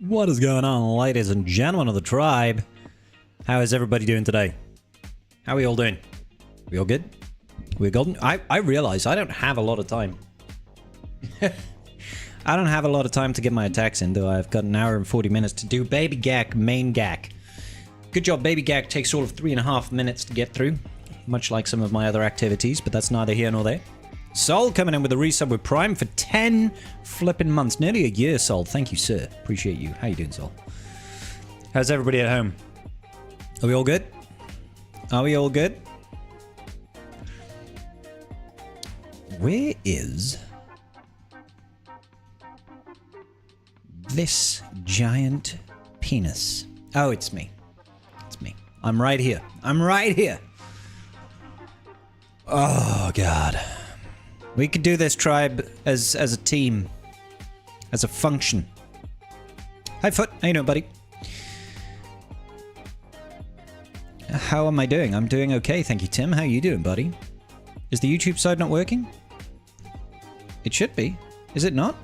What is going on, ladies and gentlemen of the tribe? How is everybody doing today? How are we all doing? We all good? We golden? I realize I don't have a lot of time. I don't have a lot of time to get my attacks in, though. I've got an hour and 40 minutes to do Baby GAC, main GAC. Good job, Baby GAC takes all of 3.5 minutes to get through, much like some of my other activities, but that's neither here nor there. Sol coming in with a resub with Prime for 10 flipping months. Nearly a year, Sol. Thank you, sir. Appreciate you. How you doing, Sol? How's everybody at home? Are we all good? Are we all good? Where is this giant penis? Oh, it's me. It's me. I'm right here. I'm right here. Oh, God. We could do this, tribe, as a team. As a function. Hi, Foot. How you doing, buddy? How am I doing? I'm doing okay, thank you, Tim. How you doing, buddy? Is the YouTube side not working? It should be. Is it not?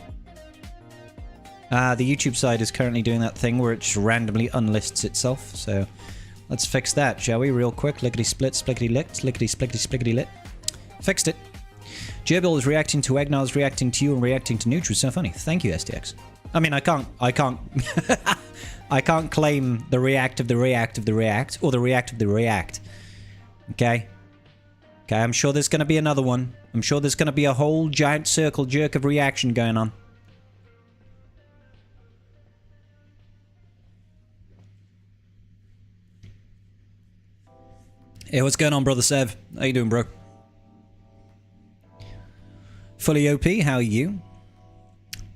The YouTube side is currently doing that thing where it just randomly unlists itself, so let's fix that, shall we? Real quick. Lickety-split, splickety-licked, lickety-splickety-splickety-lit. Fixed it. Gerbil is reacting to Egnar, is reacting to you, and reacting to Neutral. So funny. Thank you, STX. I mean, I can't I can't claim the react of the react of the react, or the react of the react. Okay? Okay, I'm sure there's going to be another one. I'm sure there's going to be a whole giant circle jerk of reaction going on. Hey, what's going on, brother Sev? How you doing, bro? Fully OP, how are you?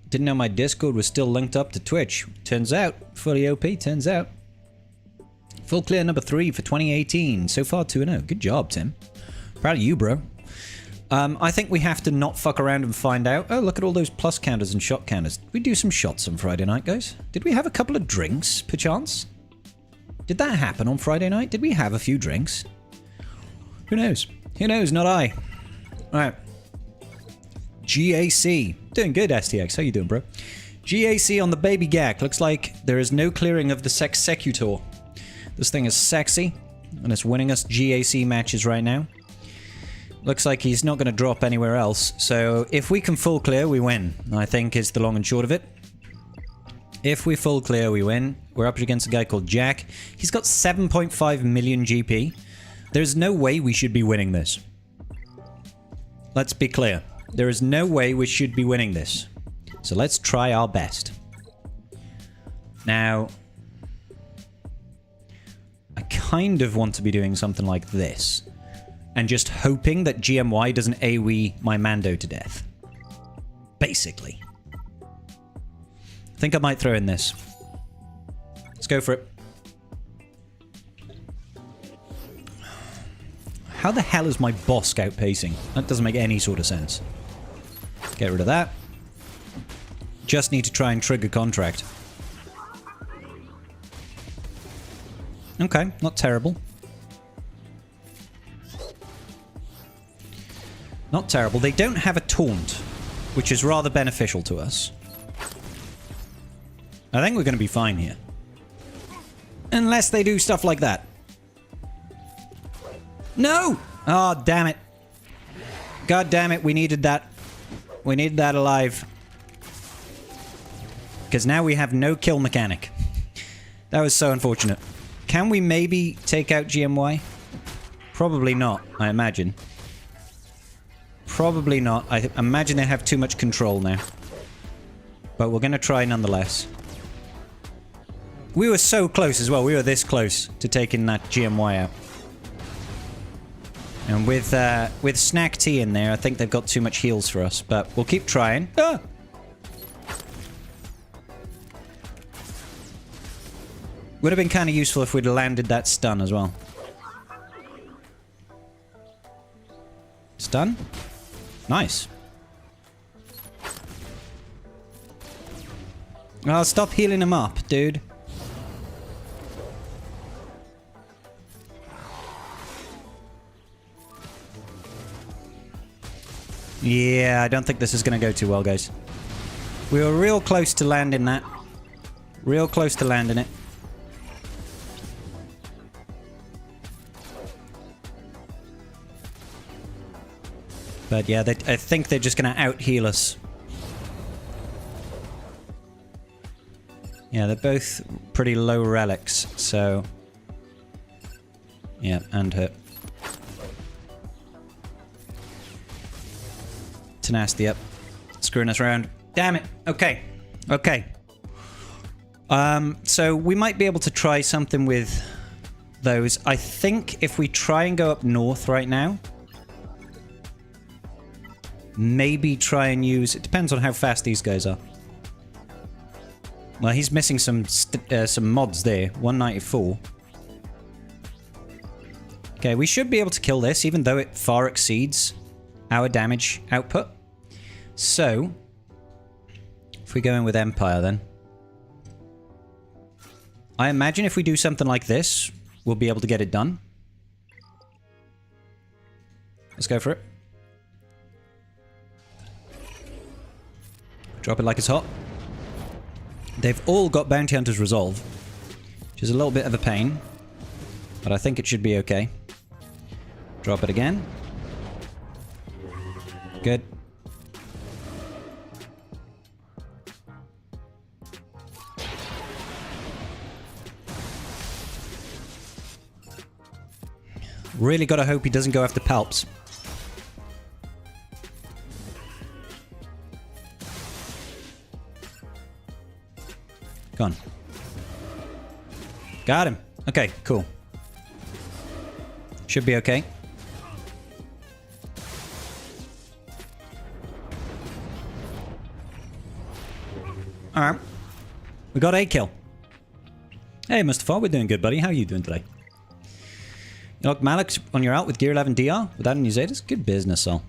Didn't know my Discord was still linked up to Twitch. Turns out, fully OP, turns out. Full clear number 3 for 2018. So far 2-0. Good job, Tim. Proud of you, bro. I think we have to not fuck around and find out. Oh, look at all those plus counters and shot counters. Did we do some shots on Friday night, guys? Did we have a couple of drinks, perchance? Did that happen on Friday night? Did we have a few drinks? Who knows? Who knows? Not I. Alright. GAC. Doing good, STX. How you doing, bro? GAC on the Baby GAC. Looks like there is no clearing of the Executor. This thing is sexy, and it's winning us GAC matches right now. Looks like he's not going to drop anywhere else, so if we can full clear, we win, I think is the long and short of it. If we full clear, we win. We're up against a guy called Jack. He's got 7.5 million GP. There's no way we should be winning this. Let's be clear. There is no way we should be winning this. So let's try our best. Now, I kind of want to be doing something like this. And just hoping that GMY doesn't AoE my Mando to death. Basically. I think I might throw in this. Let's go for it. How the hell is my boss outpacing? That doesn't make any sort of sense. Get rid of that. Just need to try and trigger contract. Okay, not terrible. Not terrible. They don't have a taunt, which is rather beneficial to us. I think we're going to be fine here. Unless they do stuff like that. No! Oh, damn it. God damn it, we needed that. We needed that alive. Because now we have no kill mechanic. That was so unfortunate. Can we maybe take out GMY? Probably not, I imagine. Probably not. I imagine they have too much control now. But we're going to try nonetheless. We were so close as well. We were this close to taking that GMY out. And with Snack Tea in there, I think they've got too much heals for us. But we'll keep trying. Ah! Would have been kind of useful if we'd landed that stun as well. Stun? Nice. Oh, stop healing him up, dude. Yeah, I don't think this is going to go too well, guys. We were real close to landing that. Real close to landing it. But yeah, I think they're just going to out-heal us. Yeah, they're both pretty low relics, so... Yeah, and hurt. Tenacity up. Screwing us around. Damn it. Okay. Okay. So we might be able to try something with those. I think if we try and go up north right now, maybe try and use... It depends on how fast these guys are. Well, he's missing some mods there. 194. Okay, we should be able to kill this, even though it far exceeds our damage output. So, if we go in with Empire, then. I imagine if we do something like this, we'll be able to get it done. Let's go for it. Drop it like it's hot. They've all got Bounty Hunter's Resolve, which is a little bit of a pain, but I think it should be okay. Drop it again. Good. Really gotta hope he doesn't go after Palps. Go on. Got him. Okay, cool. Should be okay. Alright. We got a kill. Hey, Mustafa, we're doing good, buddy. How are you doing today? You look Malik on your out with Gear 11 DR without any Zetas? Good business, Sol.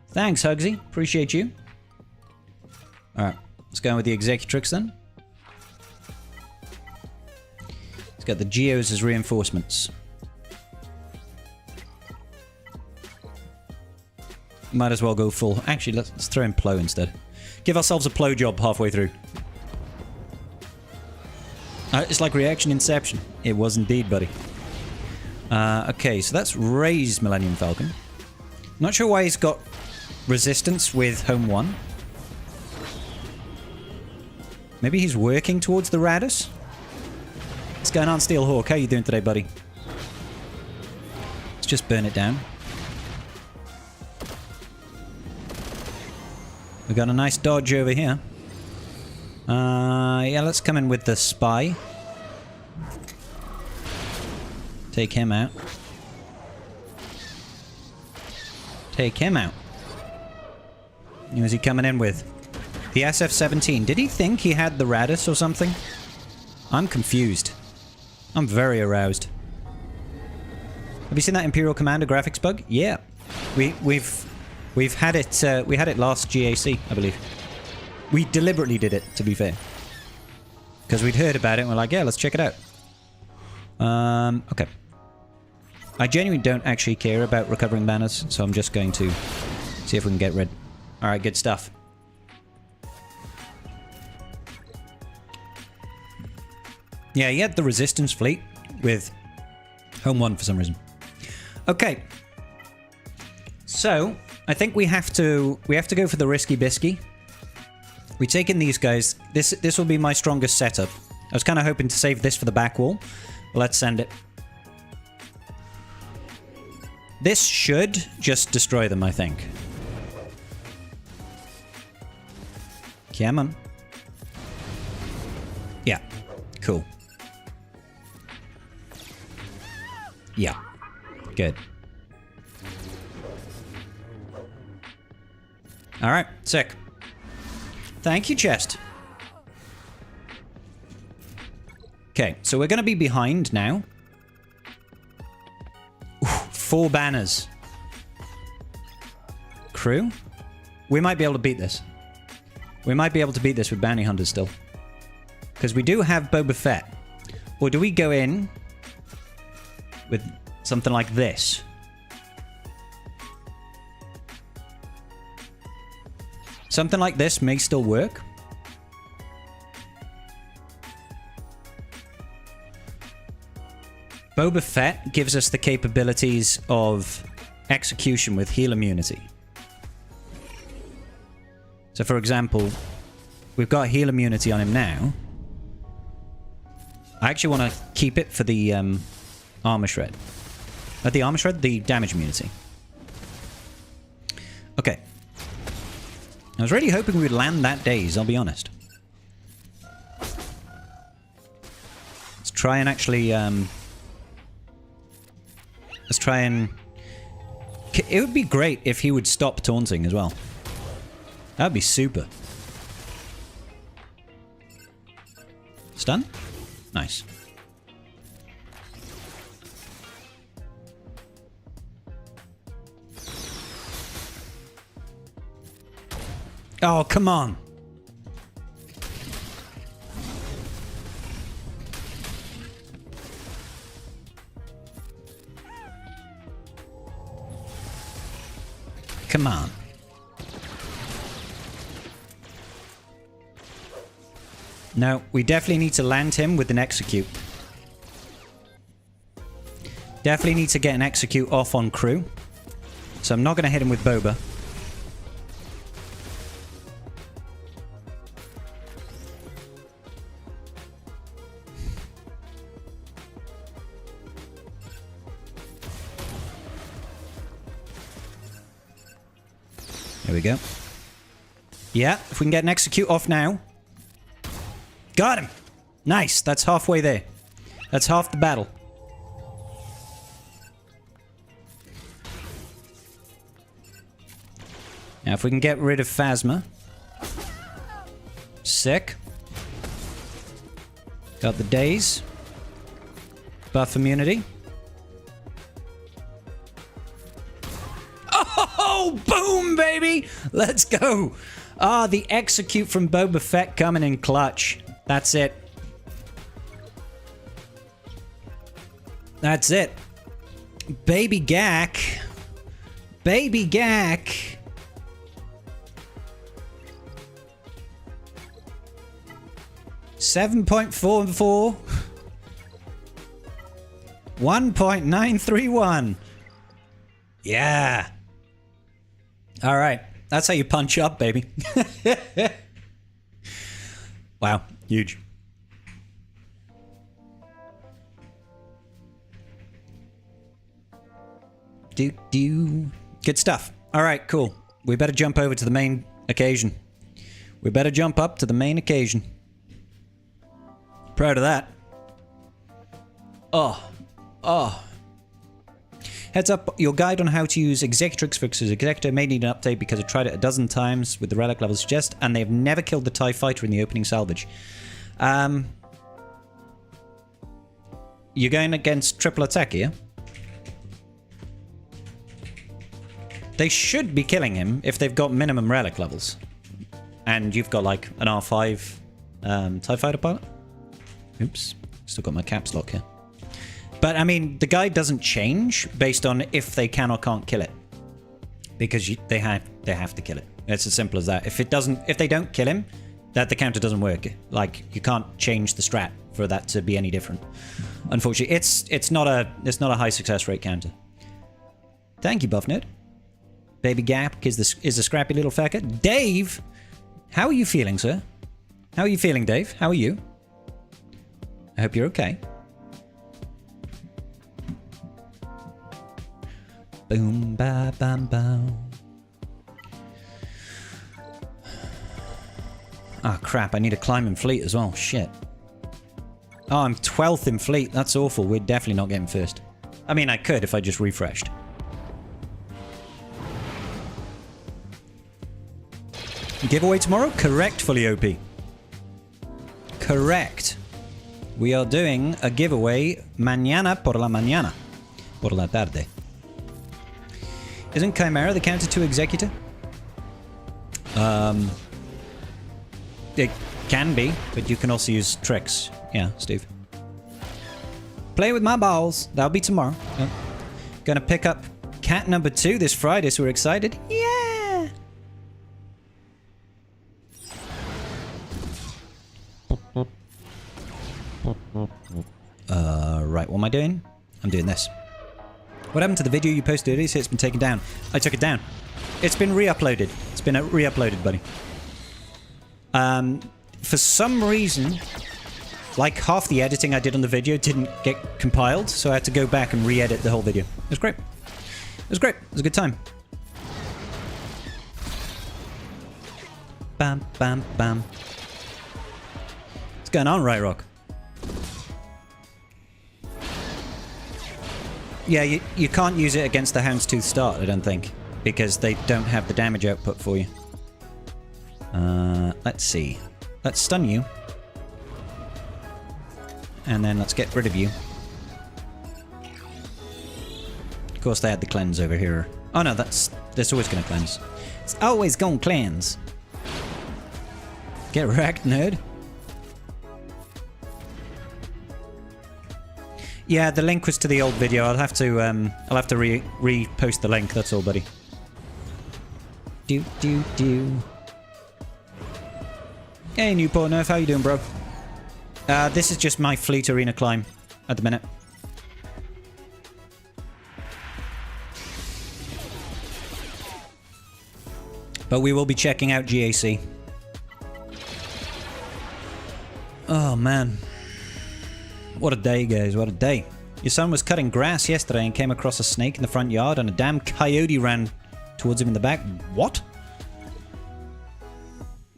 Thanks, Hugsy. Appreciate you. Alright. Let's go in with the Executrix then. It's got the Geos as reinforcements. Might as well go full. Actually, let's throw in Plo instead. Give ourselves a Plo job halfway through. It's like reaction inception. It was indeed, buddy. Okay, so that's Rey's Millennium Falcon. Not sure why he's got resistance with Home 1. Maybe he's working towards the Raddus? What's going on, Steelhawk? How you doing today, buddy? Let's just burn it down. We got a nice dodge over here. Yeah, let's come in with the spy. Take him out. Take him out. Who is he coming in with? The SF-17. Did he think he had the Raddus or something? I'm confused. I'm very aroused. Have you seen that Imperial Commander graphics bug? Yeah. We've had it we had it last GAC, I believe. We deliberately did it, to be fair. Because we'd heard about it and we're like, yeah, let's check it out. Okay. I genuinely don't actually care about recovering banners, so I'm just going to see if we can get rid. Alright, good stuff. Yeah, he had the Resistance fleet with Home 1 for some reason. Okay. So, I think we have to go for the risky bisky. We take in these guys. This will be my strongest setup. I was kind of hoping to save this for the back wall. But let's send it. This should just destroy them, I think. Come on. Yeah. Cool. Yeah. Good. Alright, sick. Thank you, chest. Okay, so we're going to be behind now. Ooh, 4 banners. Crew? We might be able to beat this. We might be able to beat this with bounty hunters still. Because we do have Boba Fett. Or do we go in with something like this? Something like this may still work. Boba Fett gives us the capabilities of execution with heal immunity. So, for example, we've got heal immunity on him now. I actually want to keep it for the armor shred. Not the armor shred, the damage immunity. Okay. I was really hoping we would land that daze, I'll be honest. Let's try and actually... let's try and... It would be great if he would stop taunting as well. That would be super. Stun? Nice. Oh, come on. Come on. No, we definitely need to land him with an execute. Definitely need to get an execute off on crew. So I'm not going to hit him with Boba. There we go. Yeah, if we can get an execute off now. Got him! Nice, that's halfway there. That's half the battle. Now if we can get rid of Phasma. Sick. Got the daze. Buff immunity. Oh, boom, baby! Let's go! Ah, the execute from Boba Fett coming in clutch. That's it. That's it. Baby GAC. Baby GAC. $7.44. 1.931. Yeah. All right. That's how you punch up, baby. Wow. Huge. Good stuff. All right, cool. We better jump over to the main occasion. We better jump up to the main occasion. Proud of that. Oh. Heads up, your guide on how to use Executrix versus Executor may need an update because I've tried it a dozen times with the relic levels suggest, and they've never killed the TIE Fighter in the opening salvage. You're going against triple attack here? They should be killing him if they've got minimum relic levels. And you've got like an R5 TIE Fighter pilot? Oops, still got my caps lock here. But I mean, the guide doesn't change based on if they can or can't kill it, because they have to kill it. It's as simple as that. If they don't kill him, that the counter doesn't work. Like, you can't change the strat for that to be any different. Unfortunately, it's not a high success rate counter. Thank you, Buffnerd. Baby Gap is a scrappy little fucker. Dave, how are you feeling, sir? How are you feeling, Dave? How are you? I hope you're okay. Boom, ba, bam, bam. Ah, crap. I need to climb in fleet as well. Shit. Oh, I'm 12th in fleet. That's awful. We're definitely not getting first. I mean, I could if I just refreshed. Giveaway tomorrow? Correct, fully OP. Correct. We are doing a giveaway mañana por la mañana. Por la tarde. Isn't Chimera the counter to Executor? It can be, but you can also use tricks. Yeah, Steve. Play with my balls. That'll be tomorrow. Yep. Gonna pick up cat number 2 this Friday, so we're excited. Yeah! Right, what am I doing? I'm doing this. What happened to the video you posted earlier? It's been taken down. I took it down. It's been re-uploaded. It's been re-uploaded, buddy. For some reason, like half the editing I did on the video didn't get compiled, so I had to go back and re-edit the whole video. It was great. It was great. It was a good time. Bam, bam, bam. What's going on, Right Rock? Yeah, you can't use it against the Houndstooth start, I don't think, because they don't have the damage output for you. Let's see. Let's stun you. And then let's get rid of you. Of course, they had the cleanse over here. Oh no, that's always going to cleanse. It's always going to cleanse. Get wrecked, nerd. Yeah, the link was to the old video. I'll have to repost the link. That's all, buddy. Do. Hey, Newport Nerf, how you doing, bro? This is just my fleet arena climb at the minute. But we will be checking out GAC. Oh, man. What a day, guys. What a day. Your son was cutting grass yesterday and came across a snake in the front yard and a damn coyote ran towards him in the back. What?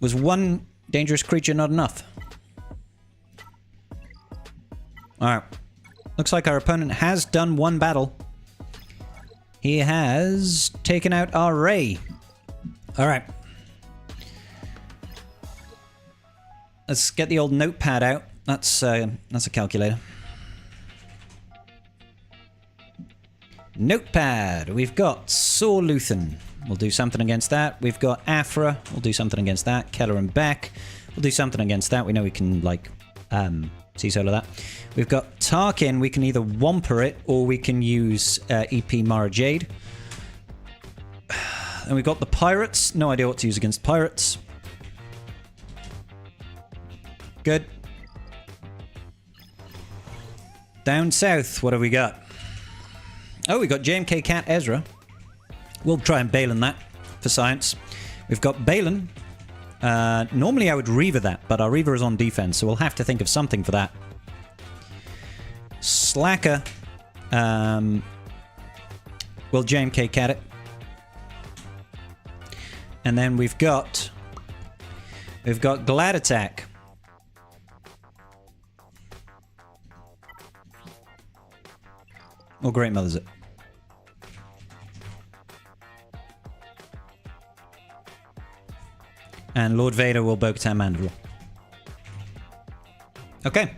Was one dangerous creature not enough? Alright. Looks like our opponent has done one battle. He has taken out our Ray. Alright. Let's get the old notepad out. That's a calculator. Notepad. We've got Saw Luthen. We'll do something against that. We've got Afra. We'll do something against that. Keller and Beck. We'll do something against that. We know we can, like, C-solo that. We've got Tarkin. We can either Wampa it, or we can use EP Mara Jade. And we've got the Pirates. No idea what to use against Pirates. Good. Down south, what have we got? Oh, we got JMK Cat Ezra. We'll try and Balin that for science. We've got Balin. Normally I would Reaver that, but our Reaver is on defense, so we'll have to think of something for that. Slacker. We'll JMK Cat it. And then we've got Glad Attack. Or Great Mother's it. And Lord Vader will Bo-Katan Mandalore. Okay.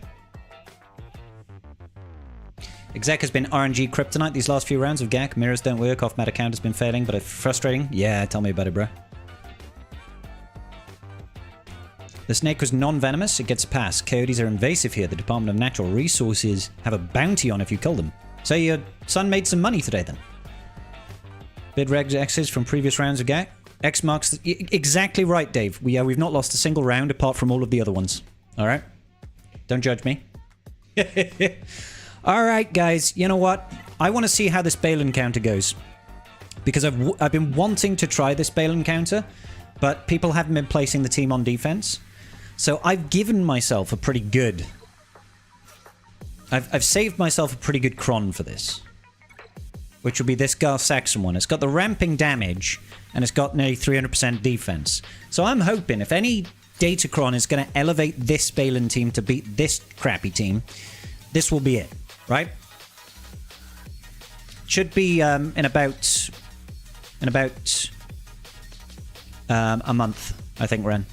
Exec has been RNG kryptonite these last few rounds of GAC. Mirrors don't work, off-meta count has been failing, but it's frustrating. Yeah, tell me about it, bro. The snake was non-venomous, it gets a pass. Coyotes are invasive here. The Department of Natural Resources have a bounty on if you kill them. So your son made some money today, then. Bid regs X's from previous rounds of GAC. X marks... Exactly right, Dave. We've not lost a single round apart from all of the other ones. Alright? Don't judge me. Alright, guys. You know what? I want to see how this Balin counter goes. Because I've been wanting to try this Balin counter, but people haven't been placing the team on defense. So I've given myself a pretty good... I've saved myself a pretty good cron for this. Which will be this Garth Saxon one. It's got the ramping damage, and it's got nearly 300% defense. So I'm hoping if any Datacron is going to elevate this Balin team to beat this crappy team, this will be it, right? Should be in about a month, I think, Ren.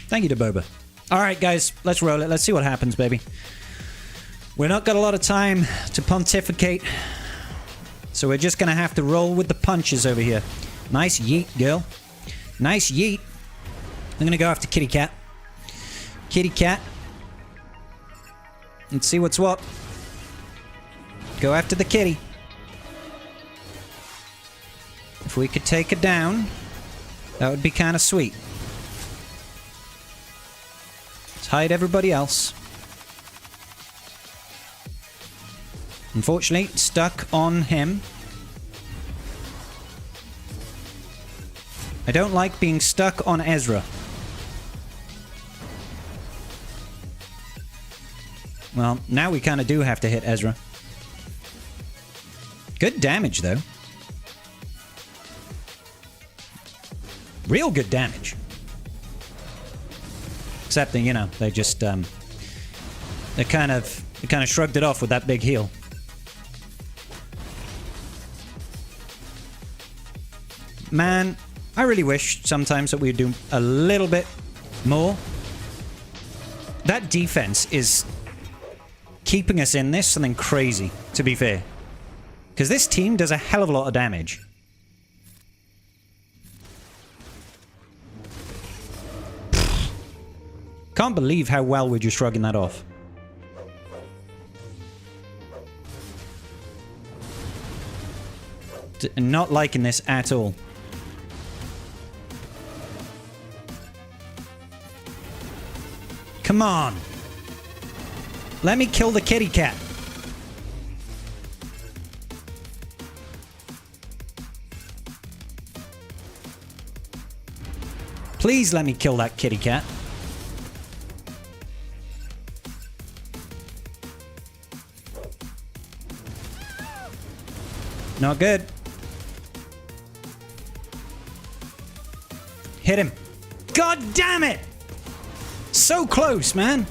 Thank you to Boba. Alright, guys, let's roll it. Let's see what happens, baby. We're not got a lot of time to pontificate, so we're just going to have to roll with the punches over here. Nice yeet, girl. Nice yeet. I'm going to go after Kitty Cat. Kitty Cat. Let's see what's what. Go after the kitty. If we could take her down, that would be kind of sweet. Let's hide everybody else. Unfortunately, stuck on him. I don't like being stuck on Ezra. Well, now we kind of do have to hit Ezra. Good damage, though. Real good damage. Except that, you know, they just, they kind of shrugged it off with that big heal. Man, I really wish sometimes that we'd do a little bit more. That defense is keeping us in this something crazy, to be fair. Because this team does a hell of a lot of damage. Can't believe how well we're just shrugging that off. Not liking this at all. Come on. Let me kill the kitty cat. Please let me kill that kitty cat. Not good. Hit him. God damn it! So close, man.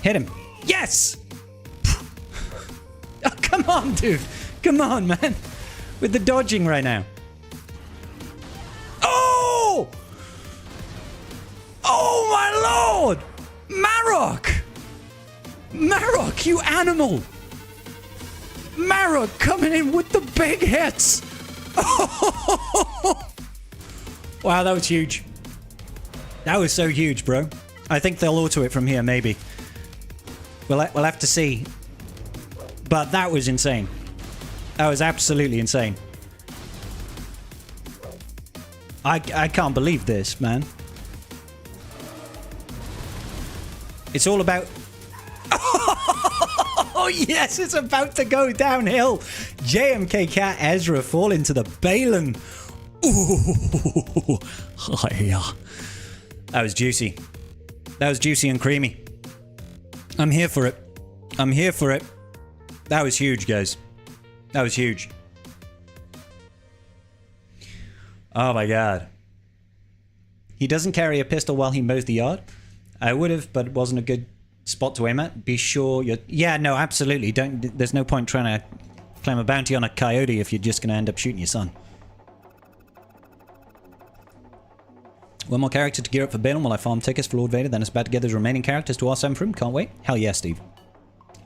Hit him. Yes! Oh, come on, dude. Come on, man. With the dodging right now. Oh! Oh, my lord! Marok! Marok, you animal! Marok coming in with the big hits! Oh! Wow, that was huge. That was so huge, bro. I think they'll auto it from here, maybe. We'll have to see. But that was insane. That was absolutely insane. I can't believe this, man. It's all about... Oh, yes, it's about to go downhill. JMK Cat Ezra fall into the Balen. Ooh. Yeah. That was juicy. That was juicy and creamy. I'm here for it. I'm here for it. That was huge, guys. That was huge. Oh my god. He doesn't carry a pistol while he mows the yard. I would have, but it wasn't a good spot to aim at. Be sure you're... Yeah, no, absolutely. Don't. There's no point trying to claim a bounty on a coyote if you're just going to end up shooting your son. One more character to gear up for Bane while I farm tickets for Lord Vader, then it's about to get those remaining characters to R7 for him. Can't wait. Hell yeah, Steve.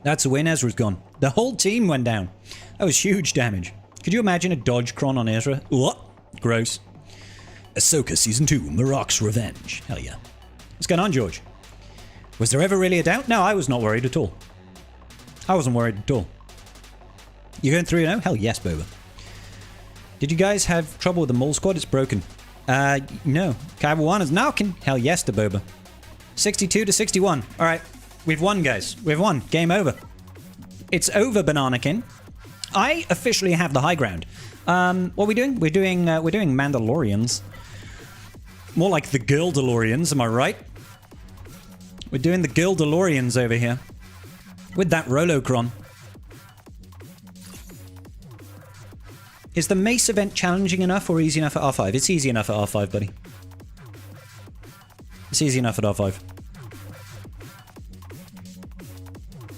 That's the win. Ezra's gone. The whole team went down. That was huge damage. Could you imagine a dodge cron on Ezra? What? Gross. Ahsoka Season 2, Marok's Revenge. Hell yeah. What's going on, George? Was there ever really a doubt? No, I was not worried at all. I wasn't worried at all. You going 3-0? Hell yes, Boba. Did you guys have trouble with the mole squad? It's broken. No. Kaiwana's knocking. Hell yes to Boba. 62 to 61. Alright. We've won, guys. We've won. Game over. It's over, Bananakin. I officially have the high ground. What are we doing? We're doing Mandalorians. More like the Girl DeLoreans, am I right? We're doing the Girl DeLoreans over here. With that Rolocron. Is the Mace event challenging enough or easy enough at R5? It's easy enough at R5, buddy. It's easy enough at R5.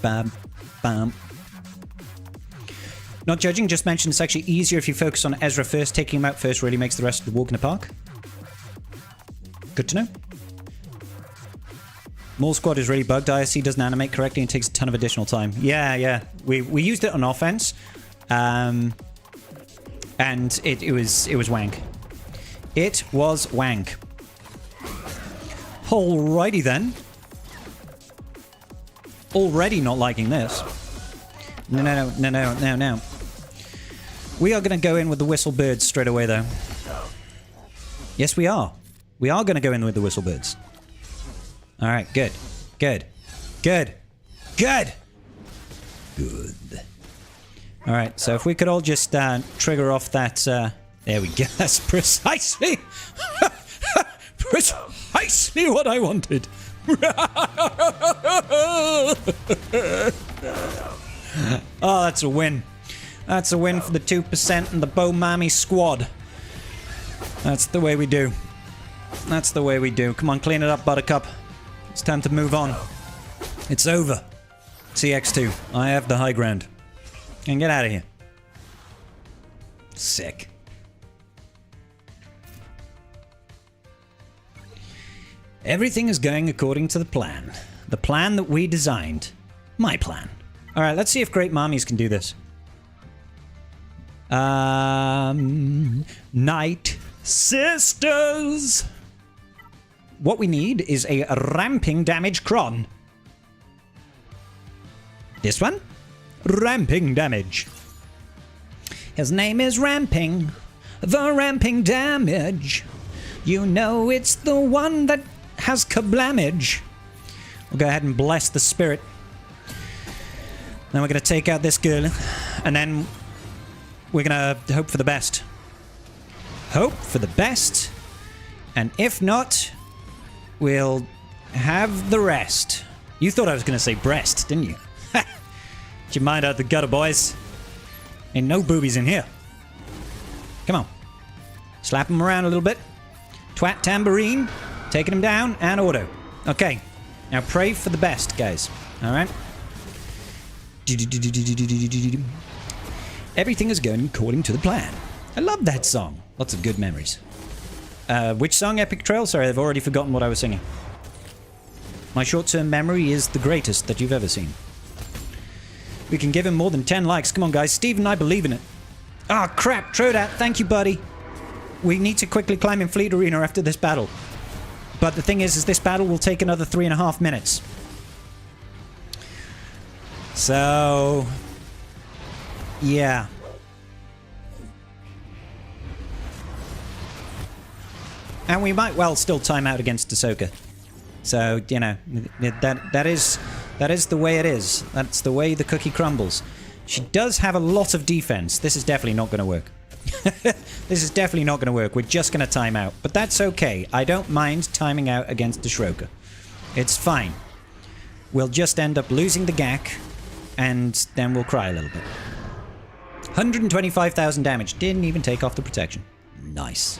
Bam. Bam. Not judging, just mentioned it's actually easier if you focus on Ezra first. Taking him out first really makes the rest of the walk in the park. Good to know. Mole Squad is really bugged. ISC doesn't animate correctly and takes a ton of additional time. Yeah, yeah. We used it on offense. And it was wank. It was wank. Alrighty then. Already not liking this. No. We are going to go in with the Whistlebirds straight away, though. Yes, we are. We are going to go in with the Whistlebirds. All right, good. Good. Good. Good. Good. All right, so if we could all just trigger off that... there we go. That's precisely... precisely what I wanted. Oh, that's a win. That's a win for the 2% and the Bo Mami squad. That's the way we do. That's the way we do. Come on, clean it up, Buttercup. It's time to move on. It's over. CX2. I have the high ground. And get out of here. Sick. Everything is going according to the plan. The plan that we designed. My plan. Alright, let's see if Great Mommies can do this. Nightsisters! What we need is a ramping damage cron. This one? Ramping damage. His name is Ramping. The ramping damage. You know it's the one that has kablamage. We'll go ahead and bless the spirit. Then we're going to take out this girl. And then we're going to hope for the best. Hope for the best. And if not, we'll have the rest. You thought I was going to say breast, didn't you? Get your mind out the gutter, boys. Ain't no boobies in here. Come on. Slap him around a little bit. Twat tambourine. Taking him down and auto. Okay. Now pray for the best, guys. Alright. Everything is going according to the plan. I love that song. Lots of good memories. Which song? Epic Trail? Sorry, I've already forgotten what I was singing. My short-term memory is the greatest that you've ever seen. We can give him more than 10 likes. Come on, guys. Steve and I believe in it. Ah, oh, crap. Trodat, thank you, buddy. We need to quickly climb in Fleet Arena after this battle. But the thing is this battle will take another 3.5 minutes. So... yeah. And we might well still time out against Ahsoka. So, you know, that is the way it is. That's the way the cookie crumbles. She does have a lot of defense. This is definitely not going to work. This is definitely not going to work. We're just going to time out. But that's okay. I don't mind timing out against the Shroka. It's fine. We'll just end up losing the GAC, and then we'll cry a little bit. 125,000 damage. Didn't even take off the protection. Nice.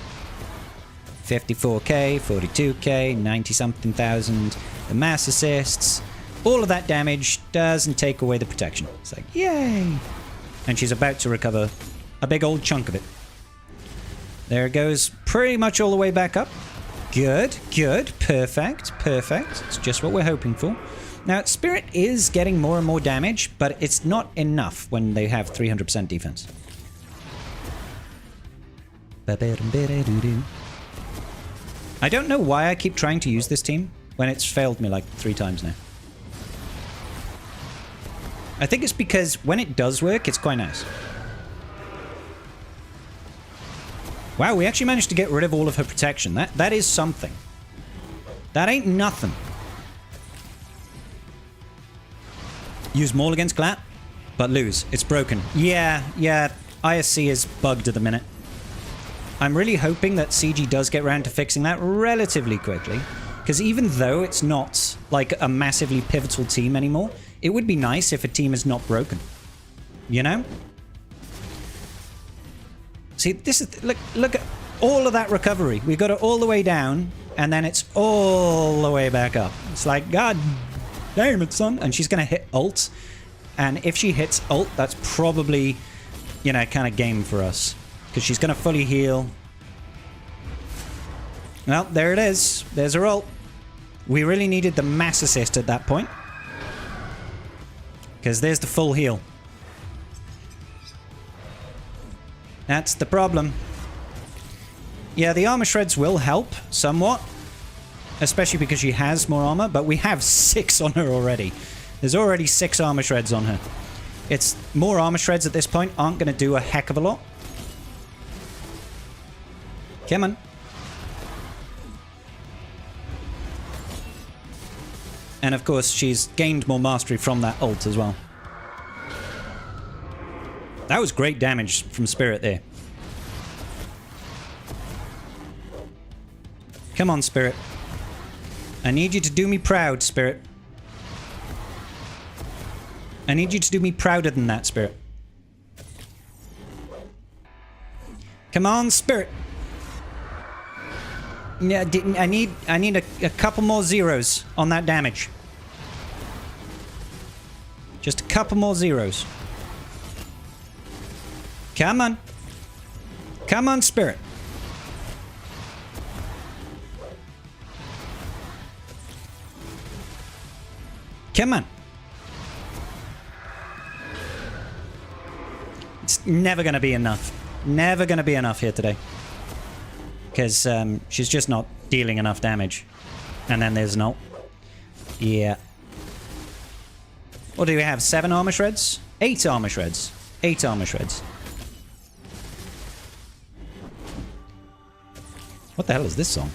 54k, 42k, 90-something thousand. The mass assists. All of that damage doesn't take away the protection. It's like, yay! And she's about to recover a big old chunk of it. There it goes, pretty much all the way back up. Good, good, perfect, perfect. It's just what we're hoping for. Now, Spirit is getting more and more damage, but it's not enough when they have 300% defense. I don't know why I keep trying to use this team when it's failed me like 3 times now. I think it's because when it does work, it's quite nice. Wow, we actually managed to get rid of all of her protection. That is something. That ain't nothing. Use Maul against Clat, but lose. It's broken. Yeah, ISC is bugged at the minute. I'm really hoping that CG does get around to fixing that relatively quickly. Because even though it's not like a massively pivotal team anymore, it would be nice if a team is not broken. You know? See, this is... Look at all of that recovery. We got it all the way down, and then it's all the way back up. It's like, God damn it, son. And she's going to hit ult. And if she hits ult, that's probably, you know, kind of game for us. Because she's going to fully heal. Well, there it is. There's her ult. We really needed the mass assist at that point. Because there's the full heal. That's the problem. Yeah, the armor shreds will help somewhat. Especially because she has more armor. But we have 6 on her already. There's already 6 armor shreds on her. It's more armor shreds at this point aren't going to do a heck of a lot. Come on. And of course, she's gained more mastery from that ult as well. That was great damage from Spirit there. Come on, Spirit. I need you to do me proud, Spirit. I need you to do me prouder than that, Spirit. Come on, Spirit. Yeah, I need a couple more zeros on that damage. Just a couple more zeros. Come on. Come on, Spirit. Come on. It's never going to be enough. Never going to be enough here today. Because she's just not dealing enough damage. And then there's no. Yeah. What do we have? 7 armor shreds? 8 armor shreds. 8 armor shreds. What the hell is this song?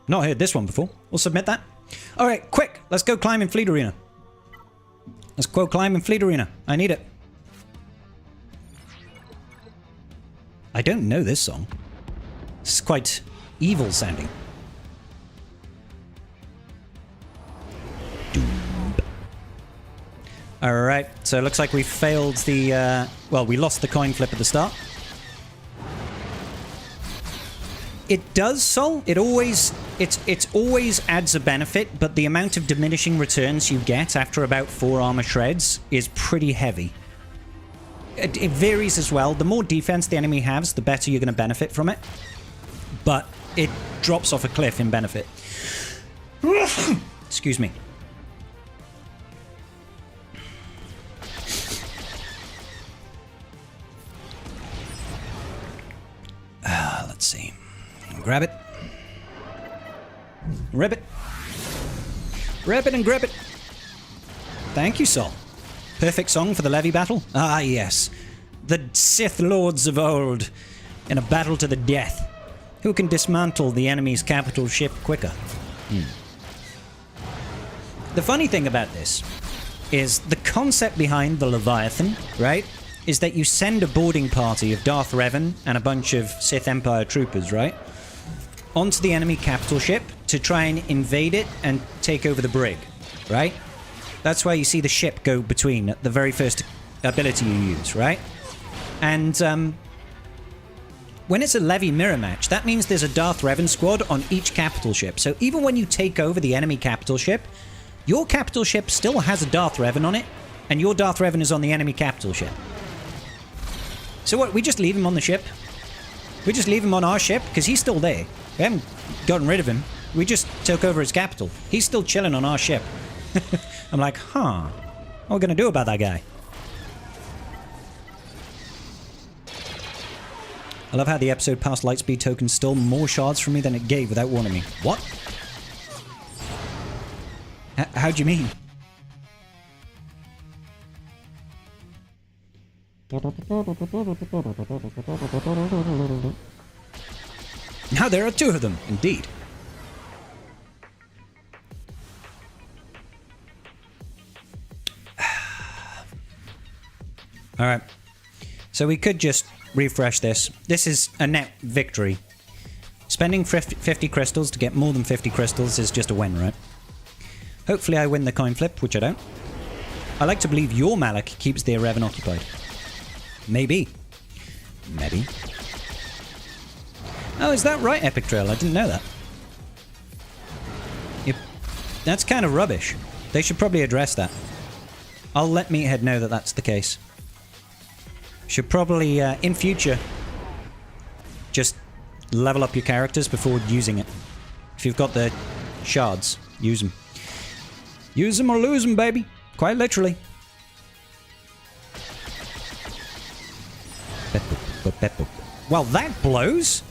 Not heard this one before. We'll submit that. Alright, quick! Let's go climb in Fleet Arena. Let's go climb in Fleet Arena. I need it. I don't know this song. This is quite evil sounding. Alright, so it looks like we failed the, well, we lost the coin flip at the start. It does, Sol. It always adds a benefit, but the amount of diminishing returns you get after about 4 armor shreds is pretty heavy. It varies as well. The more defense the enemy has, the better you're going to benefit from it. But it drops off a cliff in benefit. Excuse me. Let's see. Grab it. Rip it. Rip it and grip it. Thank you, Sol. Perfect song for the Levy battle? Ah, yes. The Sith Lords of old in a battle to the death. Who can dismantle the enemy's capital ship quicker? The funny thing about this is the concept behind the Leviathan, right, is that you send a boarding party of Darth Revan and a bunch of Sith Empire troopers, right, onto the enemy capital ship to try and invade it and take over the brig, right? That's why you see the ship go between at the very first ability you use, right? And when it's a Levy mirror match, that means there's a Darth Revan squad on each capital ship. So even when you take over the enemy capital ship, your capital ship still has a Darth Revan on it, and your Darth Revan is on the enemy capital ship. So what, we just leave him on the ship? We just leave him on our ship? Because he's still there. We haven't gotten rid of him. We just took over his capital. He's still chilling on our ship. I'm like, huh. What are we going to do about that guy? I love how the episode past Lightspeed token stole more shards from me than it gave without warning me. What? How do you mean? Now there are 2 of them, indeed. Alright. So we could just refresh this. This is a net victory. Spending 50 crystals to get more than 50 crystals is just a win, right? Hopefully I win the coin flip, which I don't. I like to believe your Malak keeps the Revan occupied. Maybe. Maybe. Oh, is that right, Epic Trail? I didn't know that. Yep. That's kind of rubbish. They should probably address that. I'll let Meathead know that that's the case. Should probably, in future, just level up your characters before using it. If you've got the shards, use them. Use them or lose them, baby. Quite literally. Well, that blows.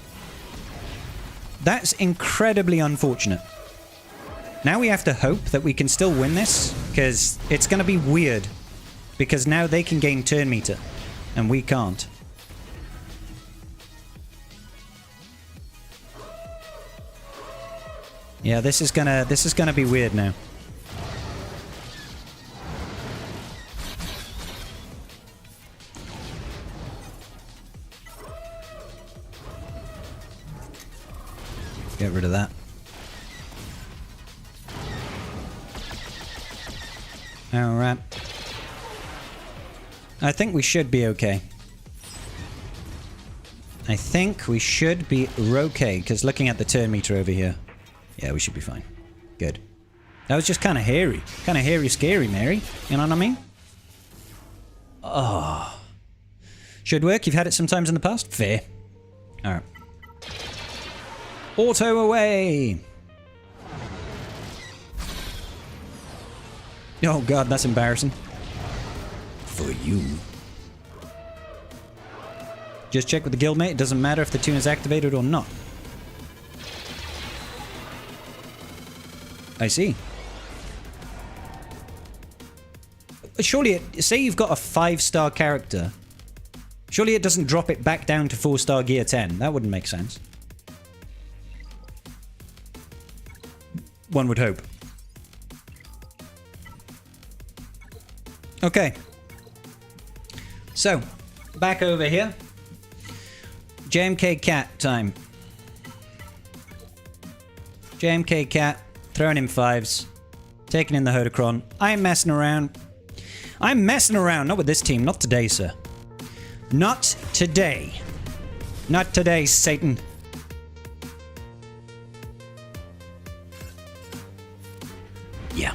That's incredibly unfortunate. Now we have to hope that we can still win this, because it's going to be weird. Because now they can gain turn meter, and we can't. Yeah, this is gonna be weird now. Get rid of that. Alright. I think we should be okay. I think we should be okay, because looking at the turn meter over here, yeah, we should be fine. Good. That was just kind of hairy. Kind of hairy, scary, Mary. You know what I mean? Oh. Should work. You've had it sometimes in the past? Fair. Alright. Auto away! Oh god, that's embarrassing. For you. Just check with the guildmate. It doesn't matter if the tune is activated or not. I see. Surely, say you've got a 5-star character. Surely it doesn't drop it back down to 4-star gear 10. That wouldn't make sense. One would hope. Okay. So, back over here. JMK Cat time. JMK Cat, throwing in 5s. Taking in the Hodocron. I'm messing around. I'm messing around, not with this team. Not today, sir. Not today. Not today, Satan. Yeah.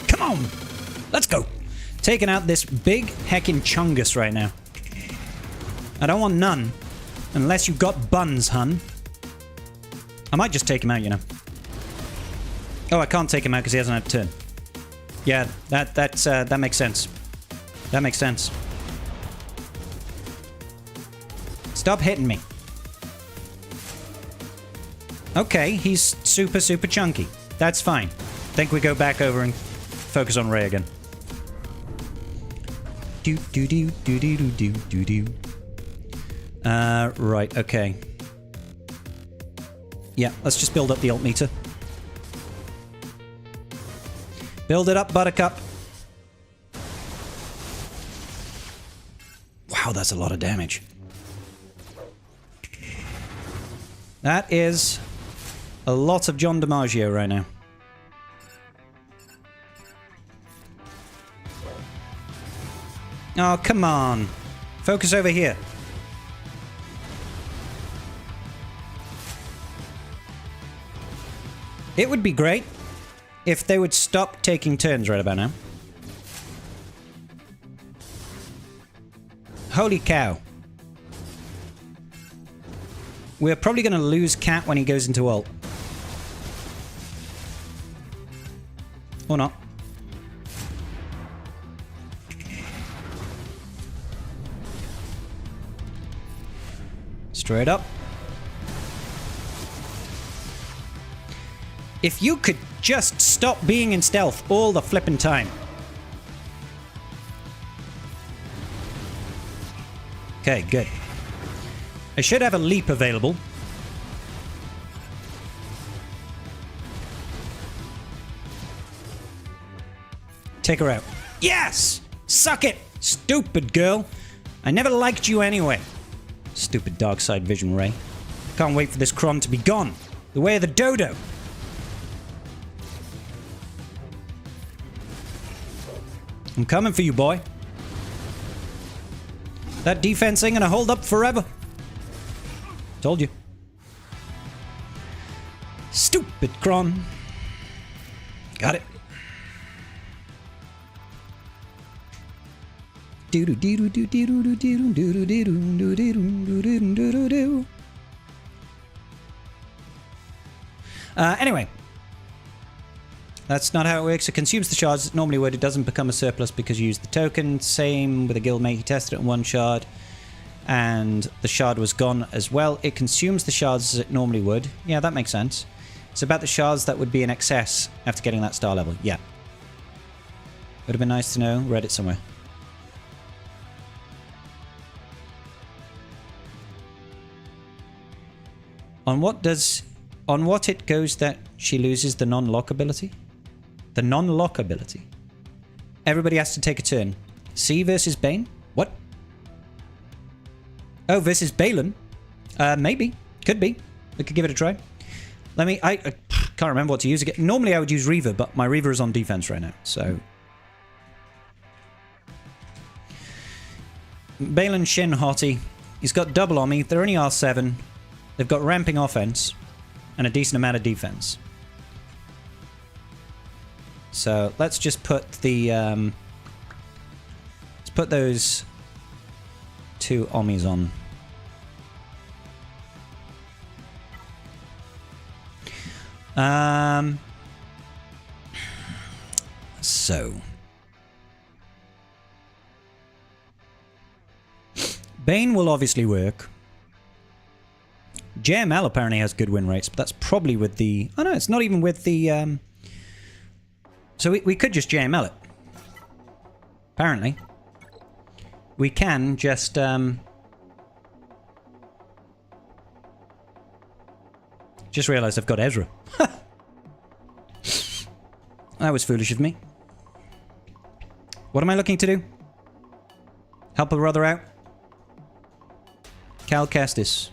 Come on! Let's go! Taking out this big heckin' chungus right now. I don't want none. Unless you've got buns, hun. I might just take him out, you know. Oh, I can't take him out because he hasn't had a turn. Yeah, that makes sense. That makes sense. Stop hitting me. Okay, he's super, super chunky. That's fine. Think we go back over and focus on Rey again. Right, okay. Yeah, let's just build up the ult meter. Build it up, Buttercup. Wow, that's a lot of damage. That is a lot of John DiMaggio right now. Oh, come on. Focus over here. It would be great if they would stop taking turns right about now. Holy cow. We're probably going to lose Cat when he goes into ult. Or not. Straight up. If you could just stop being in stealth all the flippin' time. Okay, good. I should have a leap available. Take her out. Yes! Suck it, stupid girl. I never liked you anyway. Stupid dark side vision, Rey. Can't wait for this Kron to be gone. The way of the dodo. I'm coming for you, boy. That defense ain't gonna hold up forever. Told you. Stupid Kron. Got it. Anyway. That's not how it works. It consumes the shards it normally would. It doesn't become a surplus because you use the token. Same with a guildmate. He tested it in 1 shard. And the shard was gone as well. It consumes the shards as it normally would. Yeah, that makes sense. It's about the shards that would be in excess after getting that star level. Yeah. Would have been nice to know. Read it somewhere. On what it goes that she loses the non-lock ability? The non-lock ability. Everybody has to take a turn. C versus Bane? What? Oh, versus Balin? Maybe. Could be. We could give it a try. I can't remember what to use again. Normally I would use Reaver, but my Reaver is on defense right now, so... Balin Shin Hottie. He's got double on me. They're only R7. They've got ramping offense and a decent amount of defense. So let's just put the... let's put those two Ommis on. So... Bane will obviously work. JML apparently has good win rates, but that's probably with the... Oh no, it's not even with the... So we could just JML it. Apparently. We can just... Just realised I've got Ezra. That was foolish of me. What am I looking to do? Help a brother out? Cal Kestis.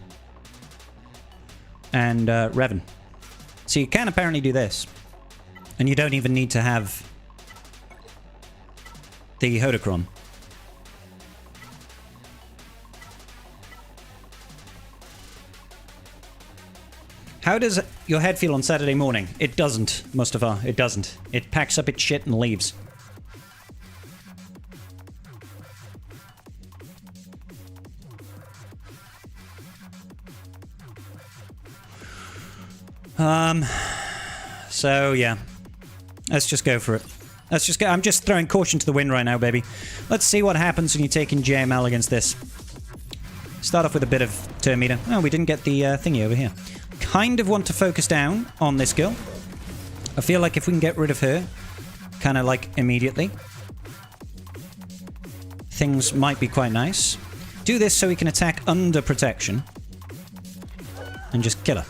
And Revan. So you can apparently do this. And you don't even need to have the Hodocron. How does your head feel on Saturday morning? It doesn't, Mustafa. It doesn't. It packs up its shit and leaves. So yeah, let's just go for it. Let's just go. I'm just throwing caution to the wind right now, baby. Let's see what happens when you take in JML against this. Start off with a bit of turn meter. Oh, we didn't get the thingy over here. Kind of want to focus down on this girl. I feel like if we can get rid of her, kind of like immediately, things might be quite nice. Do this so we can attack under protection. And just kill her.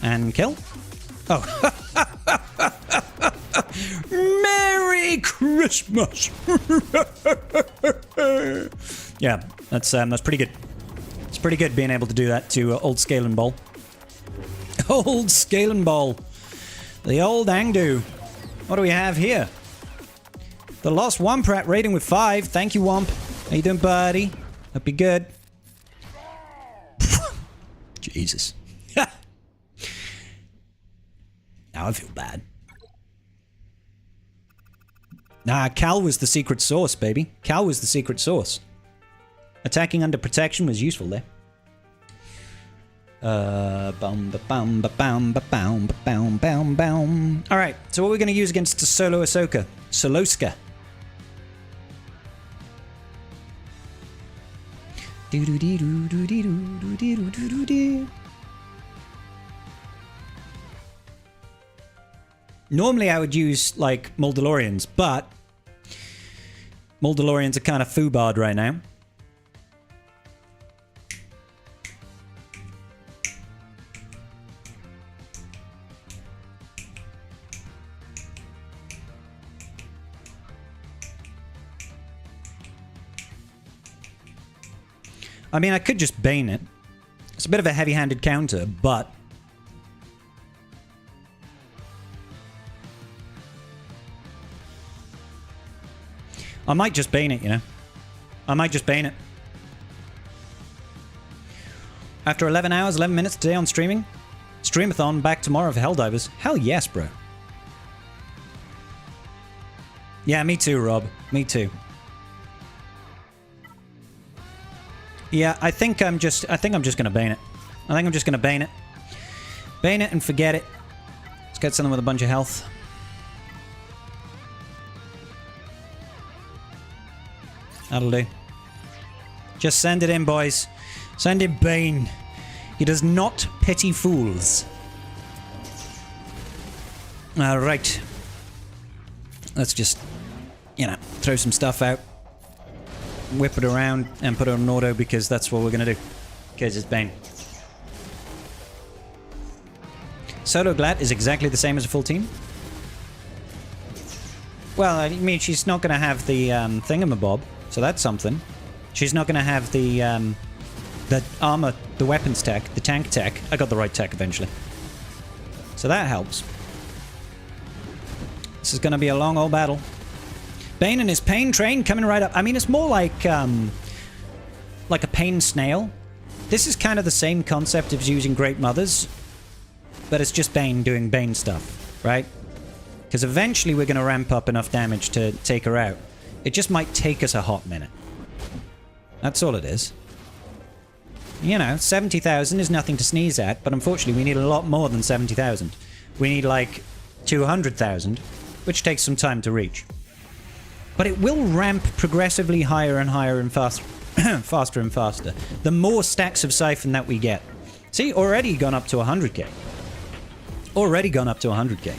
And kill. Oh. Merry Christmas. Yeah, that's pretty good. It's pretty good being able to do that to old Scale and Ball. Old Scale and Ball. The old Angdu. What do we have here? The Lost Wampa rating with 5. Thank you, Wamp. How you doing, buddy? Hope you're good. Jesus. Now I feel bad. Nah, Cal was the secret sauce, baby. Cal was the secret sauce. Attacking under protection was useful there. Alright, so what are we going to use against Solo Ahsoka? Soloska. Normally I would use, like, Muldalorians, but Muldalorians are kind of foobarred right now. I mean, I could just Bane it. It's a bit of a heavy-handed counter, but... I might just Bane it, you know? I might just Bane it. After 11 hours, 11 minutes today on streaming. Streamathon back tomorrow for Helldivers. Hell yes, bro. Yeah, me too, Rob. Me too. Yeah, I think I'm just gonna Bane it. I think I'm just gonna Bane it. Bane it and forget it. Let's get something with a bunch of health. That'll do. Just send it in, boys. Send in Bane. He does not pity fools. Alright. Let's just, you know, throw some stuff out. Whip it around and put it on auto because that's what we're going to do. Because it's Bane. Solo Glat is exactly the same as a full team. Well, I mean, she's not going to have the thingamabob, so that's something. She's not going to have the armor, the weapons tech, the tank tech. I got the right tech eventually. So that helps. This is going to be a long old battle. Bane and his pain train coming right up. I mean, it's more like a pain snail. This is kind of the same concept as using Great Mothers, but it's just Bane doing Bane stuff, right? Because eventually we're going to ramp up enough damage to take her out. It just might take us a hot minute. That's all it is. You know, 70,000 is nothing to sneeze at, but unfortunately we need a lot more than 70,000. We need like 200,000, which takes some time to reach. But it will ramp progressively higher and higher and faster, faster and faster. The more stacks of Siphon that we get. See, already gone up to 100k. Already gone up to 100k.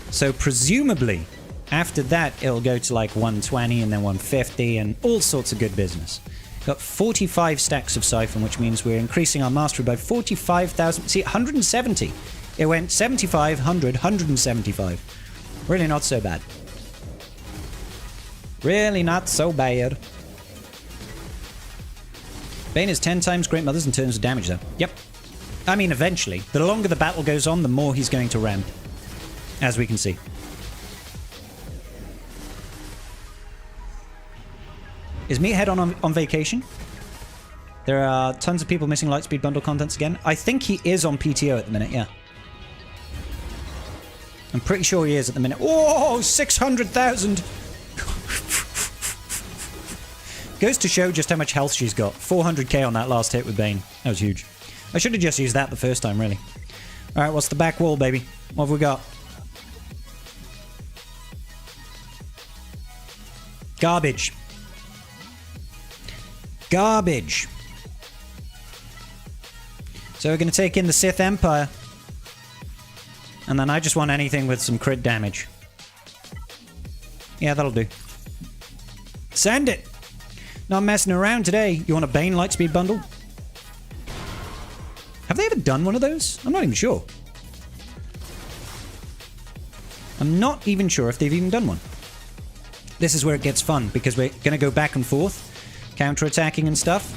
So presumably, after that, it'll go to like 120 and then 150 and all sorts of good business. Got 45 stacks of Siphon, which means we're increasing our mastery by 45,000. See, 170. It went 75, 100, 175. Really not so bad. Really not so bad. Bane is 10 times Great Mothers in terms of damage, though. Yep. I mean, eventually. The longer the battle goes on, the more he's going to ramp. As we can see. Is Meathead on vacation? There are tons of people missing Lightspeed Bundle contents again. I think he is on PTO at the minute, yeah. I'm pretty sure he is at the minute. Whoa, 600,000! Goes to show just how much health she's got. 400k on that last hit with Bane. That was huge. I should have just used that the first time, really. Alright, what's the back wall, baby? What have we got? Garbage. Garbage. So we're going to take in the Sith Empire. And then I just want anything with some crit damage. Yeah, that'll do. Send it! Not messing around today. You want a Bane Lightspeed bundle? Have they ever done one of those? I'm not even sure. I'm not even sure if they've even done one. This is where it gets fun, because we're going to go back and forth. Counter-attacking and stuff.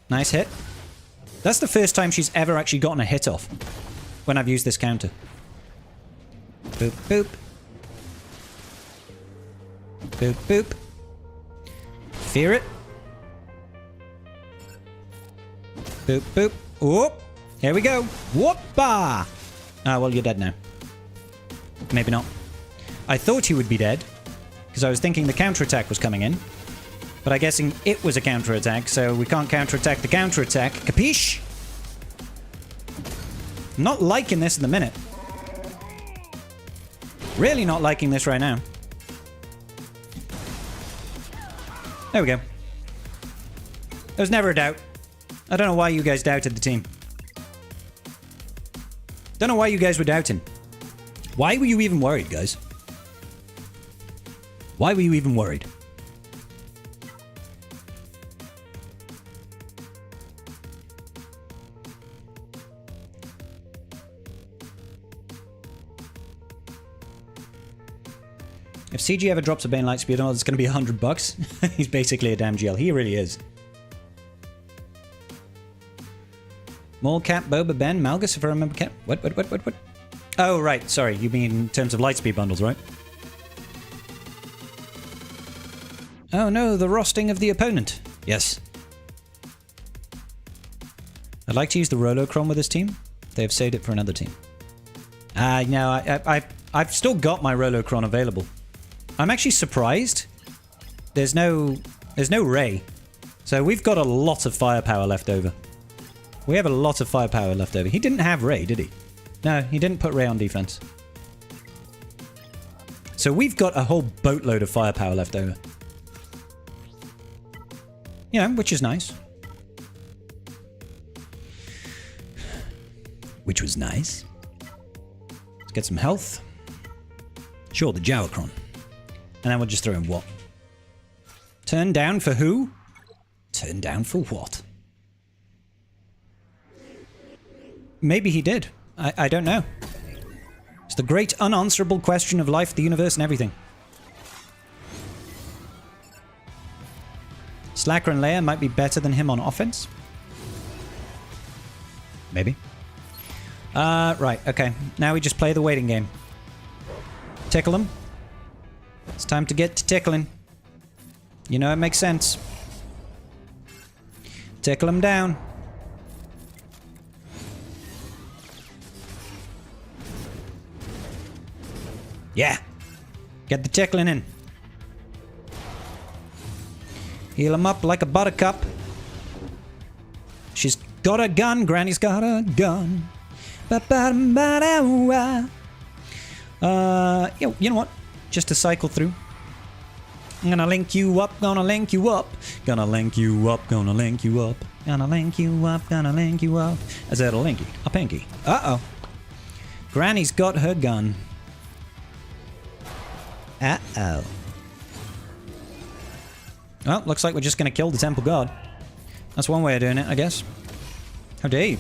Nice hit. That's the first time she's ever actually gotten a hit off. When I've used this counter. Boop, boop. Boop, boop. Fear it. Boop, boop. Whoop. Here we go. Whoop-bah! Ah, well, you're dead now. Maybe not. I thought he would be dead, because I was thinking the counterattack was coming in. But I'm guessing it was a counterattack, so we can't counterattack the counterattack. Capiche? I'm not liking this in the minute. Really not liking this right now. There we go. There was never a doubt. I don't know why you guys doubted the team. Don't know why you guys were doubting. Why were you even worried, guys? Why were you even worried? If CG ever drops a Bane Lightspeed, oh, it's going to be $100. He's basically a damn GL. He really is. Molecap, Boba, Ben, Malgus, if I remember. What? Oh, right. Sorry. You mean in terms of Lightspeed bundles, right? Oh, no. The rosting of the opponent. Yes. I'd like to use the Rolocron with this team. They have saved it for another team. No, I've still got my Rolocron available. I'm actually surprised. There's no Ray. So we've got a lot of firepower left over. We have a lot of firepower left over. He didn't have Ray, did he? No, he didn't put Ray on defense. So we've got a whole boatload of firepower left over. You know, which is nice. Which was nice. Let's get some health. Sure, the Jawacron. And then we'll just throw in what? Turn down for who? Turn down for what? maybe he did. I don't know. It's the great unanswerable question of life, the universe, and everything. Slacker and Leia might be better than him on offense. Maybe. Right, okay. Now we just play the waiting game. Tickle him. It's time to get to tickling. You know, it makes sense. Tickle him down. Yeah. Get the tickling in. Heal him up like a buttercup. She's got a gun. Granny's got a gun. You know what? Just to cycle through. I'm gonna link you up, gonna link you up. Gonna link you up, gonna link you up. Gonna link you up, gonna link you up. Is that a linky? A pinky? Uh-oh. Granny's got her gun. Uh-oh. Well, looks like we're just gonna kill the Temple Guard. That's one way of doing it, I guess. How dare you?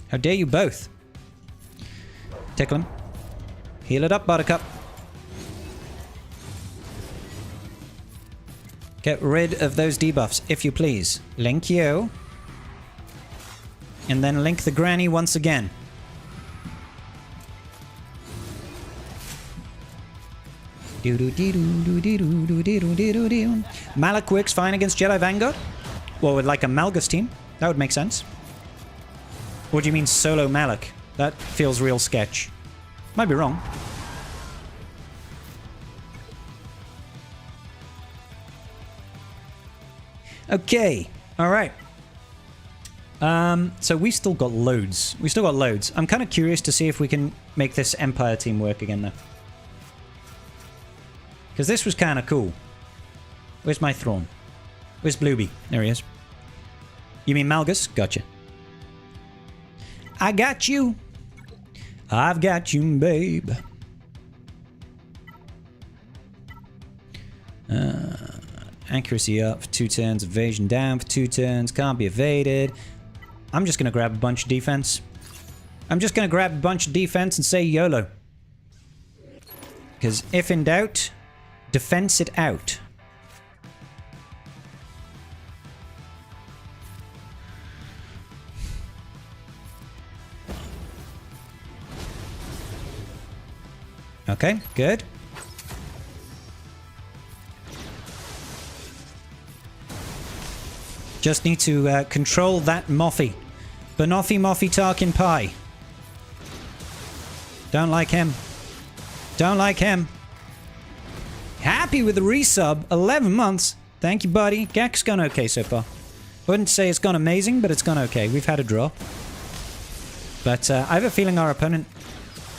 How dare you both? Tickle him. Heal it up, Buttercup. Get rid of those debuffs, if you please. Link you. And then link the granny once again. Malak works fine against Jedi Vanguard? Well, with like a Malgus team. That would make sense. What do you mean solo Malak? That feels real sketch. Might be wrong. Okay. Alright. So we still got loads. We still got loads. I'm kind of curious to see if we can make this Empire team work again though. Because this was kind of cool. Where's my throne? Where's Blueby? There he is. You mean Malgus? Gotcha. I got you. I've got you, babe. Accuracy up for 2 turns. Evasion down for 2 turns. Can't be evaded. I'm just going to grab a bunch of defense. I'm just going to grab a bunch of defense and say YOLO. Because if in doubt, defense it out. Okay, good. Just need to control that Moffy. Banoffee Moffy Tarkin Pie. Don't like him. Don't like him. Happy with the resub. 11 months. Thank you, buddy. GAC's gone okay so far. Wouldn't say it's gone amazing, but it's gone okay. We've had a draw. But I have a feeling our opponent...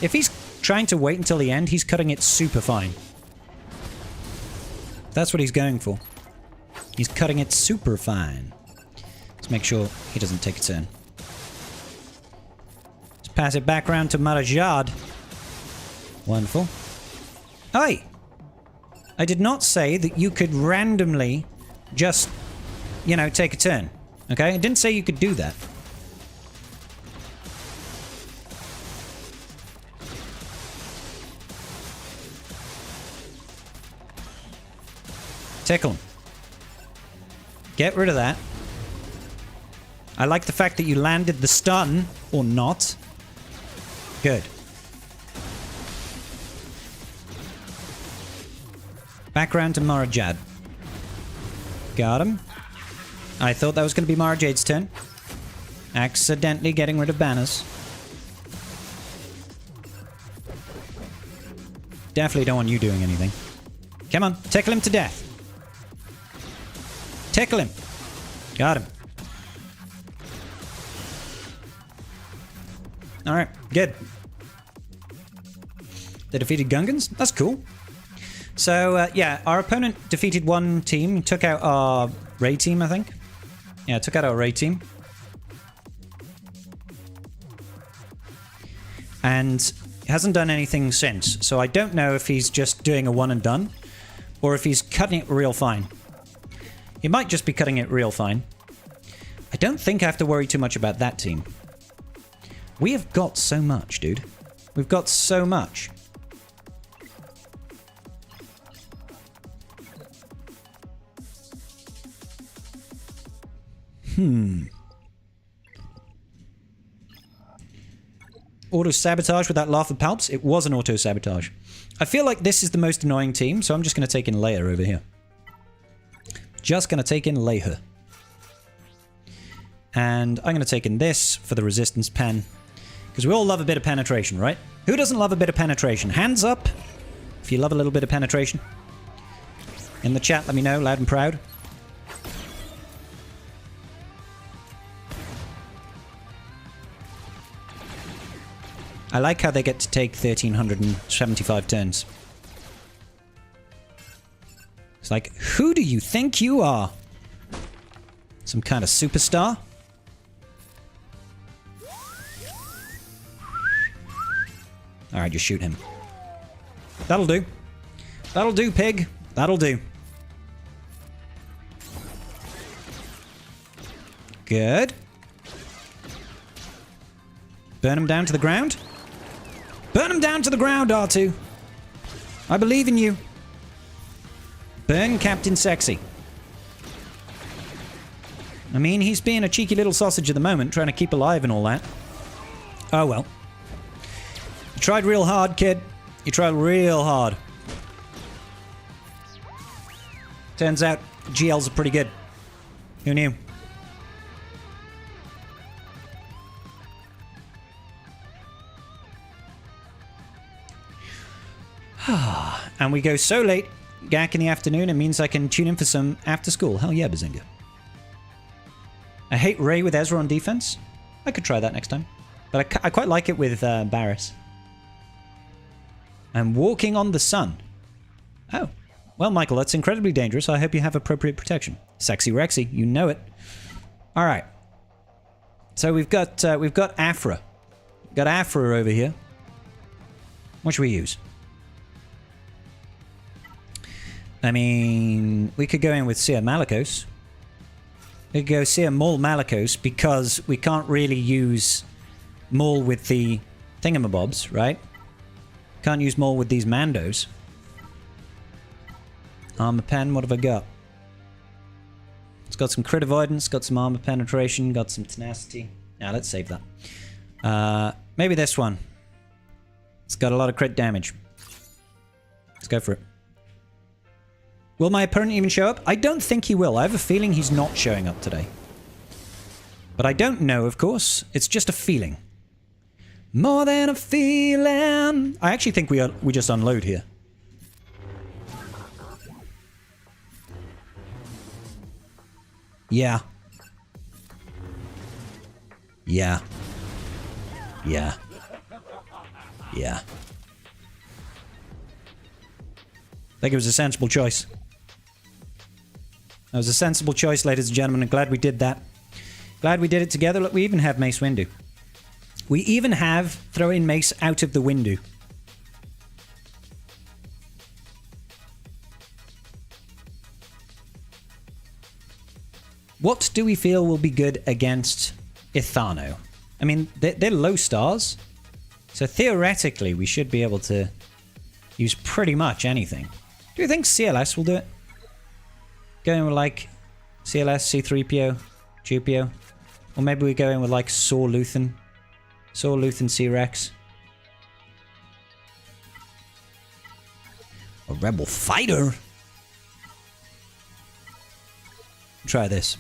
If he's trying to wait until the end, he's cutting it super fine. That's what he's going for. He's cutting it super fine. Let's make sure he doesn't take a turn. Let's pass it back around to Marajad. Wonderful. Hey! I did not say that you could randomly just, you know, take a turn. Okay? I didn't say you could do that. Tickle him. Get rid of that. I like the fact that you landed the stun, or not. Good. Back round to Marajad. Got him. I thought that was going to be Mara Jade's turn. Accidentally getting rid of banners. Definitely don't want you doing anything. Come on, tickle him to death. Tickle him. Got him. Alright, good. They defeated Gungans? That's cool. So, yeah, our opponent defeated one team. Took out our raid team, I think. Yeah, took out our raid team. And hasn't done anything since. So I don't know if he's just doing a one and done, or if he's cutting it real fine. He might just be cutting it real fine. I don't think I have to worry too much about that team. We have got so much, dude. We've got so much. Auto-sabotage with that laugh of palps? It was an auto-sabotage. I feel like this is the most annoying team, so I'm just going to take in Leia over here. Just going to take in Leia. And I'm going to take in this for the resistance pen. Because we all love a bit of penetration, right? Who doesn't love a bit of penetration? Hands up if you love a little bit of penetration. In the chat, let me know, loud and proud. I like how they get to take 1,375 turns. It's like, who do you think you are? Some kind of superstar? Alright, just shoot him. That'll do. That'll do, pig. That'll do. Good. Burn him down to the ground. Burn him down to the ground, R2. I believe in you. Burn Captain Sexy. I mean, he's being a cheeky little sausage at the moment, trying to keep alive and all that. Oh well. You tried real hard, kid. You tried real hard. Turns out, GLs are pretty good. Who knew? And we go so late, GAC in the afternoon, it means I can tune in for some after school. Hell yeah, Bazinga. I hate Rey with Ezra on defense. I could try that next time. But I quite like it with Barriss. I'm walking on the sun. Oh. Well, Michael, that's incredibly dangerous. I hope you have appropriate protection. Sexy Rexy, you know it. Alright. So we've got Afra. We've got Afra over here. What should we use? I mean, we could go in with Seer Malicos. We could go Seer Maul Malicos because we can't really use Maul with the thingamabobs, right? Can't use Maul with these Mandos. Armor pen, what have I got? It's got some crit avoidance, got some armor penetration, got some tenacity. Now let's save that. Maybe this one. It's got a lot of crit damage. Let's go for it. Will my opponent even show up? I don't think he will. I have a feeling he's not showing up today. But I don't know, of course. It's just a feeling. More than a feeling. I actually think we just unload here. Yeah. Yeah. Yeah. Yeah. I think it was a sensible choice. That was a sensible choice, ladies and gentlemen. I'm glad we did that. Glad we did it together. Look, we even have Mace Windu. We even have throw in Mace out of the Windu. What do we feel will be good against Ithano? I mean, they're low stars. So theoretically, we should be able to use pretty much anything. Do you think CLS will do it? Going with like CLS, C-3PO, Jupio? Or maybe we go in with like Saw Luthen. Saw Luthen C-Rex. A rebel fighter? Try this.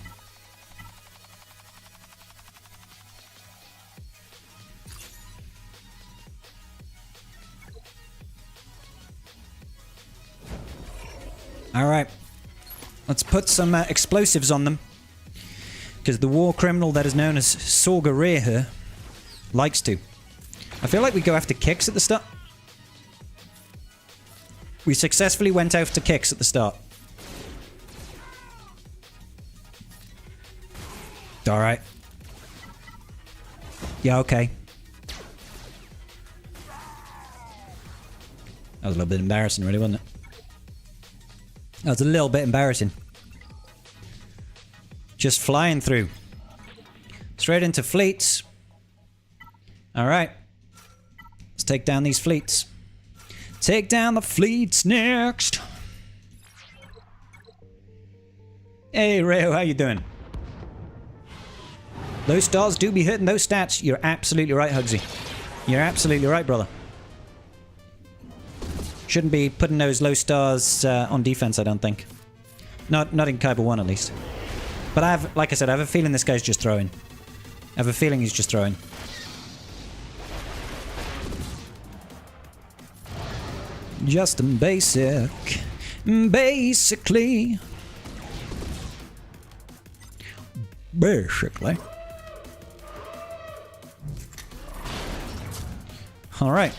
Alright. Let's put some explosives on them. Because the war criminal that is known as Saw Gerrera likes to. I feel like we go after kicks at the start. We successfully went after kicks at the start. Alright. Yeah, okay. That was a little bit embarrassing, really, wasn't it? That was a little bit embarrassing. Just flying through. Straight into fleets. All right. Let's take down these fleets. Take down the fleets next. Hey, Rayo, how you doing? Those stars do be hitting those stats. You're absolutely right, Hugsy. You're absolutely right, brother. Shouldn't be putting those low stars on defense, I don't think. Not in Kyber 1, at least. But I have, like I said, I have a feeling this guy's just throwing. I have a feeling he's just throwing. Just basic. Basically. Basically. Alright.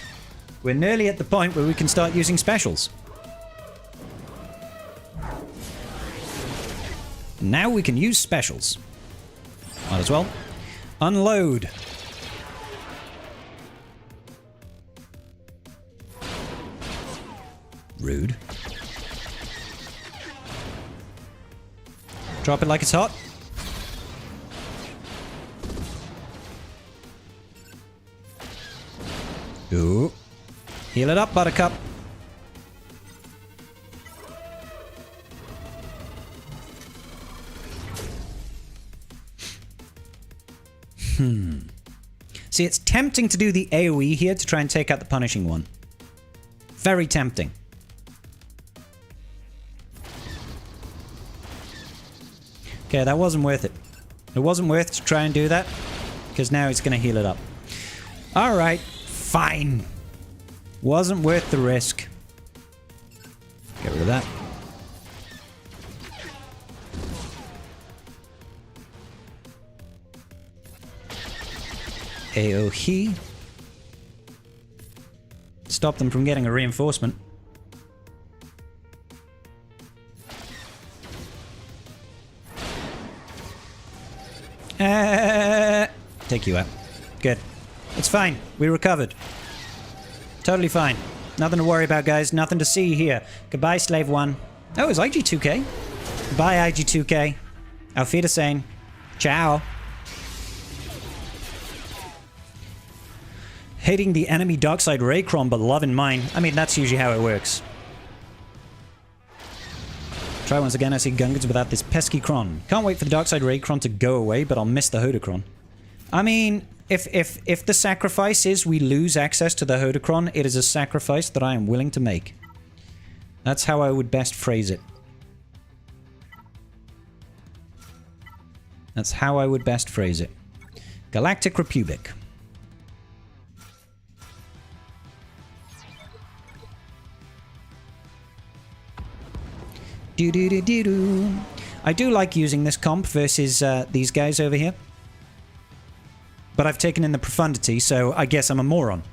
We're nearly at the point where we can start using specials. Now we can use specials. Might as well. Unload. Rude. Drop it like it's hot. Ooh. Heal it up, Buttercup. See, it's tempting to do the AoE here to try and take out the punishing one. Very tempting. Okay, that wasn't worth it. It wasn't worth to try and do that, because now it's going to heal it up. Alright, fine. Wasn't worth the risk. Get rid of that. AoE. Stop them from getting a reinforcement. Take you out. Good. It's fine. We recovered. Totally fine. Nothing to worry about, guys. Nothing to see here. Goodbye, Slave 1. Oh, it's IG2K. Goodbye, IG2K. Auf Wiedersehen. Ciao. Hating the enemy Darkside Raycron, but loving mine. I mean, that's usually how it works. Try once again, I see Gungans without this pesky Cron. Can't wait for the Darkside Raycron to go away, but I'll miss the Hodocron. I mean, if the sacrifice is we lose access to the Hodocron, it is a sacrifice that I am willing to make. That's how I would best phrase it. That's how I would best phrase it. Galactic Republic. Do-do-do-do-do. I do like using this comp versus these guys over here. But I've taken in the Profundity, so I guess I'm a moron.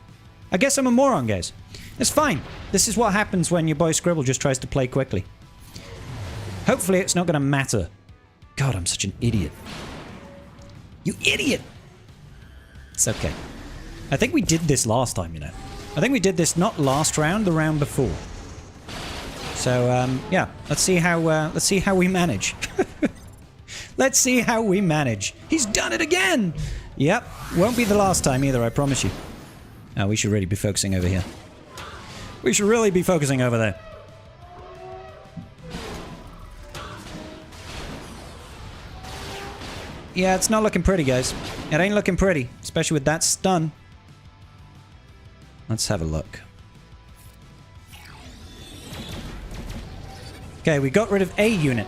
I guess I'm a moron, guys. It's fine. This is what happens when your boy Scribble just tries to play quickly. Hopefully it's not going to matter. God, I'm such an idiot. You idiot! It's okay. I think we did this last time, you know. I think we did this not last round, the round before. So, yeah. Let's see how we manage. Let's see how we manage. He's done it again! Yep. Won't be the last time either, I promise you. Oh, we should really be focusing over here. We should really be focusing over there. Yeah, it's not looking pretty, guys. It ain't looking pretty, especially with that stun. Let's have a look. Okay, we got rid of a unit.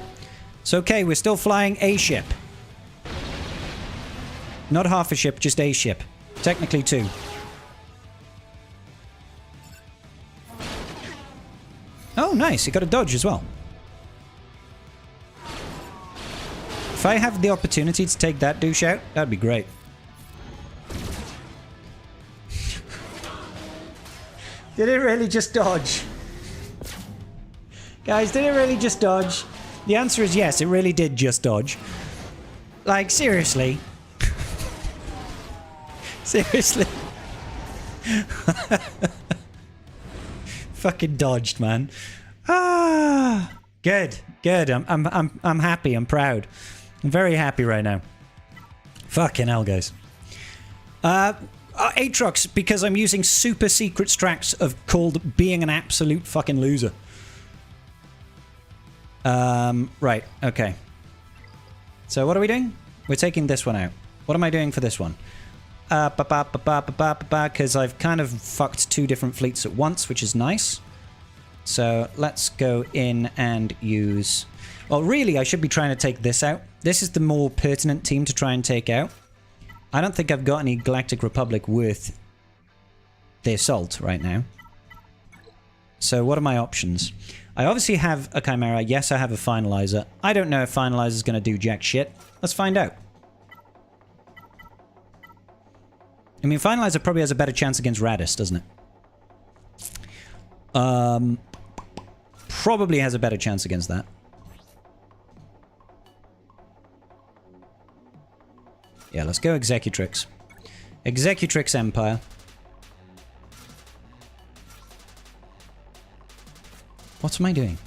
It's okay, we're still flying a ship. Not half a ship, just a ship. Technically two. Oh, nice. You got a dodge as well. If I have the opportunity to take that douche out, that'd be great. Did it really just dodge? Guys, did it really just dodge? The answer is yes, it really did just dodge. Like, seriously. Seriously. Fucking dodged, man. Ah, good, good. I'm happy. I'm proud. I'm very happy right now. Fucking hell, guys. Aatrox, because I'm using super secret strats of called being an absolute fucking loser. Right, okay. So what are we doing? We're taking this one out. What am I doing for this one? Because I've kind of fucked two different fleets at once, which is nice. So let's go in and use... Well, really, I should be trying to take this out. This is the more pertinent team to try and take out. I don't think I've got any Galactic Republic worth the assault right now. So what are my options? I obviously have a Chimera. Yes, I have a Finalizer. I don't know if Finalizer is going to do jack shit. Let's find out. I mean, Finalizer probably has a better chance against Raddus, doesn't it? Probably has a better chance against that. Yeah, let's go Executrix. Executrix Empire. What am I doing?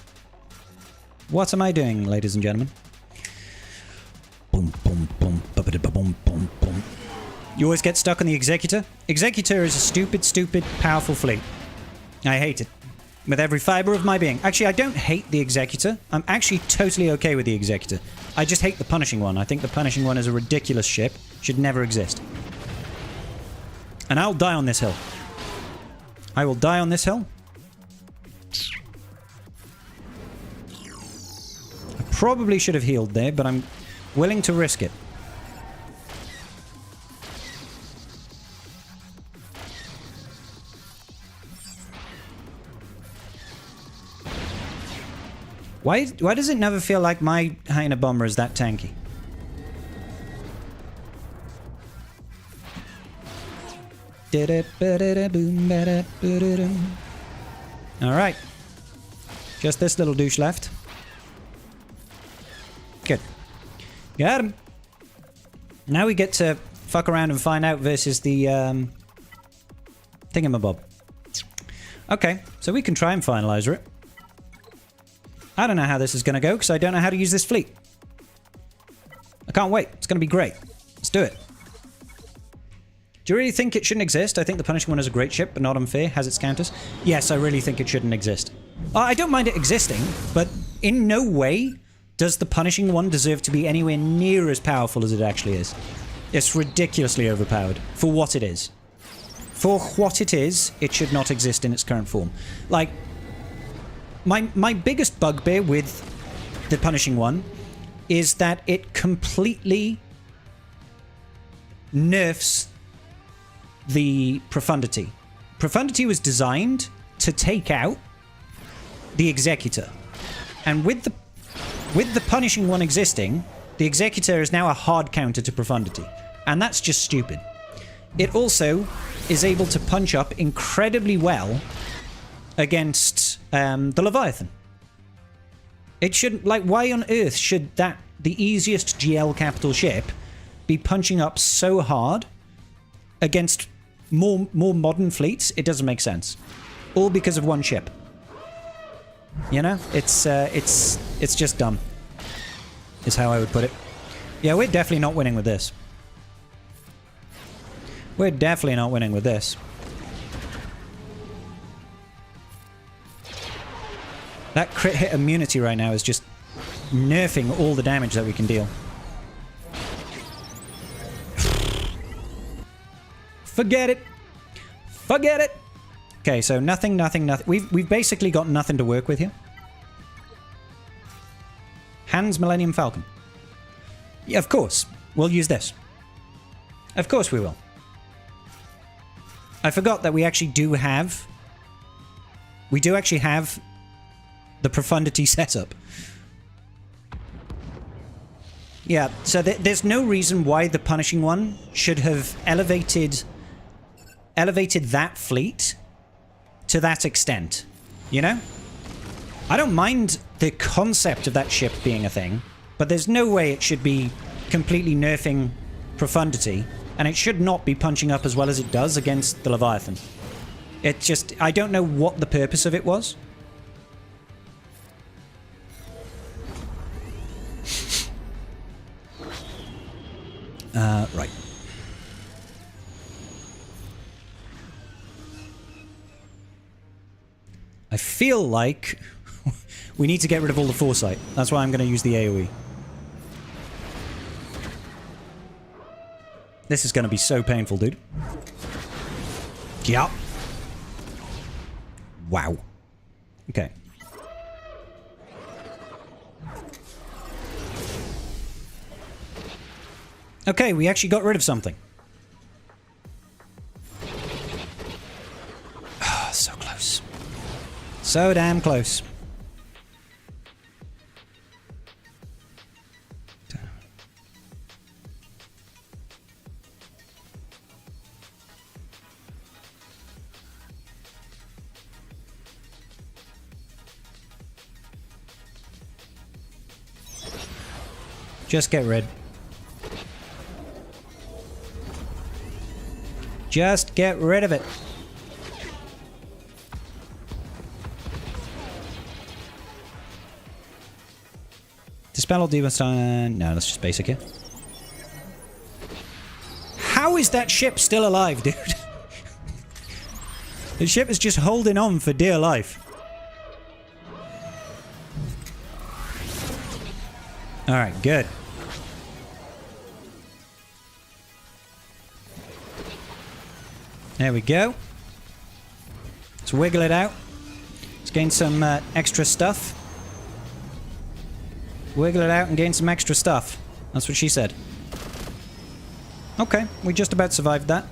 What am I doing, ladies and gentlemen? Boom, boom, boom, boom, boom, boom. You always get stuck on the Executor? Executor is a stupid, stupid, powerful fleet. I hate it. With every fiber of my being. Actually, I don't hate the Executor. I'm actually totally okay with the Executor. I just hate the Punishing One. I think the Punishing One is a ridiculous ship. Should never exist. And I'll die on this hill. I will die on this hill. I probably should have healed there, but I'm willing to risk it. Why does it never feel like my Hyena Bomber is that tanky? Alright. Just this little douche left. Good. Got him. Now we get to fuck around and find out versus the thingamabob. Okay, so we can try and finalizer it. I don't know how this is going to go because I don't know how to use this fleet. I can't wait. It's going to be great. Let's do it. Do you really think it shouldn't exist? I think the Punishing One is a great ship, but not unfair. Has its counters. Yes, I really think it shouldn't exist. I don't mind it existing, but in no way does the Punishing One deserve to be anywhere near as powerful as it actually is. It's ridiculously overpowered for what it is. For what it is, it should not exist in its current form. Like... My biggest bugbear with the Punishing One is that it completely nerfs the Profundity. Profundity was designed to take out the Executor. And with the Punishing One existing, the Executor is now a hard counter to Profundity. And that's just stupid. It also is able to punch up incredibly well against the Leviathan. It shouldn't... Like, why on earth should that, the easiest GL capital ship, be punching up so hard against more modern fleets? It doesn't make sense. All because of one ship. You know? It's just dumb. Is how I would put it. Yeah, we're definitely not winning with this. We're definitely not winning with this. That crit hit immunity right now is just nerfing all the damage that we can deal. Forget it. Forget it. Okay, so nothing. We've basically got nothing to work with here. Hands Millennium Falcon. Yeah, of course. We'll use this. Of course we will. I forgot that we actually do have... We do actually have... the Profundity setup. Yeah, so there's no reason why the Punishing One should have elevated that fleet to that extent. You know? I don't mind the concept of that ship being a thing, but there's no way it should be completely nerfing Profundity, and it should not be punching up as well as it does against the Leviathan. It just... I don't know what the purpose of it was. Right. feel like we need to get rid of all the foresight. That's why I'm going to use the AoE. This is going to be so painful, dude. Yup. Wow. Okay. Okay, we actually got rid of something. Ah, oh, so close. So damn close. Just get rid. Just get rid of it. Dispel all demon stun. No, that's just basic here. How is that ship still alive, dude? The ship is just holding on for dear life. Alright, good. There we go. Let's wiggle it out. Let's gain some extra stuff. Wiggle it out and gain some extra stuff. That's what she said. Okay, we just about survived that.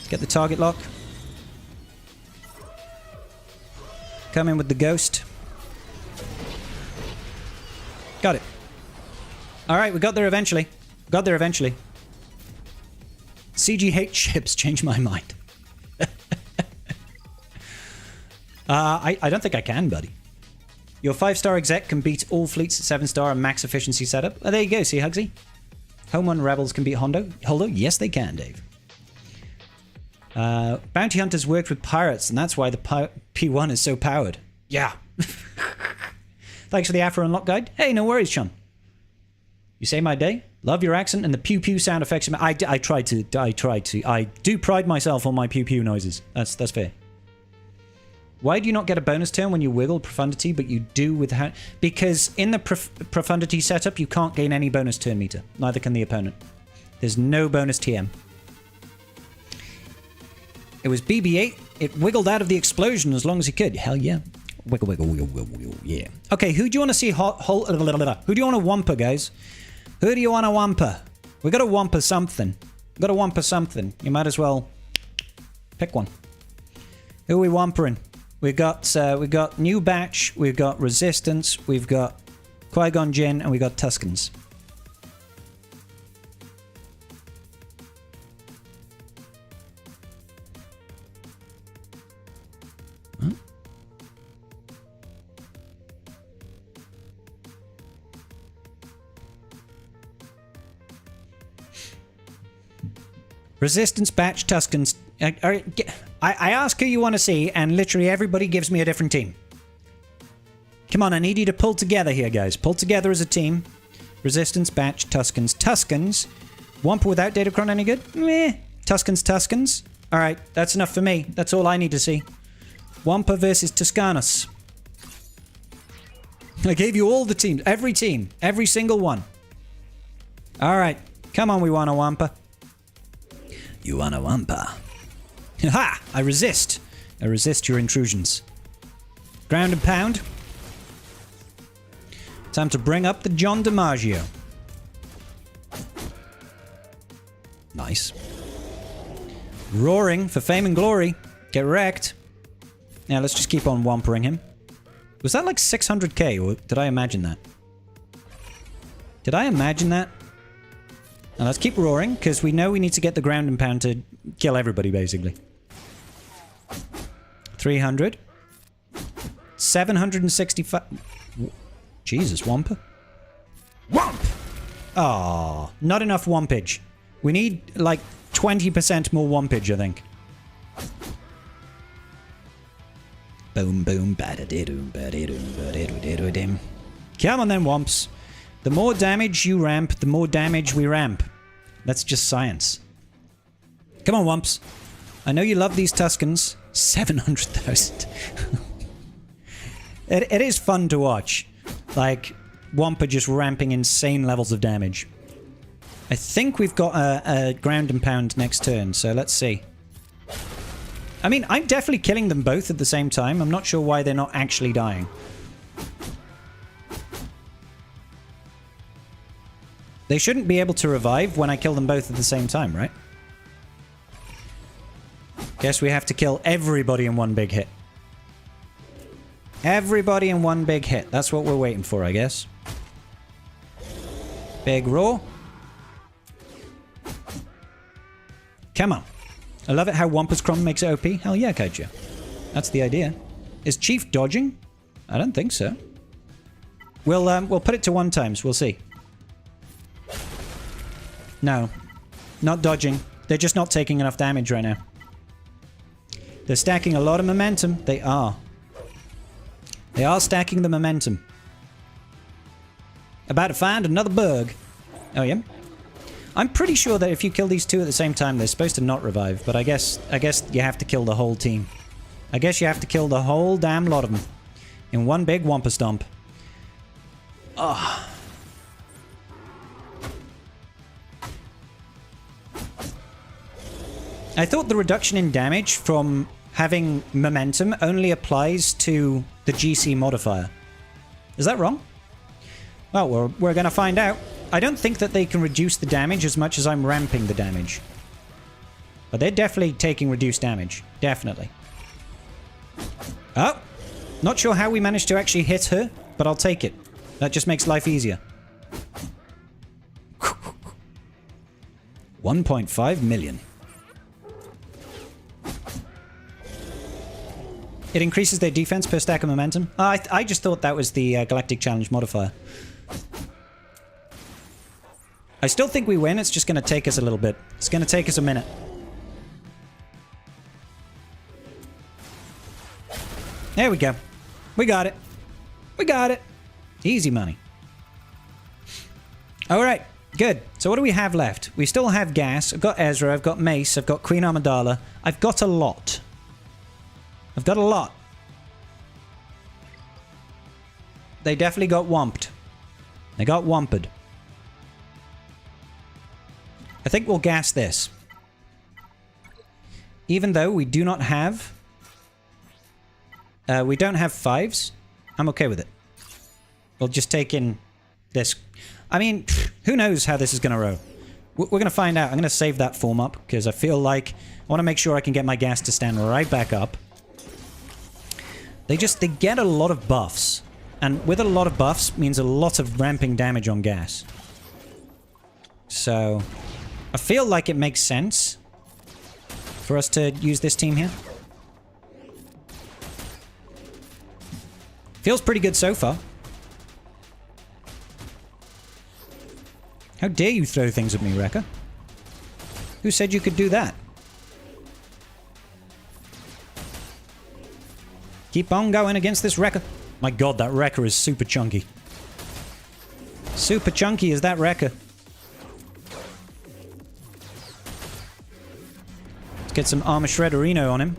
Get the target lock. Come in with the ghost. Got it. Alright, we got there eventually. Got there eventually. CGH ships changed my mind. I don't think I can, buddy. Your 5-star exec can beat all fleets at 7-star and max efficiency setup. Oh, there you go, see, Hugsy? Home Run Rebels can beat Holdo? Yes, they can, Dave. Bounty Hunters worked with pirates, and that's why the P1 is so powered. Yeah. Thanks for the Afro Unlock guide. Hey, no worries, Sean. You say my day? Love your accent and the pew pew sound effects. I tried to. I do pride myself on my pew pew noises. That's fair. Why do you not get a bonus turn when you wiggle Profundity, but you do with how? Because in the Profundity setup, you can't gain any bonus turn meter. Neither can the opponent. There's no bonus TM. It was BB-8. It wiggled out of the explosion as long as it could. Hell yeah. Wiggle, wiggle, wiggle, wiggle, wiggle. Yeah. Okay, who do you want to see? Who do you want to Wampa, guys? Who do you want to Wampa? We got to Wampa something. We got to Wampa something. You might as well pick one. Who are we Wampering? We've got New Batch, we've got Resistance, we've got Qui-Gon Jinn, and we've got Tuskens. Huh? Resistance, Batch, Tuskens. I ask who you want to see, and literally everybody gives me a different team. Come on, I need you to pull together here, guys. Pull together as a team. Resistance, Batch, Tuskens. Tuskens. Wampa without Datacron any good? Meh. Tuskens. Alright, that's enough for me. That's all I need to see. Wampa versus Tuscanus. I gave you all the teams. Every team. Every single one. Alright. Come on, we want a Wampa. You want a Wampa. Ha! I resist. I resist your intrusions. Ground and pound. Time to bring up the John DiMaggio. Nice. Roaring for fame and glory. Get wrecked. Now let's just keep on wampering him. Was that like 600k or did I imagine that? Did I imagine that? Now let's keep roaring because we know we need to get the ground and pound to kill everybody basically. 300. 765. Jesus, Wampa. Wamp! Oh, not enough Wampage. We need like 20% more Wampage, I think. Boom, boom, ba-da-dee-doom, ba-dee-doom, ba-dee-doo-dee-doo-dim. Come on then, Wamps. The more damage you ramp, the more damage we ramp. That's just science. Come on, Wamps. I know you love these Tuskens. 700,000. It is fun to watch. Like, Wampa just ramping insane levels of damage. I think we've got a ground and pound next turn, so let's see. I mean, I'm definitely killing them both at the same time. I'm not sure why they're not actually dying. They shouldn't be able to revive when I kill them both at the same time, right? Guess we have to kill everybody in one big hit. Everybody in one big hit. That's what we're waiting for, I guess. Big roar. Come on. I love it how Wampa's Crom makes it OP. Hell yeah, Kaiju. That's the idea. Is Chief dodging? I don't think so. We'll put it to 1 times. We'll see. No. Not dodging. They're just not taking enough damage right now. They're stacking a lot of momentum. They are. They are stacking the momentum. About to find another bug. Oh, yeah? I'm pretty sure that if you kill these two at the same time, they're supposed to not revive. But I guess you have to kill the whole team. I guess you have to kill the whole damn lot of them. In one big Wampa stomp. Oh. I thought the reduction in damage from having momentum only applies to the GC modifier. Is that wrong? Well, we're going to find out. I don't think that they can reduce the damage as much as I'm ramping the damage. But they're definitely taking reduced damage. Definitely. Oh! Not sure how we managed to actually hit her, but I'll take it. That just makes life easier. 1.5 million. It increases their defense per stack of momentum. I just thought that was the Galactic Challenge modifier. I still think we win. It's just going to take us a little bit. It's going to take us a minute. There we go. We got it. We got it. Easy money. All right. Good. So what do we have left? We still have Gas. I've got Ezra. I've got Mace. I've got Queen Amidala. I've got a lot. I've got a lot. They definitely got Wamped. They got Wamped. I think we'll gas this. Even though we do not have... we don't have 5s. I'm okay with it. We'll just take in this. I mean, who knows how this is going to roll. We're going to find out. I'm going to save that form up because I feel like I want to make sure I can get my gas to stand right back up. They get a lot of buffs. And with a lot of buffs means a lot of ramping damage on gas. So... I feel like it makes sense for us to use this team here. Feels pretty good so far. How dare you throw things at me, Wrecker? Who said you could do that? Keep on going against this Wrecker. My god, that Wrecker is super chunky. Super chunky is that Wrecker. Get some Armor Shredderino on him.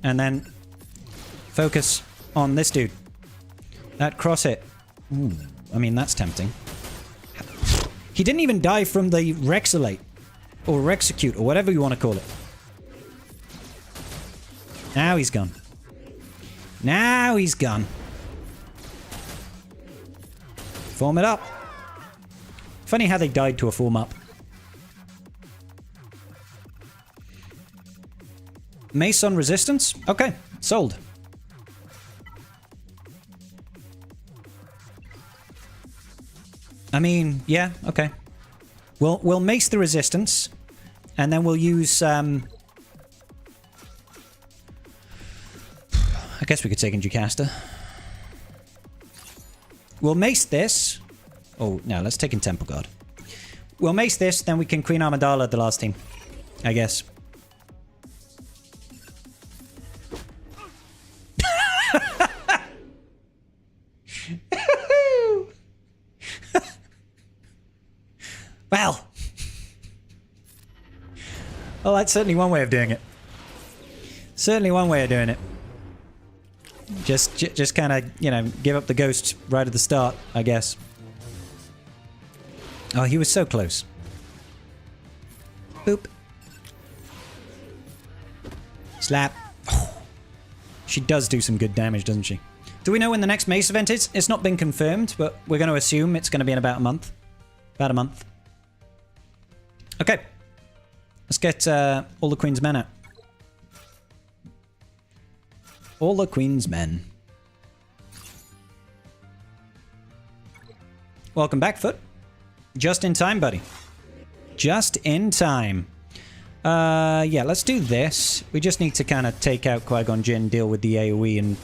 And then focus on this dude. That cross hit. Ooh, I mean, that's tempting. He didn't even die from the Rexolate. Or Execute, or whatever you want to call it. Now he's gone. Now he's gone. Form it up. Funny how they died to a form up. Mace on resistance? Okay, sold. I mean, yeah, okay. We'll mace the resistance, and then we'll use, I guess we could take in Jocasta. We'll mace this. Oh, no, let's take in Temple Guard. We'll mace this, then we can Queen Amidala at the last team. I guess. Well, that's certainly one way of doing it. Certainly one way of doing it. Just kind of, you know, give up the ghost right at the start, I guess. Oh, he was so close. Boop. Slap. Oh. She does do some good damage, doesn't she? Do we know when the next Mace event is? It's not been confirmed, but we're going to assume it's going to be in about a month. About a month. Okay. Let's get all the Queen's men out. All the Queen's men. Welcome back, Foot. Just in time, buddy. Just in time. Yeah, let's do this. We just need to kind of take out Qui-Gon Jinn, deal with the AoE, and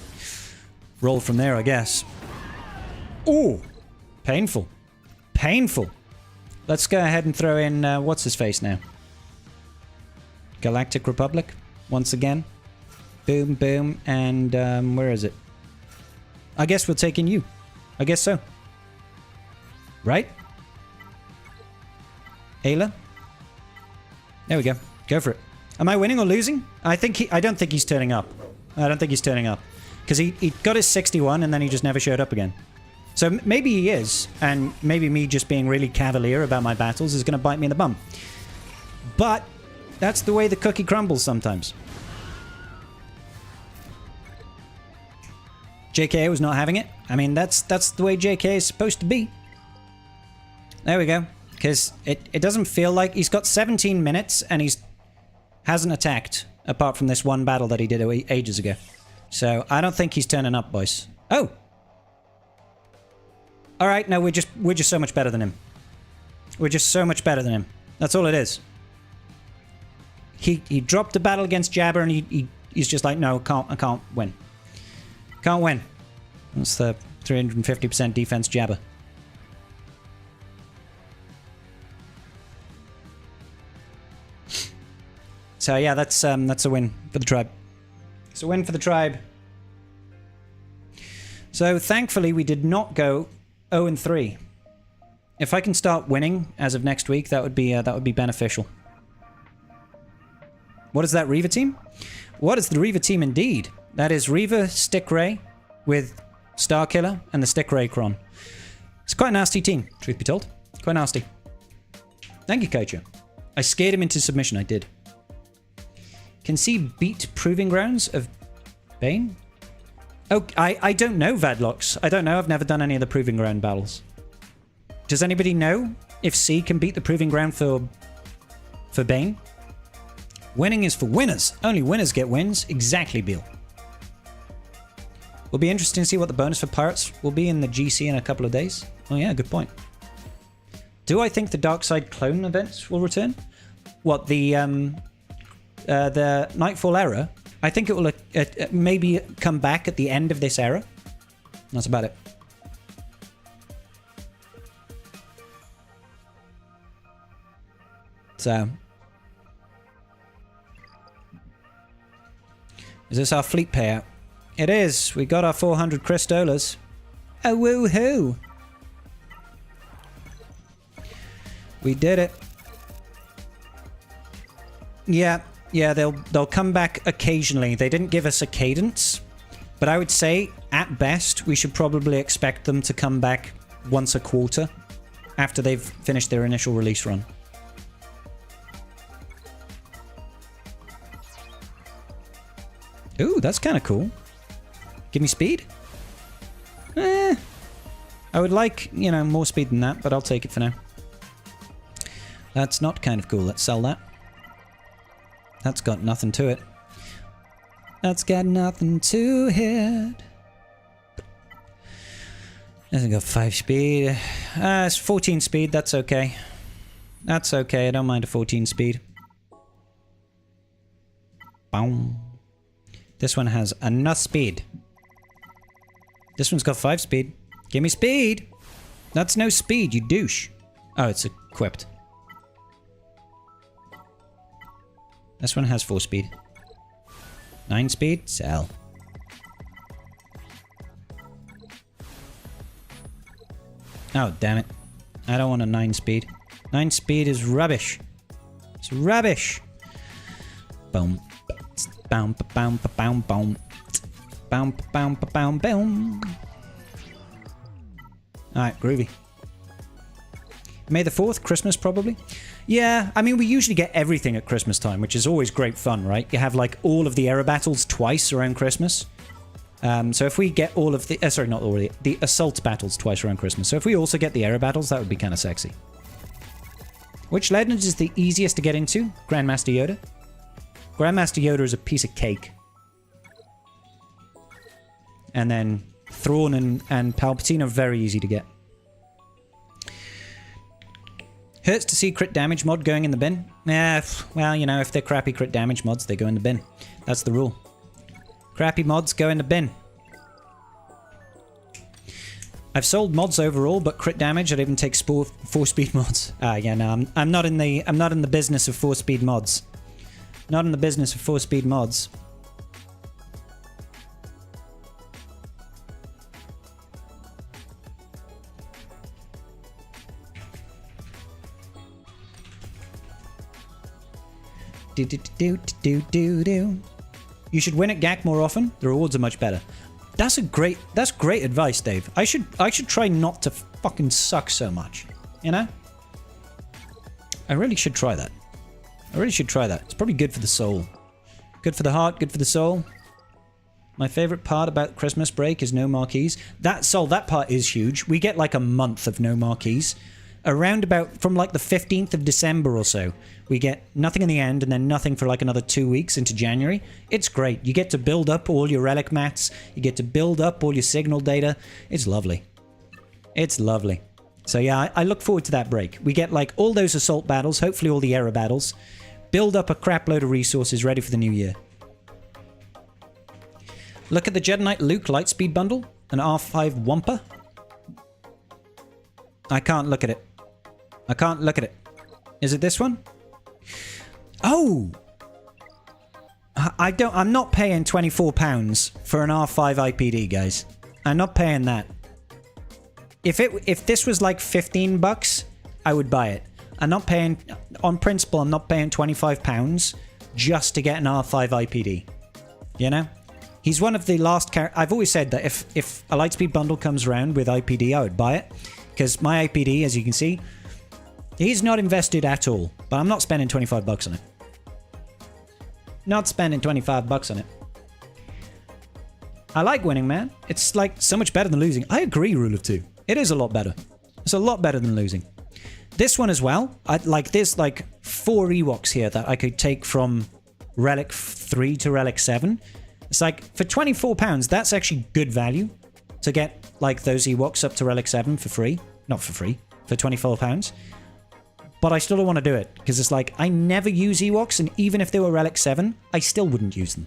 roll from there, I guess. Ooh! Painful. Painful. Let's go ahead and throw in, what's his face now? Galactic Republic, once again. Boom, boom, and, where is it? I guess we'll take in you. I guess so. Right? Ayla? There we go. Go for it. Am I winning or losing? I don't think he's turning up. I don't think he's turning up. Because he got his 61 and then he just never showed up again. So maybe he is, and maybe me just being really cavalier about my battles is going to bite me in the bum. But that's the way the cookie crumbles sometimes. JK was not having it. I mean, that's the way JK is supposed to be. There we go. Because it doesn't feel like... He's got 17 minutes and hasn't attacked apart from this one battle that he did ages ago. So I don't think he's turning up, boys. Oh! Alright, no, we're just so much better than him. We're just so much better than him. That's all it is. He dropped the battle against Jabba and he's just like, no, I can't win. Can't win. That's the 350% defense Jabba. So yeah, that's a win for the tribe. It's a win for the tribe. So thankfully we did not go 0-3. If I can start winning as of next week, that would be beneficial. What is that Reva team? What is the Reva team indeed? That is Reva Stick Ray with Starkiller and the Stick Ray Kron. It's quite a nasty team, truth be told. Quite nasty. Thank you, Kocho. I scared him into submission, I did. Can see beat Proving Grounds of Bane? Oh, I don't know, Vadlox. I don't know. I've never done any of the Proving Ground battles. Does anybody know if C can beat the Proving Ground for Bane? Winning is for winners. Only winners get wins. Exactly, Beal. Will be interesting to see what the bonus for Pirates will be in the GC in a couple of days. Oh yeah, good point. Do I think the Dark Side clone events will return? What, the Nightfall era? I think it will maybe come back at the end of this era. That's about it. So, is this our fleet payout? It is. We got our 400 Cristolas. Oh, woohoo! We did it. Yeah, they'll come back occasionally. They didn't give us a cadence, but I would say, at best, we should probably expect them to come back once a quarter after they've finished their initial release run. Ooh, that's kind of cool. Give me speed? I would like, you know, more speed than that, but I'll take it for now. That's not kind of cool. Let's sell that. That's got nothing to it. That's got nothing to it. Hasn't got 5 speed. It's 14 speed. That's okay. That's okay. I don't mind a 14 speed. Boom. This one has enough speed. This one's got 5 speed. Give me speed! That's no speed, you douche. Oh, it's equipped. This one has 4 speed. 9 speed? Sell. Oh, damn it. I don't want a 9 speed. 9 speed is rubbish. It's rubbish! Boom. Boom, boom, boom, boom. Boom, boom, boom, boom. Alright, groovy. May the 4th, Christmas probably. Yeah, I mean, we usually get everything at Christmas time, which is always great fun, right? You have like all of the era battles twice around Christmas. So if we get all of the... sorry, not all of the assault battles twice around Christmas. So if we also get the era battles, that would be kind of sexy. Which legend is the easiest to get into? Grandmaster Yoda. Grandmaster Yoda is a piece of cake. And then Thrawn and Palpatine are very easy to get. Hurts to see crit damage mod going in the bin. Well, you know, if they're crappy crit damage mods, they go in the bin. That's the rule. Crappy mods go in the bin. I've sold mods overall, but crit damage, I'd even take 4-speed mods. Yeah, no, I'm not in the business of 4-speed mods. Not in the business of 4-speed mods. Do. You should win at GAC more often. The rewards are much better. That's great advice, Dave. I should try not to fucking suck so much. You know? I really should try that. I really should try that. It's probably good for the soul. Good for the heart, good for the soul. My favorite part about Christmas break is no marquees. That part is huge. We get like a month of no marquees. Around about, from like the 15th of December or so, we get nothing in the end and then nothing for like another 2 weeks into January. It's great. You get to build up all your relic mats. You get to build up all your signal data. It's lovely. It's lovely. So yeah, I look forward to that break. We get like all those assault battles, hopefully all the era battles. Build up a crap load of resources ready for the new year. Look at the Jedi Knight Luke Lightspeed bundle. An R5 Wampa. I can't look at it. I can't look at it. Is it this one? Oh! I'm not paying £24 for an R5 IPD, guys. I'm not paying that. If this was like $15, I would buy it. I'm not paying, on principle, I'm not paying £25 just to get an R5 IPD. You know? He's one of the last characters. I've always said that if a Lightspeed bundle comes around with IPD, I would buy it. Because my IPD, as you can see, he's not invested at all. But I'm not spending $25 on it. Not spending $25 on it. I like winning, man. It's like so much better than losing. I agree, Rule of Two. It is a lot better. It's a lot better than losing. This one as well. There's like 4 Ewoks here that I could take from Relic 3 to Relic 7. It's like, for £24, that's actually good value to get like those Ewoks up to Relic 7 for free. Not for free, for £24. But I still don't want to do it, because it's like, I never use Ewoks, and even if they were Relic 7, I still wouldn't use them.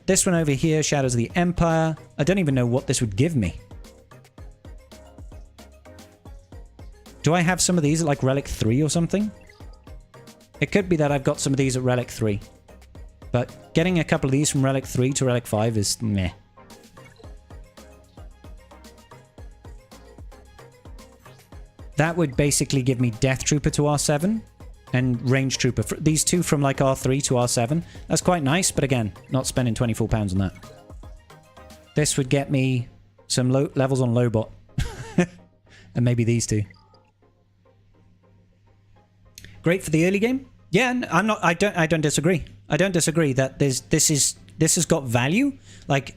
This one over here, Shadows of the Empire. I don't even know what this would give me. Do I have some of these at like Relic 3 or something? It could be that I've got some of these at Relic 3. But getting a couple of these from Relic 3 to Relic 5 is meh. That would basically give me Death Trooper to R7 and Range Trooper. These two from like R3 to R7. That's quite nice, but again, not spending £24 on that. This would get me some low levels on Lobot. And maybe these two. Great for the early game. Yeah, I don't disagree. I don't disagree that this has got value. Like,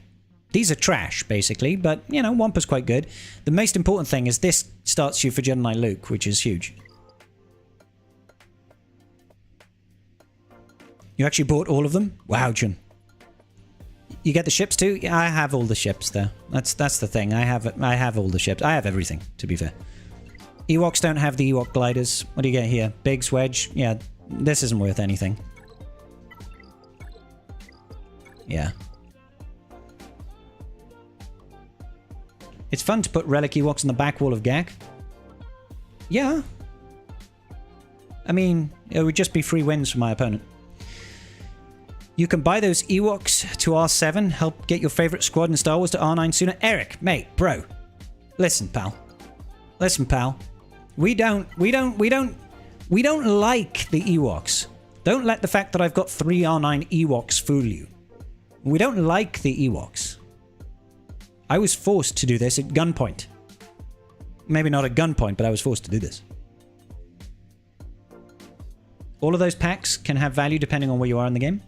these are trash, basically, but, you know, Wampa's quite good. The most important thing is this starts you for Jedi Knight Luke, which is huge. You actually bought all of them? Wow, Jun. You get the ships too? Yeah, I have all the ships there. That's the thing. I have all the ships. I have everything, to be fair. Ewoks don't have the Ewok gliders. What do you get here? Biggs, Wedge? Yeah, this isn't worth anything. Yeah. It's fun to put Relic Ewoks on the back wall of GAC. Yeah. I mean, it would just be free wins for my opponent. You can buy those Ewoks to R7, help get your favorite squad in Star Wars to R9 sooner. Eric, mate, bro. Listen, pal. Listen, pal. We don't like the Ewoks. Don't let the fact that I've got 3 R9 Ewoks fool you. We don't like the Ewoks. I was forced to do this at gunpoint. Maybe not at gunpoint, but I was forced to do this. All of those packs can have value depending on where you are in the game.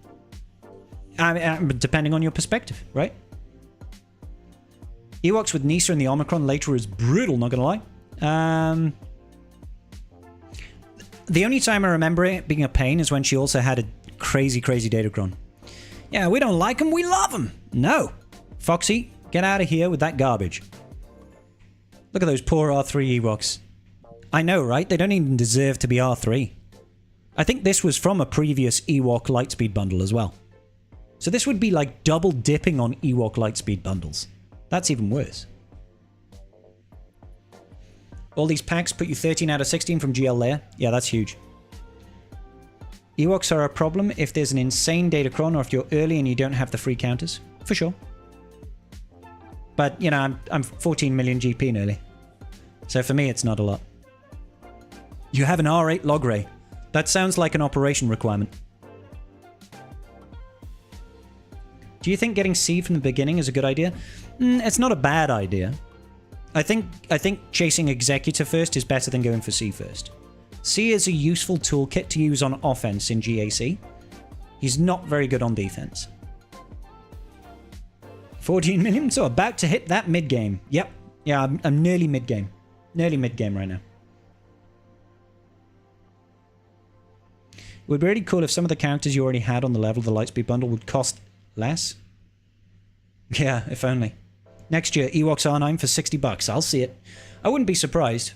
Depending on your perspective, right? Ewoks with Nisa and the Omicron later is brutal, not gonna lie. The only time I remember it being a pain is when she also had a crazy, crazy Datacron. Yeah, we don't like them, we love them. No. Foxy, get out of here with that garbage. Look at those poor R3 Ewoks. I know, right? They don't even deserve to be R3. I think this was from a previous Ewok Lightspeed bundle as well. So this would be like double dipping on Ewok Lightspeed bundles. That's even worse. All these packs put you 13 out of 16 from GL Leia. Yeah, that's huge. Ewoks are a problem if there's an insane Datacron or if you're early and you don't have the free counters. For sure. But, you know, I'm 14 million GP in early. So for me, it's not a lot. You have an R8 log ray. That sounds like an operation requirement. Do you think getting C from the beginning is a good idea? It's not a bad idea. I think chasing Executor first is better than going for C first. C is a useful toolkit to use on offense in GAC. He's not very good on defense. 14 million, so about to hit that mid-game. Yep. Yeah, I'm nearly mid-game. Nearly mid-game right now. It would be really cool if some of the characters you already had on the level of the Lightspeed bundle would cost less. Yeah, if only. Next year, Ewoks R9 for $60. I'll see it. I wouldn't be surprised.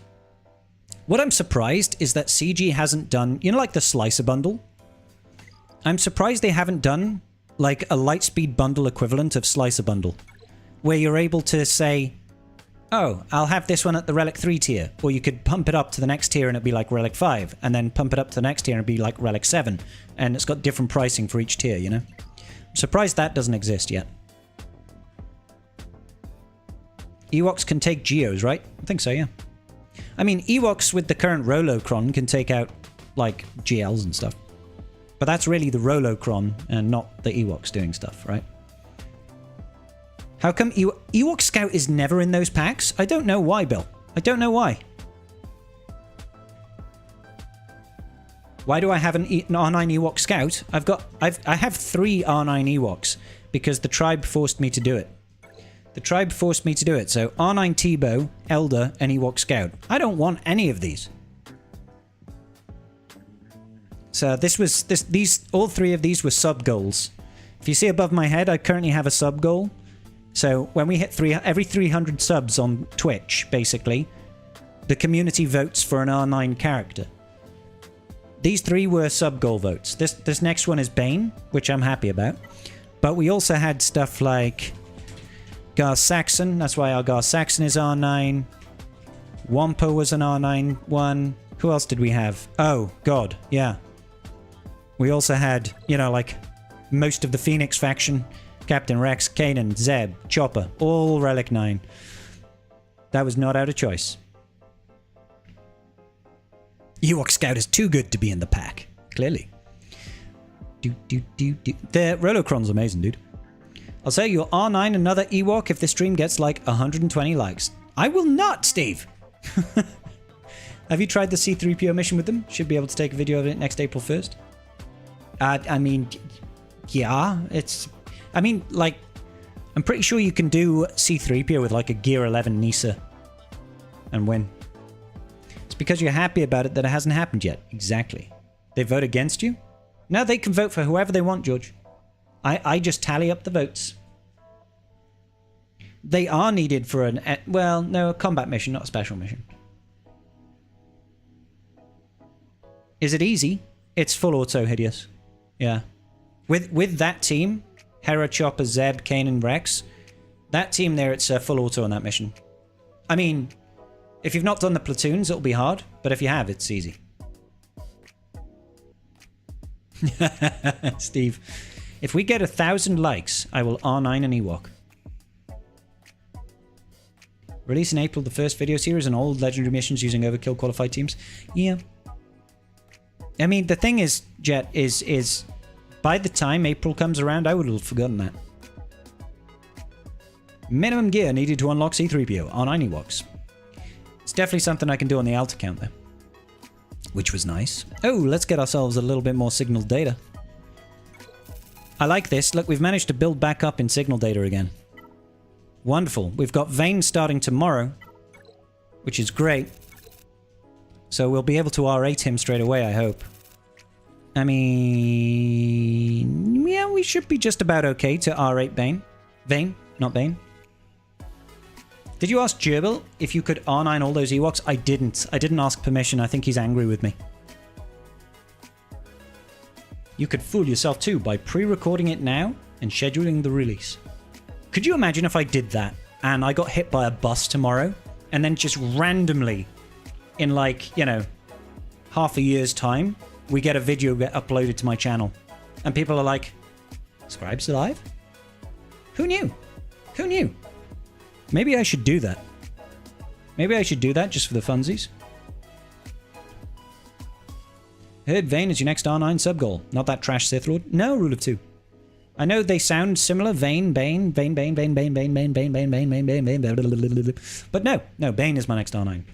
What I'm surprised is that CG hasn't done... You know, like the Slicer bundle? I'm surprised they haven't done, like, a Lightspeed bundle equivalent of Slicer bundle. Where you're able to say, oh, I'll have this one at the Relic 3 tier. Or you could pump it up to the next tier and it'd be like Relic 5. And then pump it up to the next tier and it'd be like Relic 7. And it's got different pricing for each tier, you know? I'm surprised that doesn't exist yet. Ewoks can take Geos, right? I think so, yeah. I mean, Ewoks with the current Rolocron can take out, like, GLs and stuff. But that's really the Rolocron and not the Ewoks doing stuff, right? How come Ewok Scout is never in those packs? I don't know why, Bill. I don't know why. Why do I have an R9 Ewok Scout? I have 3 R9 Ewoks because the tribe forced me to do it. The tribe forced me to do it, so R9 Tebow, Elder, and Ewok Scout. I don't want any of these. So all 3 of these were sub goals. If you see above my head, I currently have a sub goal. So when we hit every 300 subs on Twitch, basically, the community votes for an R9 character. These 3 were sub goal votes. This next one is Bane, which I'm happy about. But we also had stuff like Gar Saxon, that's why our Gar Saxon is R9. Wampa was an R9 one. Who else did we have? Oh, God, yeah. We also had, you know, like, most of the Phoenix faction. Captain Rex, Kanan, Zeb, Chopper, all Relic 9. That was not out of choice. Ewok Scout is too good to be in the pack. Clearly. The Rolocron's amazing, dude. I'll say you're R9 another Ewok if this stream gets like 120 likes. I will not, Steve! Have you tried the C-3PO mission with them? Should be able to take a video of it next April 1st. I mean, yeah, it's... I mean, like, I'm pretty sure you can do C-3PO with like a Gear 11 Nisa and win. It's because you're happy about it that it hasn't happened yet. Exactly. They vote against you? No, they can vote for whoever they want, George. I just tally up the votes. They are needed for an... Well, no, a combat mission, not a special mission. Is it easy? It's full auto, Hideous. Yeah. With that team, Hera, Chopper, Zeb, Kanan, Rex, that team there, it's full auto on that mission. I mean, if you've not done the platoons, it'll be hard. But if you have, it's easy. Steve... If we get 1,000 likes, I will R9 an Ewok. Release in April the first video series on all legendary missions using overkill qualified teams. Yeah. I mean, the thing is, Jet, is by the time April comes around, I would have forgotten that. Minimum gear needed to unlock C-3PO on Ewoks. It's definitely something I can do on the alt account there. Which was nice. Oh, let's get ourselves a little bit more signal data. I like this. Look, we've managed to build back up in signal data again. Wonderful. We've got Bane starting tomorrow, which is great. So we'll be able to R8 him straight away, I hope. I mean... yeah, we should be just about okay to R8 Bane. Bane, not Bane. Did you ask Gerbil if you could R9 all those Ewoks? I didn't. I didn't ask permission. I think he's angry with me. You could fool yourself too by pre-recording it now and scheduling the release. Could you imagine if I did that and I got hit by a bus tomorrow and then just randomly in like, you know, half a year's time, we get a video get uploaded to my channel and people are like, Scribe's alive? Who knew? Who knew? Maybe I should do that. Maybe I should do that just for the funsies. Heard Vane is your next R9 sub-goal. Not that trash Sith Lord. No, rule of two. I know they sound similar. Vane, Bane, Bane, Bane, Bane, Bane, Bane, Bane, Bane, Bane, Bane, Bane, Bane, Bane, Bane, but no, Bane is my next R9.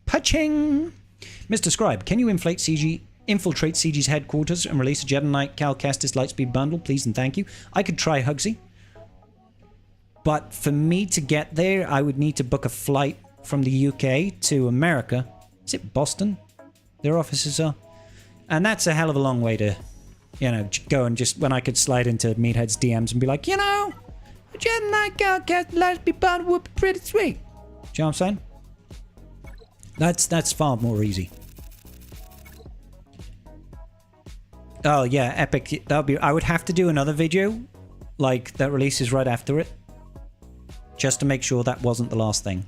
Paching! Mr. Scribe, can you inflate CG, infiltrate CG's headquarters and release a Jedi Knight Cal Kestis Lightspeed bundle, please and thank you? I could try Hugsy. But for me to get there, I would need to book a flight from the UK to America. Is it Boston? Their offices are. And that's a hell of a long way to, you know, go and just, when I could slide into Meathead's DMs and be like, you know, a Jedi Knight Cal Kestis Lightspeed bundle would be pretty sweet. Do you know what I'm saying? That's far more easy. Oh yeah, epic. That would be. I would have to do another video, like that releases right after it, just to make sure that wasn't the last thing.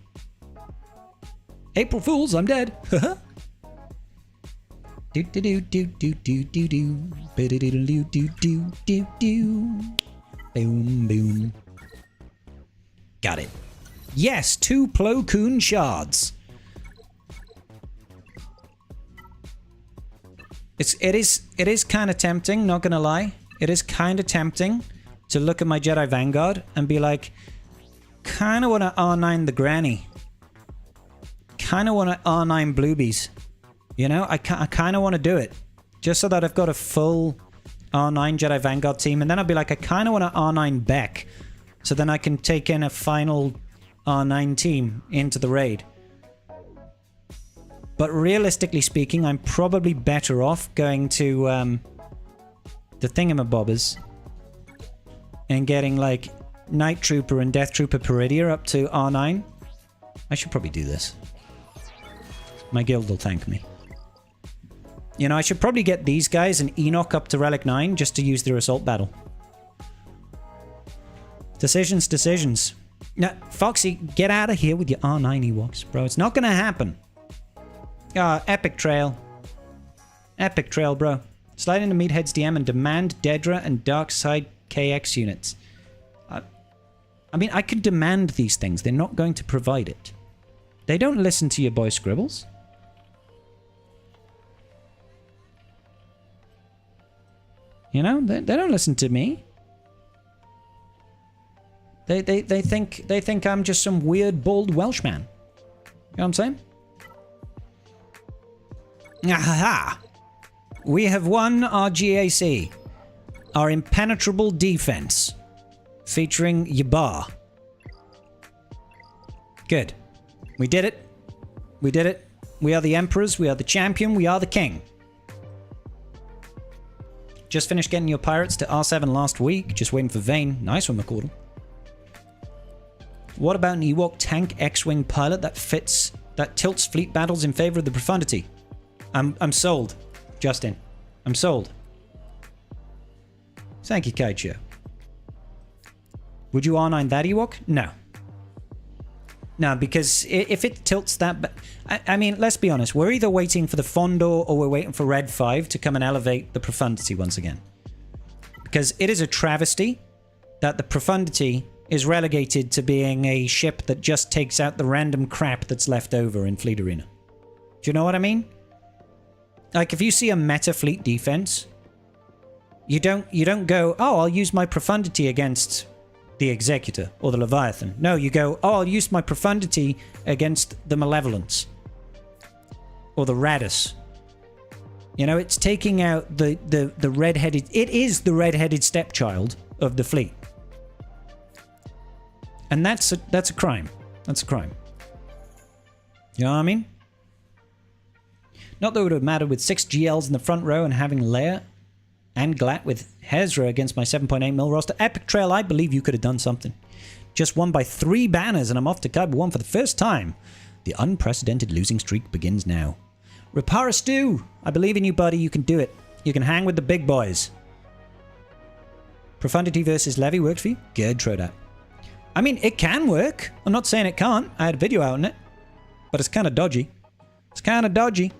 April Fools, I'm dead. Do do do do do do do do do do do do do do. Boom boom. Got it. Yes, 2 Plo Koon shards. It is kind of tempting, not gonna lie. It is kind of tempting to look at my Jedi Vanguard and be like, kind of want to R9 the granny. Kind of want to R9 Bluebies. You know, I kind of want to do it. Just so that I've got a full R9 Jedi Vanguard team. And then I'll be like, I kind of want to R9 Beck. So then I can take in a final R9 team into the raid. But realistically speaking, I'm probably better off going to the thingamabobbers and getting like Night Trooper and Death Trooper Peridia up to R9. I should probably do this. My guild will thank me. You know, I should probably get these guys and Enoch up to Relic 9 just to use their assault battle. Decisions, decisions. Now, Foxy, get out of here with your R9 Ewoks, bro. It's not gonna happen. Epic trail. Epic trail, bro. Slide into Meathead's DM and demand Dedra and Darkside KX units. I mean, I could demand these things. They're not going to provide it. They don't listen to your boy Scribbles. You know, they don't listen to me. They think I'm just some weird bald Welshman. You know what I'm saying? Aha! We have won our GAC. Our impenetrable defense. Featuring Yabba. Good. We did it. We did it. We are the emperors. We are the champion. We are the king. Just finished getting your pirates to R7 last week. Just waiting for Vane. Nice one, McCordle. What about an Ewok tank X-Wing pilot that tilts fleet battles in favor of the Profundity? I'm sold, Justin. I'm sold. Thank you, Kaicho. Would you R9 that Ewok? No. No, because if it tilts that... I mean, let's be honest. We're either waiting for the Fondor or we're waiting for Red 5 to come and elevate the Profundity once again. Because it is a travesty that the Profundity is relegated to being a ship that just takes out the random crap that's left over in Fleet Arena. Do you know what I mean? Like, if you see a meta fleet defense, you don't go, oh, I'll use my Profundity against the Executor or the Leviathan. No, you go, oh, I'll use my Profundity against the Malevolence. Or the Raddus. You know, it's taking out the red-headed... It is the red-headed stepchild of the fleet. And that's a crime. That's a crime. You know what I mean? Not that it would have mattered with 6 GLs in the front row and having Leia and Glat with Hezra against my 7.8 mil roster. Epic Trail, I believe you could have done something. Just won by 3 banners and I'm off to Kyber 1 for the first time. The unprecedented losing streak begins now. Repara Stew, I believe in you, buddy. You can do it. You can hang with the big boys. Profundity versus Levy worked for you? Good, throw that. I mean, it can work. I'm not saying it can't. I had a video out on it. But it's kind of dodgy. It's kind of dodgy.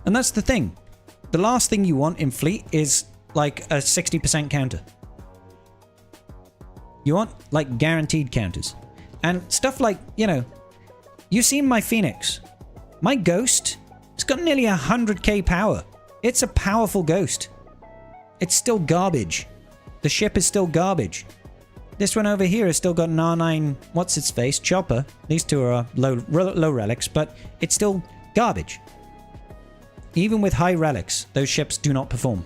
And that's the thing. The last thing you want in Fleet is like a 60% counter. You want like guaranteed counters. And stuff like, you know, you've seen my Phoenix. My Ghost, it's got nearly 100k power. It's a powerful Ghost. It's still garbage. The ship is still garbage. This one over here has still got an R9, what's its face, Chopper. These two are low relics, but it's still garbage. Even with high relics, those ships do not perform.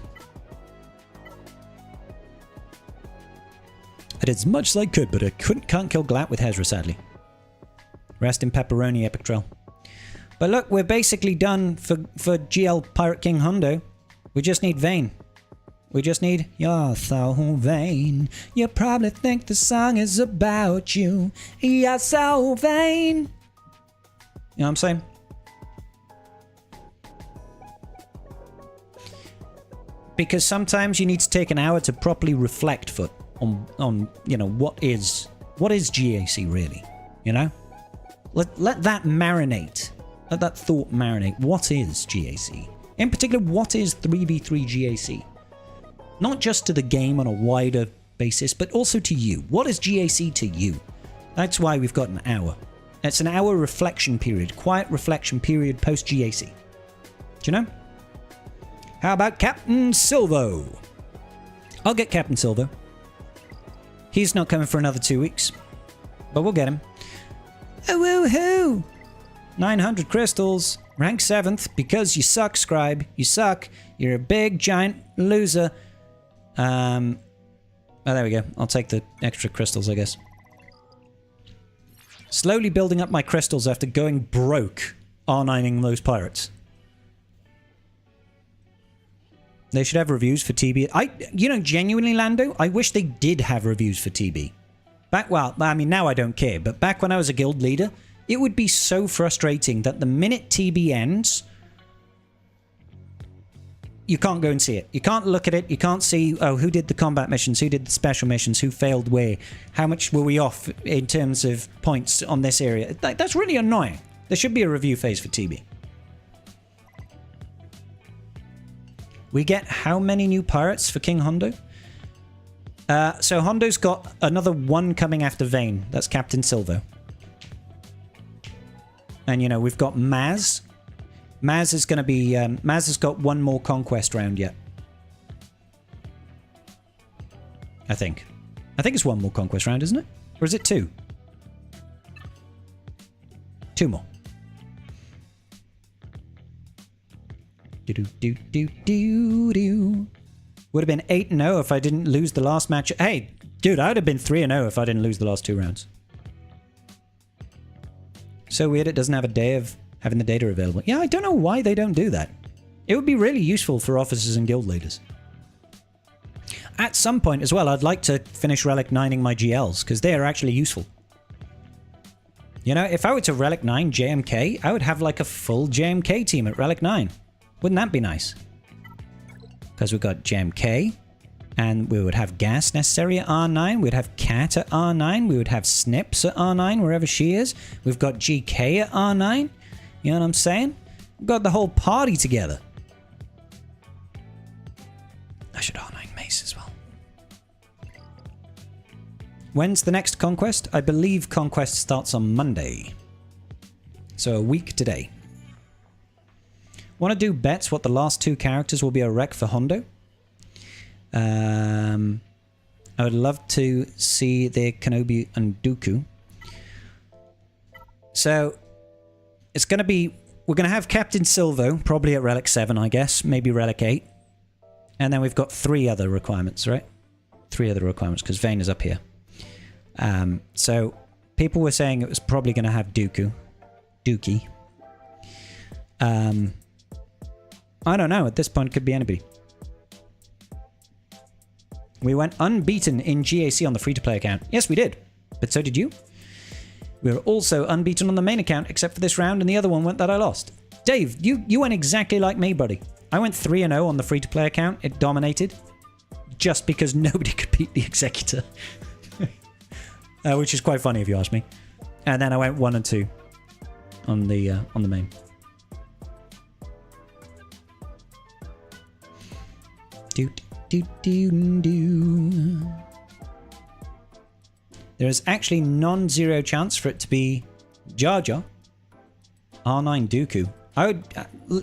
I did as much as I could, but I can't kill Glat with Hezra, sadly. Rest in pepperoni, Epic Trail. But look, we're basically done for GL Pirate King Hondo. We just need Vane. We just need, you're so vain. You probably think the song is about you. You're so vain. You know what I'm saying? Because sometimes you need to take an hour to properly reflect on you know, what is GAC really? You know? Let that marinate. Let that thought marinate. What is GAC? In particular, what is 3v3 GAC? Not just to the game on a wider basis, but also to you. What is GAC to you? That's why we've got an hour. It's an hour reflection period, quiet reflection period post GAC. Do you know? How about Captain Silvo? I'll get Captain Silvo. He's not coming for another 2 weeks, but we'll get him. Oh, woo-hoo! 900 crystals, rank 7th, because you suck, Scribe. You suck. You're a big, giant loser. Oh, there we go. I'll take the extra crystals, I guess. Slowly building up my crystals after going broke R9ing those pirates. They should have reviews for TB. You know, genuinely, Lando, I wish they did have reviews for TB. Well, I mean, now I don't care, but back when I was a guild leader, it would be so frustrating that the minute TB ends, you can't go and see it. You can't look at it. You can't see, oh, who did the combat missions? Who did the special missions? Who failed where? How much were we off in terms of points on this area? That's really annoying. There should be a review phase for TB. We get how many new pirates for King Hondo? So Hondo's got another one coming after Vane. That's Captain Silvo. And, you know, we've got Maz. Maz is going to be... Maz has got one more conquest round yet. I think. I think it's one more conquest round, isn't it? Or is it 2? 2 more. Do-do-do-do-do-do. Would have been 8-0 if I didn't lose the last match. Hey, dude, I would have been 3-0 if I didn't lose the last 2 rounds. So weird it doesn't have a day of having the data available. Yeah, I don't know why they don't do that. It would be really useful for officers and guild leaders. At some point as well, I'd like to finish Relic 9ing my GLs, because they are actually useful. You know, if I were to Relic 9 JMK, I would have like a full JMK team at Relic 9. Wouldn't that be nice? Because we've got JMK, and we would have Gas necessary at R9, we'd have Cat at R9, we would have Snips at R9, wherever she is. We've got GK at R9. You know what I'm saying? We've got the whole party together. I should R9 Mace as well. When's the next Conquest? I believe Conquest starts on Monday. So a week today. Want to do bets what the last 2 characters will be a wreck for Hondo? I would love to see the Kenobi and Dooku. So, it's going to be... We're going to have Captain Silvo, probably at Relic 7, I guess. Maybe Relic 8. And then we've got 3 other requirements, right? 3 other requirements, because Vane is up here. So, people were saying it was probably going to have Dooku. Dookie. I don't know. At this point, it could be anybody. We went unbeaten in GAC on the free-to-play account. Yes, we did. But so did you. We were also unbeaten on the main account, except for this round, and the other one went that I lost. Dave, you went exactly like me, buddy. I went 3-0 on the free-to-play account. It dominated. Just because nobody could beat the Executor. Which is quite funny if you ask me. And then I went 1-2 on the main. There is actually non-zero chance for it to be Jar Jar. R9 Dooku. I would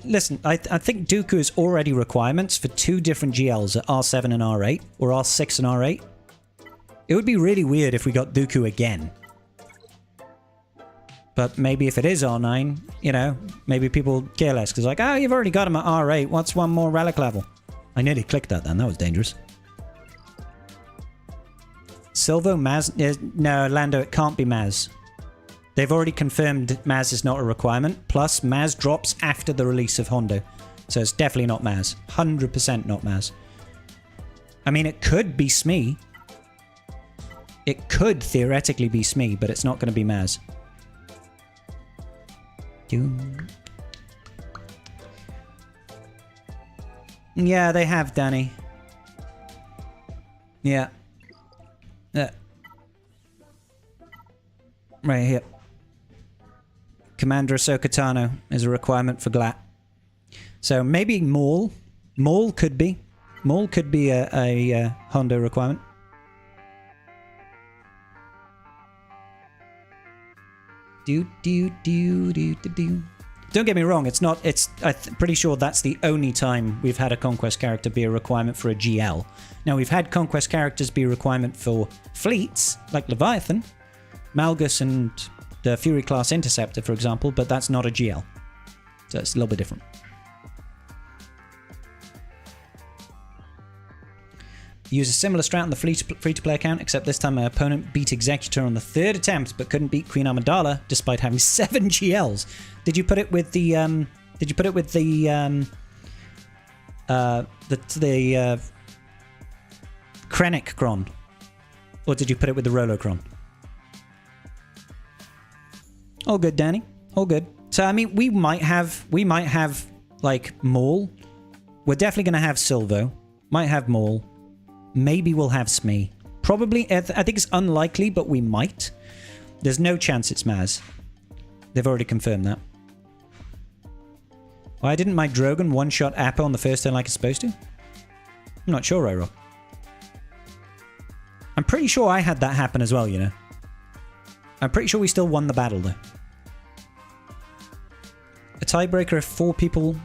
listen. I think Dooku is already requirements for 2 different GLs at R7 and R8, or R6 and R8. It would be really weird if we got Dooku again. But maybe if it is R9, you know, maybe people care less because like, oh, you've already got him at R8. What's one more relic level? I nearly clicked that then. That was dangerous. Silvo, Maz... No, Lando, it can't be Maz. They've already confirmed Maz is not a requirement. Plus, Maz drops after the release of Hondo. So it's definitely not Maz. 100% not Maz. I mean, it could be Smee. It could theoretically be Smee, but it's not going to be Maz. Yeah, they have, Danny. Yeah. Right here. Commander Ahsoka Tano is a requirement for GLAT. So maybe Maul. Maul could be. Maul could be a Hondo requirement. Don't get me wrong, it's not... I'm pretty sure that's the only time we've had a Conquest character be a requirement for a GL. Now, we've had Conquest characters be a requirement for fleets, like Leviathan, Malgus and the Fury class Interceptor, for example, but that's not a GL. So it's a little bit different. Use a similar strat on the free-to-play account, except this time my opponent beat Executor on the 3rd attempt, but couldn't beat Queen Amidala despite having 7 GLs. Did you put it with the Krennic Cron, or did you put it with the Rolo Cron? All good, Danny. All good. So I mean, we might have like Maul. We're definitely gonna have Silvo. Might have Maul. Maybe we'll have Smee. Probably, I think it's unlikely, but we might. There's no chance it's Maz. They've already confirmed that. Why didn't my Drogon one-shot Appa on the first turn like it's supposed to? I'm not sure, Ryrock. I'm pretty sure I had that happen as well, you know. I'm pretty sure we still won the battle, though. A tiebreaker if 4 people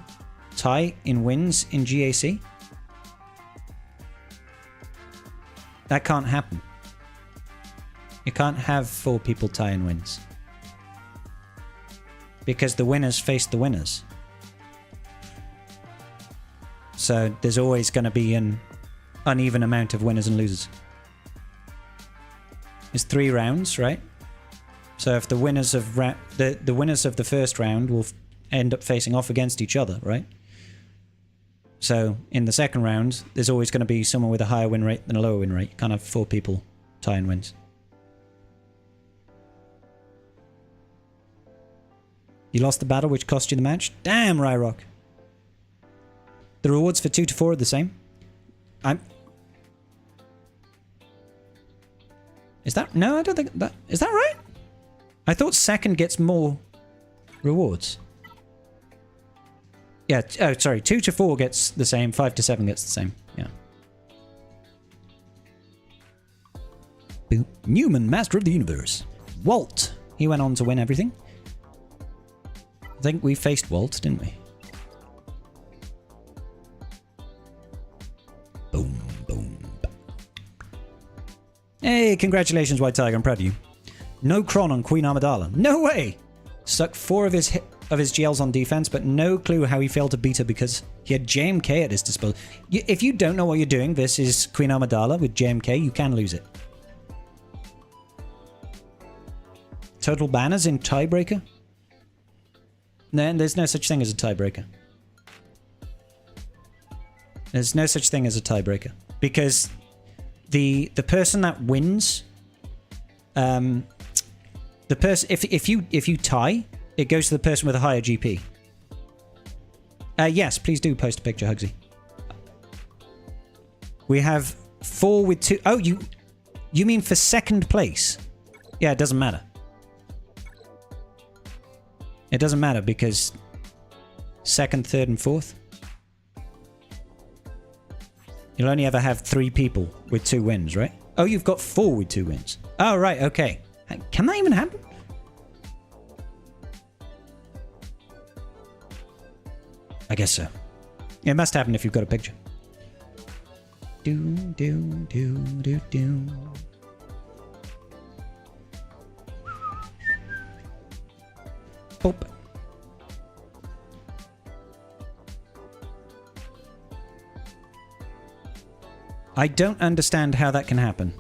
tie in wins in GAC? That can't happen. You can't have 4 people tie in wins. Because the winners face the winners. So there's always going to be an uneven amount of winners and losers. It's 3 rounds, right? So if the winners of the winners of the first round will end up facing off against each other, right? So in the second round, there's always going to be someone with a higher win rate than a lower win rate. You can't have 4 people tie in wins. You lost the battle, which cost you the match? Damn, Ryrock. The rewards for 2 to 4 are the same. Is that... No, I don't think that... Is that right? I thought second gets more rewards. Yeah, oh, sorry. 2 to 4 gets the same. 5 to 7 gets the same. Yeah. Boop. Newman, Master of the Universe. Walt. He went on to win everything. I think we faced Walt, didn't we? Boom, boom. Hey, congratulations, White Tiger. I'm proud of you. No Kron on Queen Amidala. No way! Stuck 4 of his GLs on defense, but no clue how he failed to beat her because he had JMK at his disposal. If you don't know what you're doing versus Queen Amidala with JMK, you can lose it. Total banners in tiebreaker? No, there's no such thing as a tiebreaker. There's no such thing as a tiebreaker. Because the person that wins... the person if you tie, it goes to the person with a higher GP. Yes, please do post a picture, Hugsy. We have 4 with 2... Oh, you mean for second place? Yeah, it doesn't matter. It doesn't matter because second, third, and fourth. You'll only ever have 3 people with 2 wins, right? Oh, you've got 4 with 2 wins. Oh, right, okay. Can that even happen? I guess so. It must happen if you've got a picture. Boop. I don't understand how that can happen.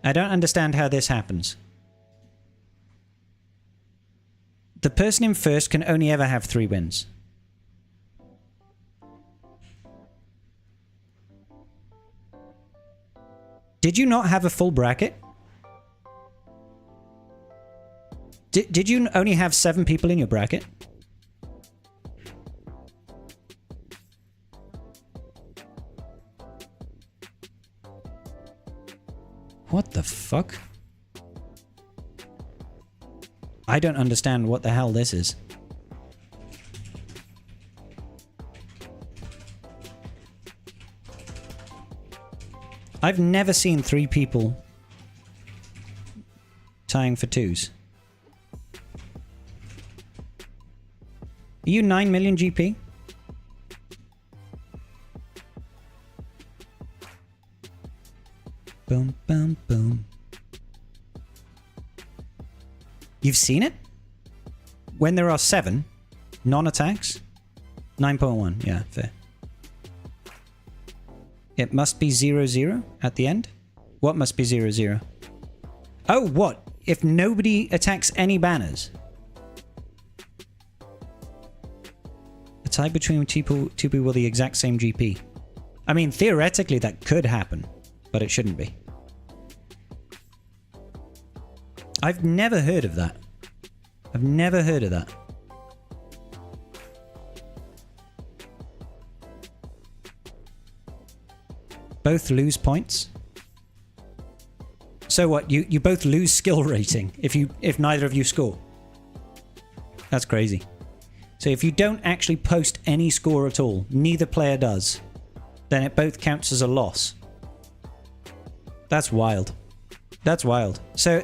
I don't understand how this happens. The person in first can only ever have 3 wins. Did you not have a full bracket? Did you only have 7 people in your bracket? What the fuck? I don't understand what the hell this is. I've never seen 3 people tying for 2s. Are you 9 million GP? Boom, boom, boom. You've seen it? When there are 7 non-attacks? 9.1, yeah, fair. It must be 0-0 at the end? What must be 0-0? Oh, what? If nobody attacks any banners? A tie between two people with the exact same GP. I mean, theoretically that could happen, but it shouldn't be. I've never heard of that. I've never heard of that. Both lose points? So what? You both lose skill rating if neither of you score? That's crazy. So if you don't actually post any score at all, neither player does, then it both counts as a loss. That's wild. That's wild. So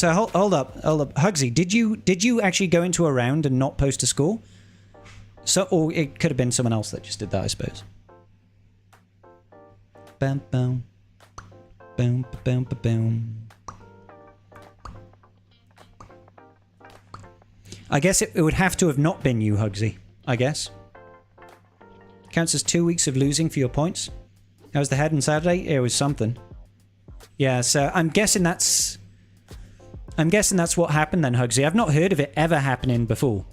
hold up. Hugsy, did you actually go into a round and not post a score? So, or it could have been someone else that just did that, I suppose. Bam, bam. Boom, boom, boom. I guess it would have to have not been you, Hugsy. I guess. Counts as 2 weeks of losing for your points. How was the head on Saturday? It was something. Yeah, so I'm guessing that's what happened then, Hugsy. I've not heard of it ever happening before.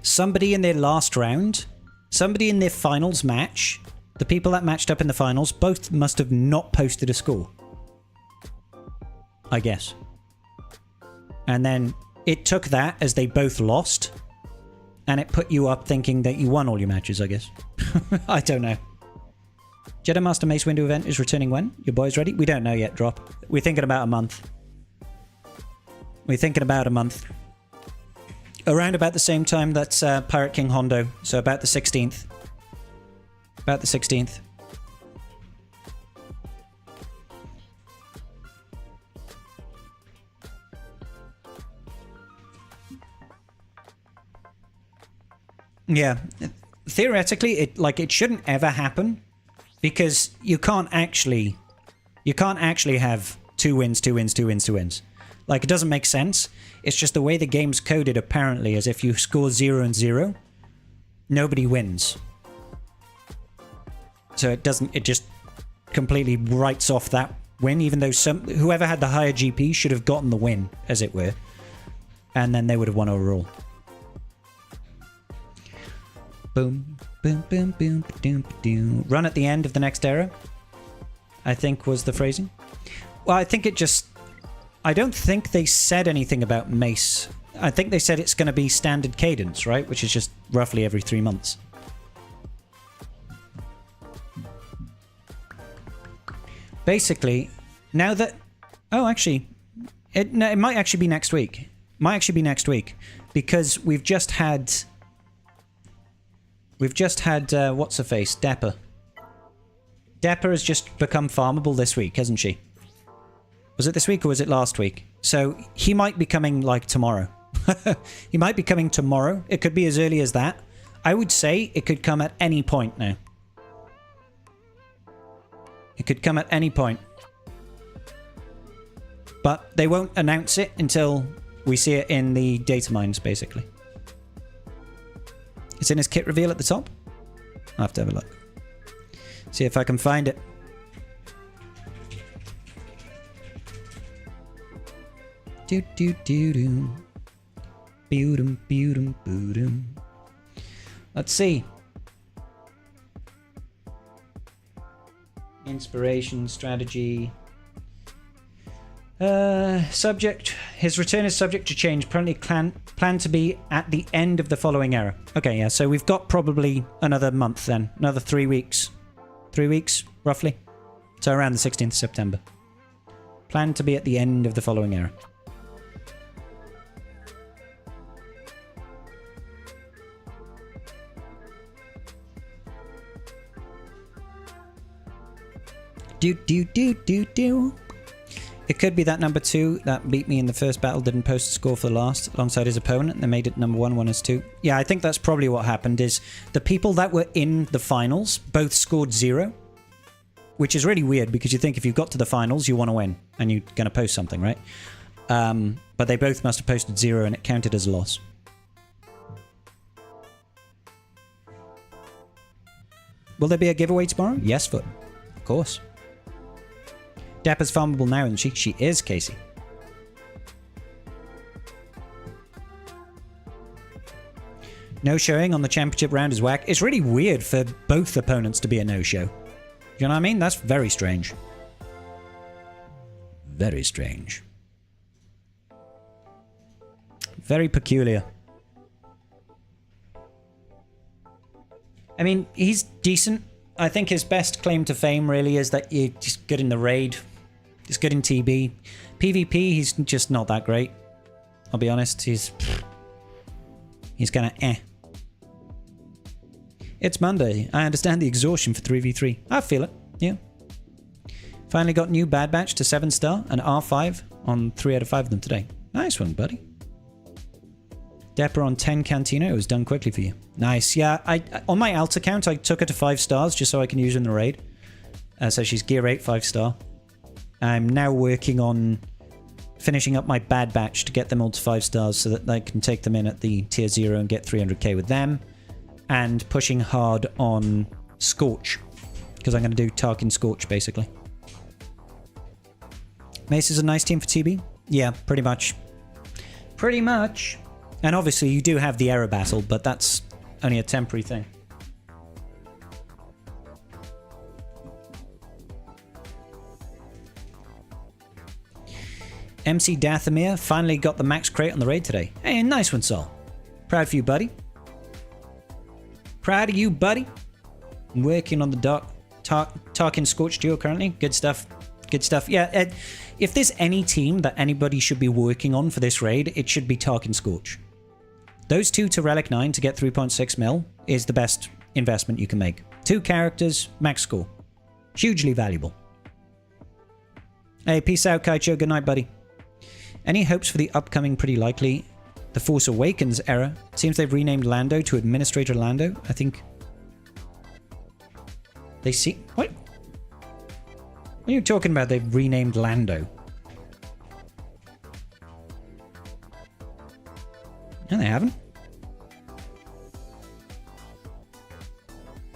Somebody in their last round, somebody in their finals match, the people that matched up in the finals, both must have not posted a score. I guess. And then it took that as they both lost, and it put you up thinking that you won all your matches, I guess. I don't know. Jedi Master Mace Windu event is returning when? Your boys ready? We don't know yet, Drop. We're thinking about a month. We're thinking about a month. Around about the same time that's Pirate King Hondo, so about the 16th. About the 16th. Yeah. Theoretically, it shouldn't ever happen because you can't actually You can't actually have 2 wins, 2 wins, 2 wins, 2 wins. Like, it doesn't make sense. It's just the way the game's coded, apparently, is if you score 0 and 0, nobody wins. So it just completely writes off that win, even though whoever had the higher GP should have gotten the win, as it were. And then they would have won overall. Boom, boom, boom, boom, boom, boom. Run at the end of the next era, I think was the phrasing. Well, I think it just... I don't think they said anything about Mace. I think they said it's going to be standard cadence, right? Which is just roughly every 3 months. Basically, now that... Oh, actually, it might actually be next week. Might actually be next week. Because we've just had... what's-her-face? Dapper. Dapper has just become farmable this week, hasn't she? Was it this week or was it last week? So he might be coming, like, tomorrow. He might be coming tomorrow. It could be as early as that. I would say it could come at any point now. It could come at any point. But they won't announce it until we see it in the data mines, basically. It's in his kit reveal at the top. I'll have to have a look. See if I can find it. Do do do do. Boodum boodum boodum. Let's see. Inspiration, strategy. Subject. His return is subject to change. Currently planned to be at the end of the following era. Okay, yeah, so we've got probably another month then. Another 3 weeks. 3 weeks, roughly. So around the 16th of September. Planned to be at the end of the following era. Do do do do do. It could be that number 2 that beat me in the first battle didn't post a score for the last alongside his opponent and they made it number 1, 1 as 2. Yeah, I think that's probably what happened is the people that were in the finals both scored 0, which is really weird because you think if you got to the finals, you want to win and you're going to post something, right? But they both must have posted 0 and it counted as a loss. Will there be a giveaway tomorrow? Yes, Foot. Of course. Dapper's farmable now, isn't she? She is, Casey. No showing on the championship round is whack. It's really weird for both opponents to be a no-show. You know what I mean? That's very strange. Very strange. Very peculiar. I mean, he's decent. I think his best claim to fame really is that he's just good in the raid. He's good in TB. PvP, he's just not that great. I'll be honest, he's kind of eh. It's Monday. I understand the exhaustion for 3v3. I feel it, yeah. Finally got new Bad Batch to 7-star and R5 on 3 out of 5 of them today. Nice one, buddy. Dapper on 10 Cantina. It was done quickly for you. Nice. Yeah, on my alt account, I took her to 5 stars just so I can use her in the raid. So she's gear 8, 5-star. I'm now working on finishing up my Bad Batch to get them all to 5 stars so that I can take them in at the tier 0 and get 300k with them. And pushing hard on Scorch. Because I'm going to do Tarkin Scorch, basically. Mace is a nice team for TB? Yeah, pretty much. Pretty much. And obviously you do have the error battle, but that's only a temporary thing. MC Dathomir finally got the max crate on the raid today. Hey, nice one, Sol. Proud for you, buddy. Proud of you, buddy. I'm working on the Tarkin Scorch duo currently. Good stuff. Good stuff. Yeah, if there's any team that anybody should be working on for this raid, it should be Tarkin Scorch. Those 2 to Relic 9 to get 3.6 mil is the best investment you can make. 2 characters, max score. Hugely valuable. Hey, peace out, Kaicho. Good night, buddy. Any hopes for the upcoming pretty likely The Force Awakens era? Seems they've renamed Lando to Administrator Lando, I think. They see... What What are you talking about? They've renamed Lando. No, they haven't.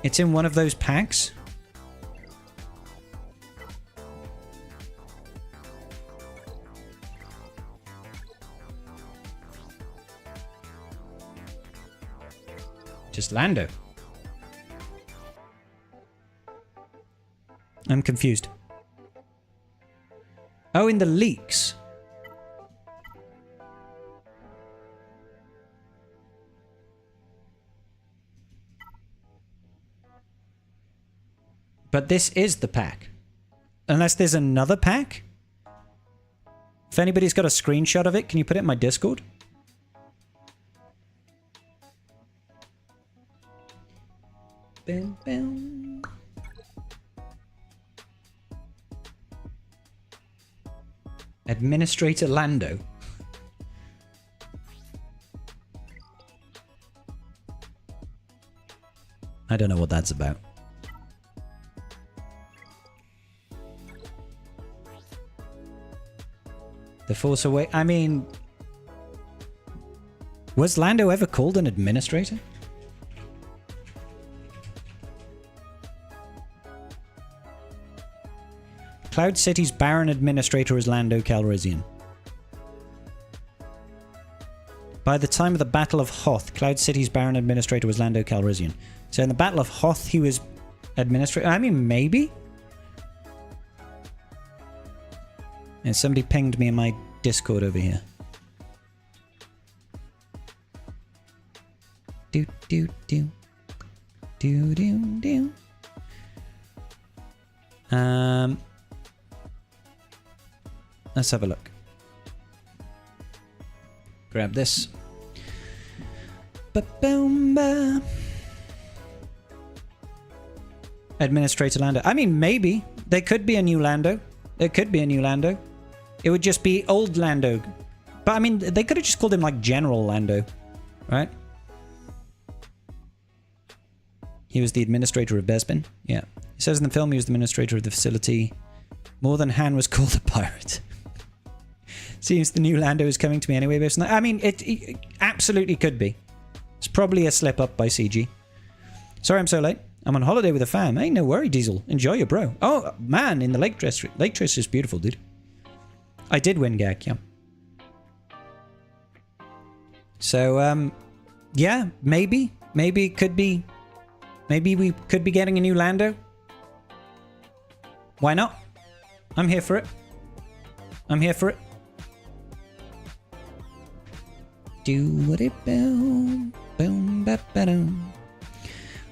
It's in one of those packs. Just Lando. I'm confused. Oh, in the leaks. But this is the pack. Unless there's another pack? If anybody's got a screenshot of it, can you put it in my Discord? Bam, bam. Administrator Lando. I don't know what that's about. The Force Awakens. I mean, was Lando ever called an administrator? Cloud City's Baron Administrator is Lando Calrissian. By the time of the Battle of Hoth, Cloud City's Baron Administrator was Lando Calrissian. So in the Battle of Hoth, he was Administrator. I mean, maybe? And somebody pinged me in my Discord over here. Do, do, do. Do, do, do. Let's have a look. Grab this. Ba-boom-ba. Administrator Lando. I mean, maybe. There could be a new Lando. There could be a new Lando. It would just be old Lando. But I mean, they could have just called him like General Lando. Right? He was the administrator of Bespin. Yeah. It says in the film he was the administrator of the facility. More than Han was called a pirate. Seems the new Lando is coming to me anyway. I mean, it absolutely could be. It's probably a slip up by CG. Sorry I'm so late. I'm on holiday with a fam. Hey, no worry, Diesel. Enjoy your bro. Oh, man, in the Lake District. Lake District is beautiful, dude. I did win GAC, yeah. So, yeah, maybe. Maybe it could be... Maybe we could be getting a new Lando. Why not? I'm here for it. I'm here for it. Do what it boom, boom, ba ba doom.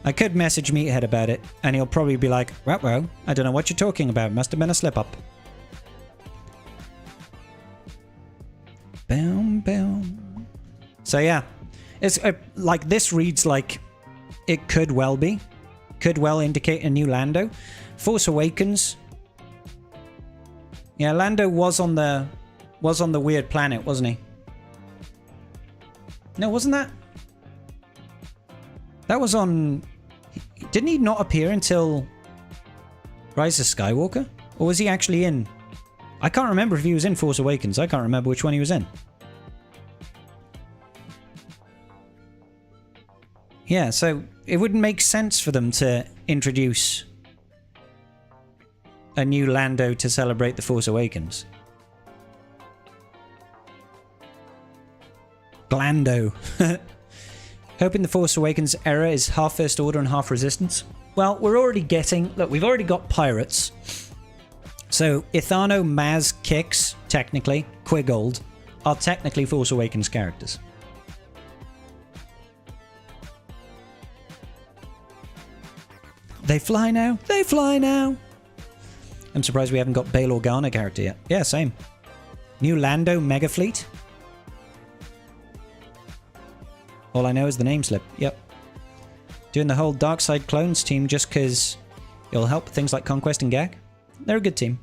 I could message Meathead about it, and he'll probably be like, "Well, I don't know what you're talking about. Must have been a slip up." Boom, boom. So yeah, it's like this reads like it could well be, could well indicate a new Lando. Force Awakens. Yeah, Lando was on the weird planet, wasn't he? No, wasn't that? That was on... Didn't he not appear until Rise of Skywalker? Or was he actually in... I can't remember if he was in Force Awakens. I can't remember which one he was in. Yeah, so it wouldn't make sense for them to introduce a new Lando to celebrate the Force Awakens. Glando. Hoping the Force Awakens era is half First Order and half Resistance. Well, we're already getting... Look, we've already got pirates. So, Ithano, Maz, Kix, technically, Qui-Gon, are technically Force Awakens characters. They fly now. They fly now. I'm surprised we haven't got Bail Organa character yet. Yeah, same. New Lando Mega Fleet. All I know is the name slip. Yep. Doing the whole Dark Side Clones team just because it'll help things like Conquest and GAC. They're a good team.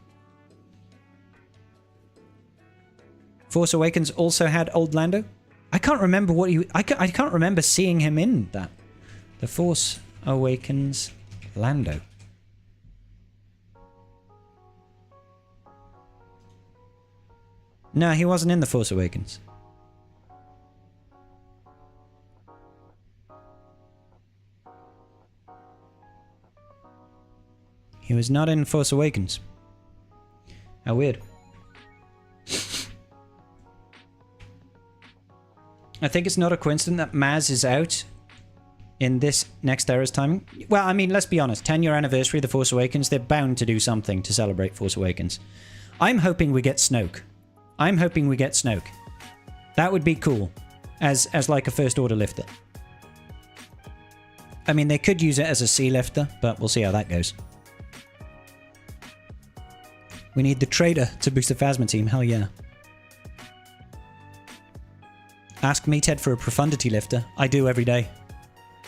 Force Awakens also had old Lando. I can't remember what he... I can't remember seeing him in that. The Force Awakens Lando. No, he wasn't in The Force Awakens. He was not in Force Awakens. How weird. I think it's not a coincidence that Maz is out in this next era's timing. Well, I mean, let's be honest. 10-year anniversary of The Force Awakens. They're bound to do something to celebrate Force Awakens. I'm hoping we get Snoke. That would be cool. As like a First Order lifter. I mean, they could use it as a sea lifter, but we'll see how that goes. We need the trader to boost the Phasma team. Hell yeah. Ask Meathead for a Profundity lifter. I do every day.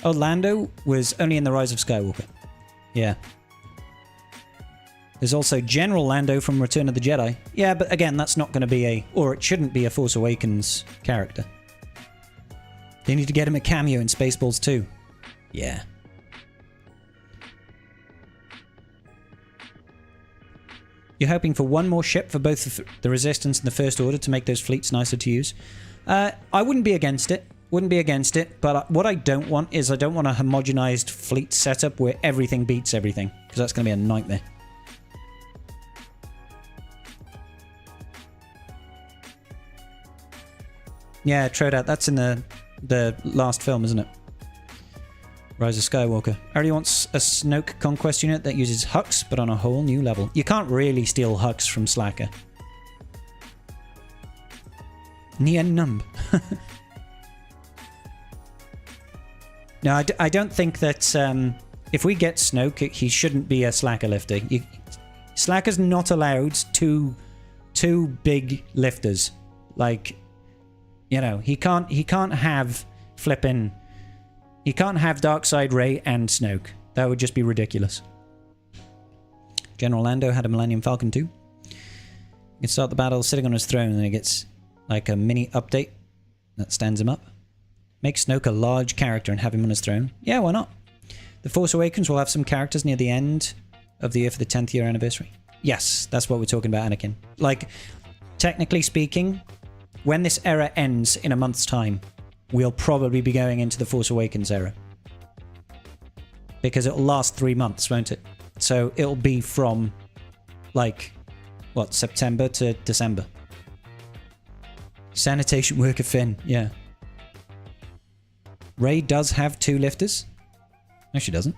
Oh, Lando was only in The Rise of Skywalker. Yeah. There's also General Lando from Return of the Jedi. Yeah, but again, that's not going to be a... Or it shouldn't be a Force Awakens character. They need to get him a cameo in Spaceballs 2. Yeah. You're hoping for one more ship for both the Resistance and the First Order to make those fleets nicer to use. I wouldn't be against it. But what I don't want is I don't want a homogenized fleet setup where everything beats everything. Because that's going to be a nightmare. Yeah, Trodat, that's in the last film, isn't it? Rise of Skywalker. Already wants a Snoke conquest unit that uses Hux, but on a whole new level. You can't really steal Hux from Slacker. Nien Numb. No, I don't think that if we get Snoke, he shouldn't be a Slacker lifter. Slacker's not allowed two big lifters. Like, you know, he can't have flipping... He can't have Darkseid, Rey, and Snoke. That would just be ridiculous. General Lando had a Millennium Falcon too. You can start the battle sitting on his throne and then he gets like a mini update that stands him up. Make Snoke a large character and have him on his throne. Yeah, why not? The Force Awakens will have some characters near the end of the year for the 10th year anniversary. Yes, that's what we're talking about, Anakin. Like, technically speaking, when this era ends in a month's time, we'll probably be going into the Force Awakens era. Because it'll last 3 months, won't it? So it'll be from, like, what, September to December. Sanitation worker Finn, yeah. Rey does have 2 lifters. No, she doesn't.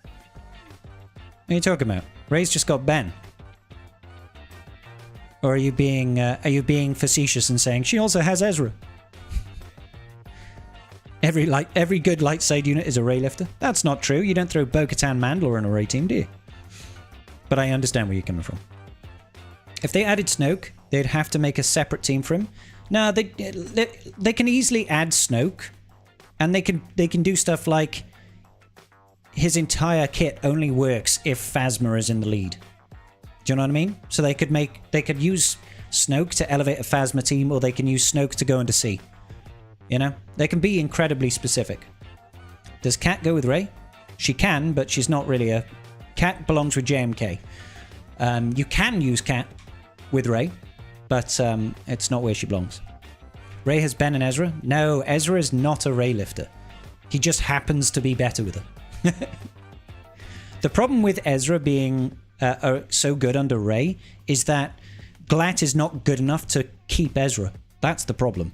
What are you talking about? Rey's just got Ben. Or are you being facetious and saying she also has Ezra? Every good light side unit is a Rey lifter. That's not true. You don't throw Bo-Katan Mandalore in a Rey team, do you? But I understand where you're coming from. If they added Snoke, they'd have to make a separate team for him. No, they can easily add Snoke, and they can do stuff like his entire kit only works if Phasma is in the lead. Do you know what I mean? So they could use Snoke to elevate a Phasma team, or they can use Snoke to go into sea. You know? They can be incredibly specific. Does Kat go with Rey? She can, but she's not really a... Kat belongs with JMK. You can use Kat with Rey, but it's not where she belongs. Rey has Ben and Ezra? No, Ezra is not a Rey lifter. He just happens to be better with her. The problem with Ezra being... so good under Rey is that Glat is not good enough to keep Ezra. That's the problem.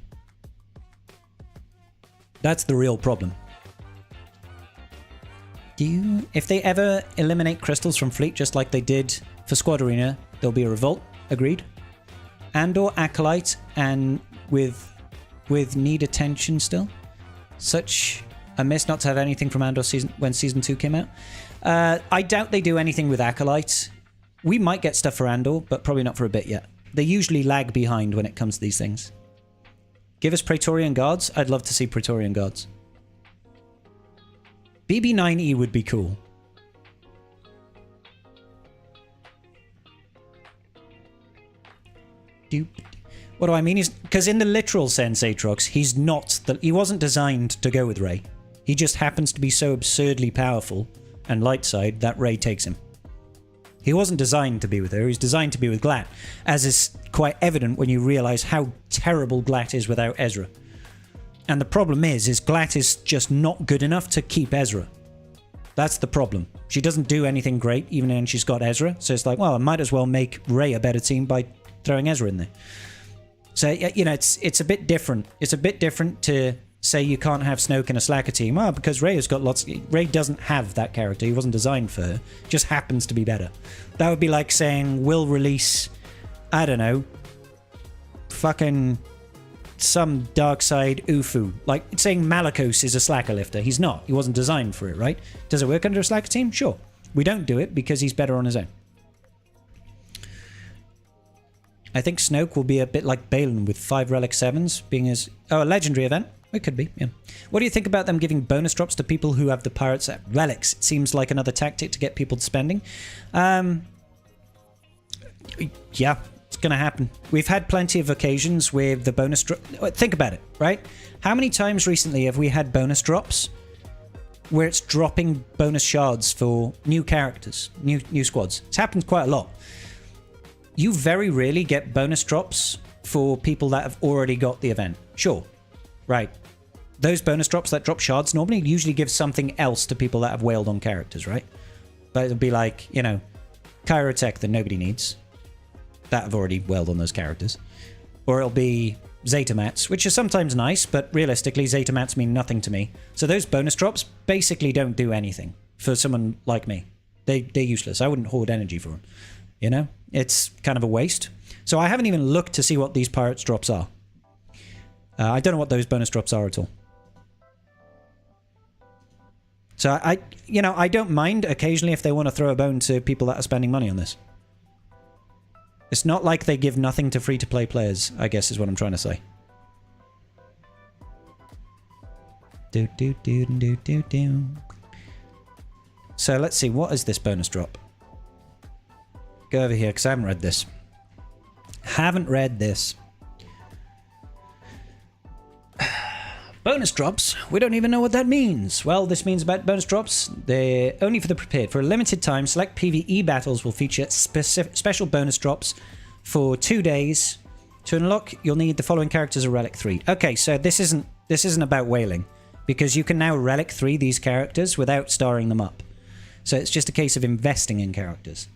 That's the real problem. If they ever eliminate crystals from fleet just like they did for Squad Arena, there'll be a revolt. Agreed. Andor Acolyte and with need attention still. Such a miss not to have anything from Andor when season 2 came out. I doubt they do anything with Acolyte. We might get stuff for Andor, but probably not for a bit yet. They usually lag behind when it comes to these things. Give us Praetorian Guards. I'd love to see Praetorian Guards. BB-9E would be cool. What do I mean? Because in the literal sense, Aatrox, he wasn't designed to go with Rey. He just happens to be so absurdly powerful and light side that Rey takes him. He wasn't designed to be with her. He was designed to be with Glat, as is quite evident when you realize how terrible Glat is without Ezra. And the problem is Glat is just not good enough to keep Ezra. That's the problem. She doesn't do anything great, even when she's got Ezra. So it's like, well, I might as well make Rey a better team by throwing Ezra in there. So, you know, it's a bit different. It's a bit different to say you can't have Snoke in a slacker team. Well, because Rey has got lots... Rey doesn't have that character. He wasn't designed for her. Just happens to be better. That would be like saying, we'll release, I don't know, fucking some dark side Ufu. Like saying Malicos is a slacker lifter. He's not. He wasn't designed for it, right? Does it work under a slacker team? Sure. We don't do it because he's better on his own. I think Snoke will be a bit like Bane with 5 Relic 7s being his... Oh, a legendary event? It could be, yeah. What do you think about them giving bonus drops to people who have the pirates at relics? It seems like another tactic to get people spending. Yeah, it's going to happen. We've had plenty of occasions with the bonus drop. Think about it, right? How many times recently have we had bonus drops where it's dropping bonus shards for new characters, new squads? It's happened quite a lot. You very rarely get bonus drops for people that have already got the event. Sure, right. Those bonus drops that drop shards normally usually give something else to people that have wailed on characters, right? But it'll be like, you know, Kyrotech that nobody needs, that have already wailed on those characters. Or it'll be Zeta Mats, which is sometimes nice, but realistically, Zeta Mats mean nothing to me. So those bonus drops basically don't do anything for someone like me. They're useless. I wouldn't hoard energy for them. You know? It's kind of a waste. So I haven't even looked to see what these pirates drops are. I don't know what those bonus drops are at all. So I don't mind occasionally if they want to throw a bone to people that are spending money on this. It's not like they give nothing to free-to-play players, I guess is what I'm trying to say. So let's see, what is this bonus drop? Go over here, because I haven't read this. Haven't read this. Bonus drops? We don't even know what that means. Well, this means about bonus drops. They're only for the prepared. For a limited time, select PvE battles will feature special bonus drops for 2 days. To unlock, you'll need the following characters of Relic 3. Okay, so this isn't about whaling, because you can now Relic 3 these characters without starring them up. So it's just a case of investing in characters.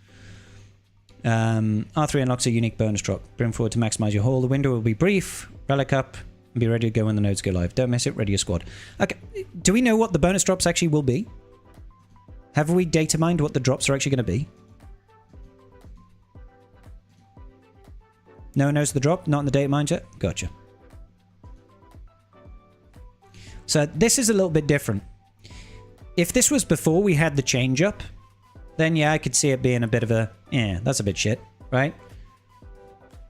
R3 unlocks a unique bonus drop. Bring forward to maximize your haul. The window will be brief. Relic up. And be ready to go when the nodes go live. Don't miss it. Ready your squad. Okay. Do we know what the bonus drops actually will be? Have we data mined what the drops are actually going to be? No one knows the drop? Not in the data mine yet? Gotcha. So this is a little bit different. If this was before we had the change up, then yeah, I could see it being a bit of a... Yeah, that's a bit shit, right?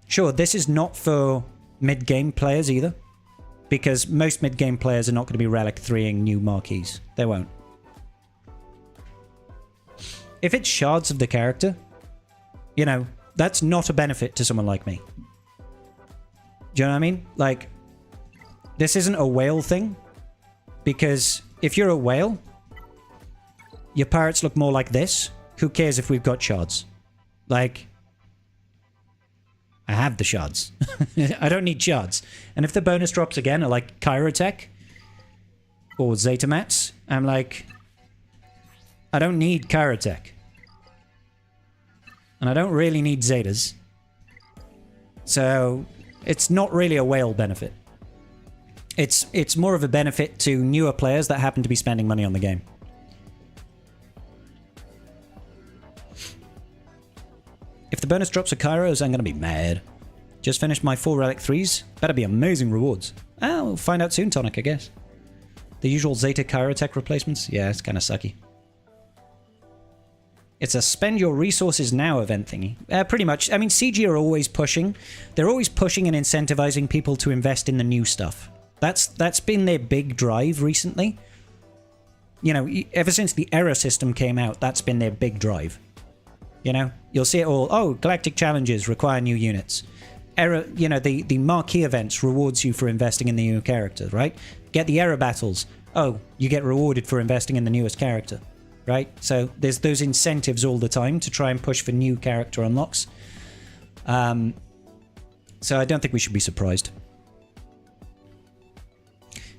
Sure, this is not for mid-game players either, because most mid-game players are not going to be Relic 3ing new marquees. They won't. If it's shards of the character, you know, that's not a benefit to someone like me. Do you know what I mean? Like, this isn't a whale thing, because if you're a whale, your pirates look more like this. Who cares if we've got shards? Like, I have the shards. I don't need shards. And if the bonus drops again are like Kyrotech or Zeta Mats, I'm like, I don't need Kyrotech. And I don't really need Zetas. So it's not really a whale benefit. It's more of a benefit to newer players that happen to be spending money on the game. If the bonus drops are Kairos, I'm going to be mad. Just finished my 4 Relic 3s. Better be amazing rewards. Oh, we'll find out soon, Tonic, I guess. The usual Zeta Kyrotech replacements? Yeah, it's kind of sucky. It's a spend your resources now event thingy. Pretty much. I mean, CG are always pushing. They're always pushing and incentivizing people to invest in the new stuff. That's been their big drive recently. You know, ever since the error system came out, that's been their big drive. You know, you'll see it all. Oh, galactic challenges require new units. Error, you know, the marquee events rewards you for investing in the new character, right? Get the error battles. Oh, you get rewarded for investing in the newest character, right? So there's those incentives all the time to try and push for new character unlocks. So I don't think we should be surprised.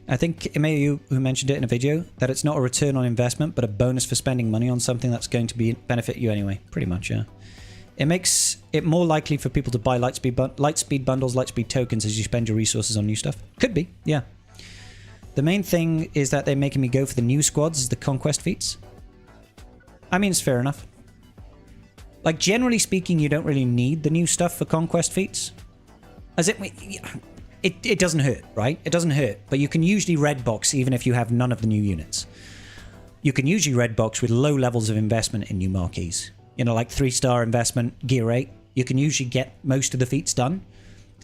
I think it may you who mentioned it in a video that it's not a return on investment, but a bonus for spending money on something that's going to benefit you anyway. Pretty much, yeah. It makes it more likely for people to buy lightspeed bundles, lightspeed tokens as you spend your resources on new stuff. Could be, yeah. The main thing is that they're making me go for the new squads as the conquest feats. I mean, it's fair enough. Like, generally speaking, you don't really need the new stuff for conquest feats. As it doesn't hurt, right? It doesn't hurt, but you can usually red box even if you have none of the new units. You can usually red box with low levels of investment in new marquees. You know, like 3-star investment, gear 8. You can usually get most of the feats done.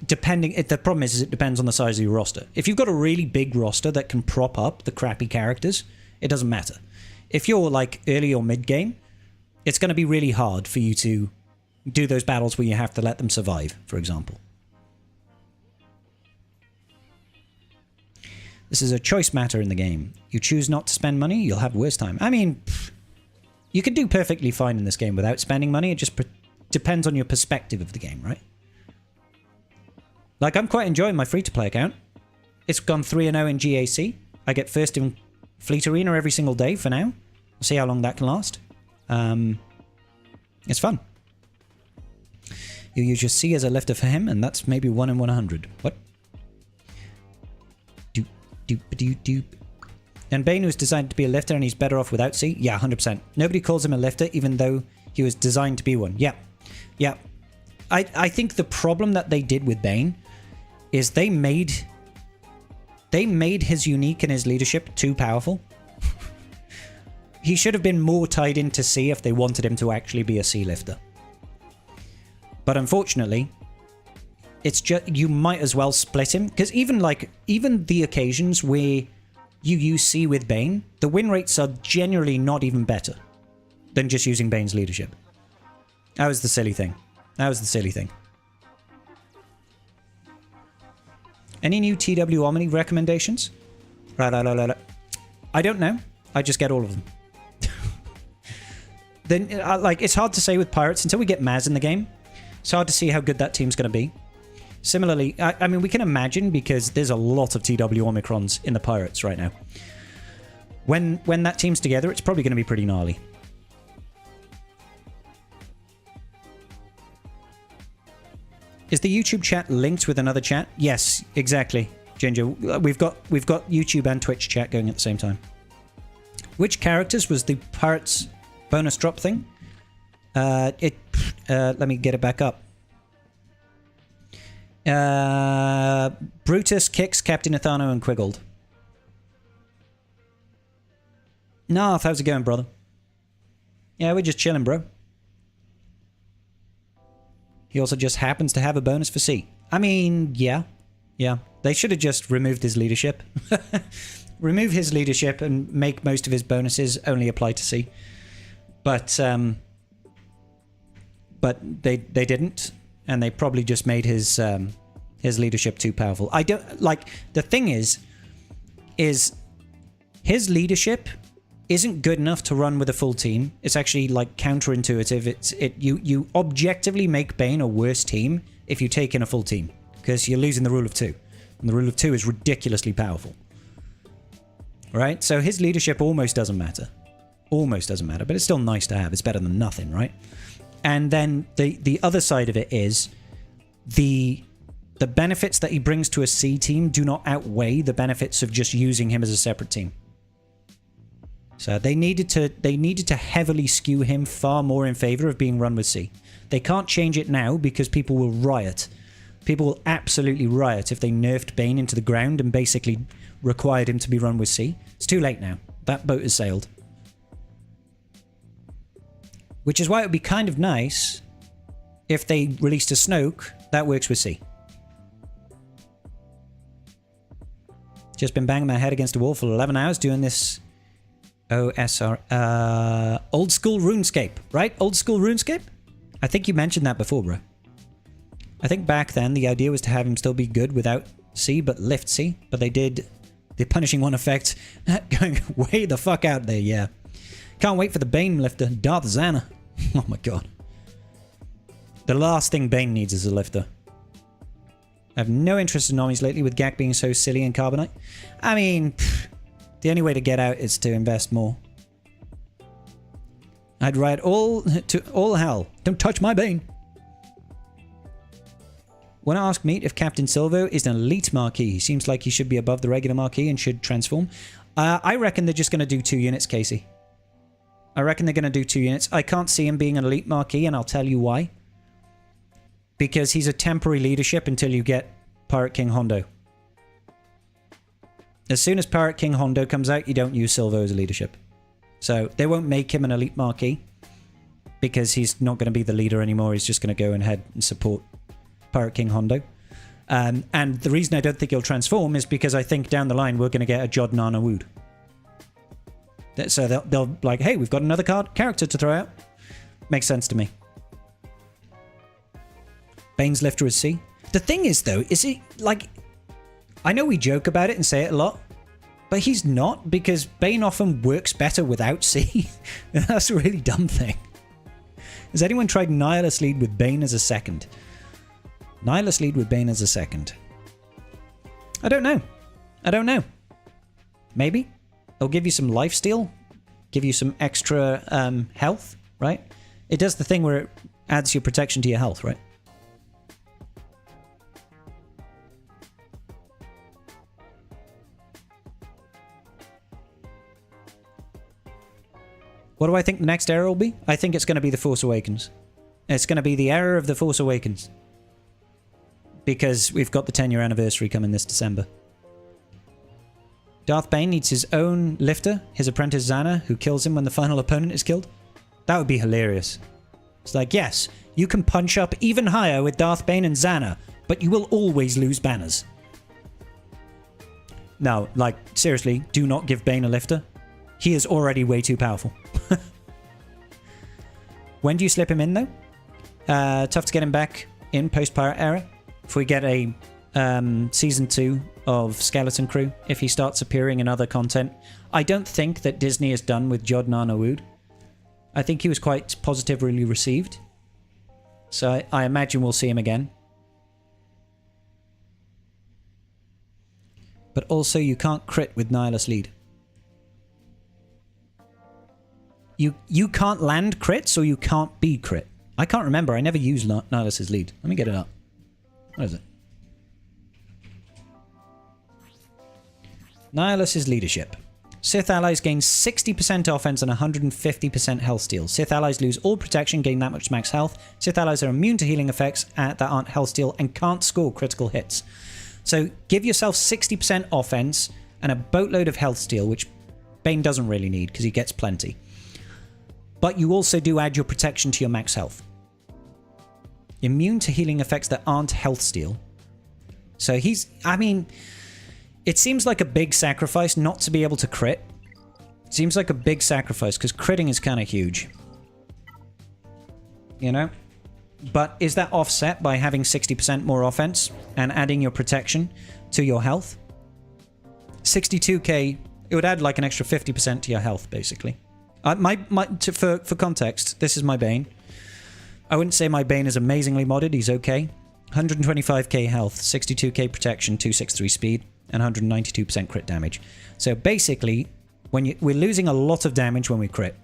The problem is it depends on the size of your roster. If you've got a really big roster that can prop up the crappy characters, it doesn't matter. If you're like early or mid game, it's going to be really hard for you to do those battles where you have to let them survive, for example. This is a choice matter in the game. You choose not to spend money, you'll have worse time. I mean, you can do perfectly fine in this game without spending money. It just depends on your perspective of the game, right? Like, I'm quite enjoying my free-to-play account. It's gone 3-0 in GAC. I get first in Fleet Arena every single day for now. We'll see how long that can last. It's fun. You use your C as a lifter for him, and that's maybe 1 in 100. What? Doop. And Bane was designed to be a lifter, and he's better off without C? Yeah, 100%. Nobody calls him a lifter, even though he was designed to be one. Yeah. Yeah. I think the problem that they did with Bane is they made his unique and his leadership too powerful. He should have been more tied into C if they wanted him to actually be a C lifter. But unfortunately, it's just, you might as well split him, because even the occasions where you use C with Bane, the win rates are generally not even better than just using Bane's leadership. That was the silly thing. Any new TW Omni recommendations? I don't know. I just get all of them. Then, it's hard to say with Pirates until we get Maz in the game. It's hard to see how good that team's going to be. Similarly, I mean, we can imagine because there's a lot of TW Omicrons in the Pirates right now. When that team's together, it's probably going to be pretty gnarly. Is the YouTube chat linked with another chat? Yes, exactly, Ginger. We've got YouTube and Twitch chat going at the same time. Which characters was the Pirates bonus drop thing? Let me get it back up. Brutus, Kix, Captain Athano, and Quiggled. Narth, how's it going, brother? Yeah, we're just chilling, bro. He also just happens to have a bonus for C. I mean, yeah. Yeah. They should have just removed his leadership. Remove his leadership and make most of his bonuses only apply to C. But they didn't. And they probably just made his leadership too powerful. I don't like the thing is his leadership isn't good enough to run with a full team. It's actually like counterintuitive. You objectively make Bane a worse team if you take in a full team because you're losing the rule of 2, and the rule of 2 is ridiculously powerful. Right? So his leadership almost doesn't matter. Almost doesn't matter, but it's still nice to have. It's better than nothing, right? And then the other side of it is the benefits that he brings to a C team do not outweigh the benefits of just using him as a separate team. So they needed to heavily skew him far more in favor of being run with C. They can't change it now because people will riot. People will absolutely riot if they nerfed Bane into the ground and basically required him to be run with C. It's too late now. That boat has sailed. Which is why it would be kind of nice if they released a Snoke that works with C. Just been banging my head against a wall for 11 hours doing this OSR. Old school RuneScape, right? Old school RuneScape? I think you mentioned that before, bro. I think back then the idea was to have him still be good without C, but lift C. But they did the punishing one effect going way the fuck out there, yeah. Can't wait for the Bane lifter, Darth Zana. Oh my god. The last thing Bane needs is a lifter. I have no interest in armies lately with GAC being so silly and carbonite. I mean, the only way to get out is to invest more. I'd ride all hell. Don't touch my Bane. When I ask Meat if Captain Silvo is an elite Marquis, he seems like he should be above the regular Marquis and should transform. I reckon they're just going to do 2 units, Casey. I reckon they're going to do 2 units. I can't see him being an elite Marquis, and I'll tell you why. Because he's a temporary leadership until you get Pirate King Hondo. As soon as Pirate King Hondo comes out, you don't use Silvo as a leadership. So they won't make him an elite Marquis because he's not going to be the leader anymore. He's just going to go ahead and support Pirate King Hondo. And the reason I don't think he'll transform is because I think down the line we're going to get a Jod Nana Wood. So they'll like, hey, we've got another character to throw out. Makes sense to me. Bane's lifter is C. The thing is, though, is he, like... I know we joke about it and say it a lot, but he's not, because Bane often works better without C. That's a really dumb thing. Has anyone tried Nihilus lead with Bane as a second? Nihilus lead with Bane as a second. I don't know. I don't know. Maybe. It'll give you some lifesteal. Give you some extra health, right? It does the thing where it adds your protection to your health, right? What do I think the next era will be? I think it's going to be The Force Awakens. It's going to be the era of The Force Awakens. Because we've got the 10-year anniversary coming this December. Darth Bane needs his own lifter, his apprentice Zana, who kills him when the final opponent is killed. That would be hilarious. It's like, yes, you can punch up even higher with Darth Bane and Zana, but you will always lose banners. No, like, seriously, do not give Bane a lifter. He is already way too powerful. When do you slip him in, though? Tough to get him back in post-Pirate era. If we get a Season 2 of Skeleton Crew, if he starts appearing in other content. I don't think that Disney is done with Jod Nana Wood. I think he was quite positively received. So I imagine we'll see him again. But also, you can't crit with Nihilus lead. You can't land crits, or you can't be crit. I can't remember. I never used Nihilus's lead. Let me get it up. What is it? Nihilus's leadership. Sith allies gain 60% offense and 150% health steal. Sith allies lose all protection, gain that much max health. Sith allies are immune to healing effects that aren't health steal and can't score critical hits. So give yourself 60% offense and a boatload of health steal, which Bane doesn't really need because he gets plenty. But you also do add your protection to your max health. Immune to healing effects that aren't health steal. So he's... I mean... It seems like a big sacrifice not to be able to crit. Seems like a big sacrifice, because critting is kind of huge. You know? But is that offset by having 60% more offense and adding your protection to your health? 62k, it would add like an extra 50% to your health, basically. For context, this is my Bane. I wouldn't say my Bane is amazingly modded, he's okay. 125k health, 62k protection, 263 speed. And 192% crit damage. So basically, when we're losing a lot of damage when we crit,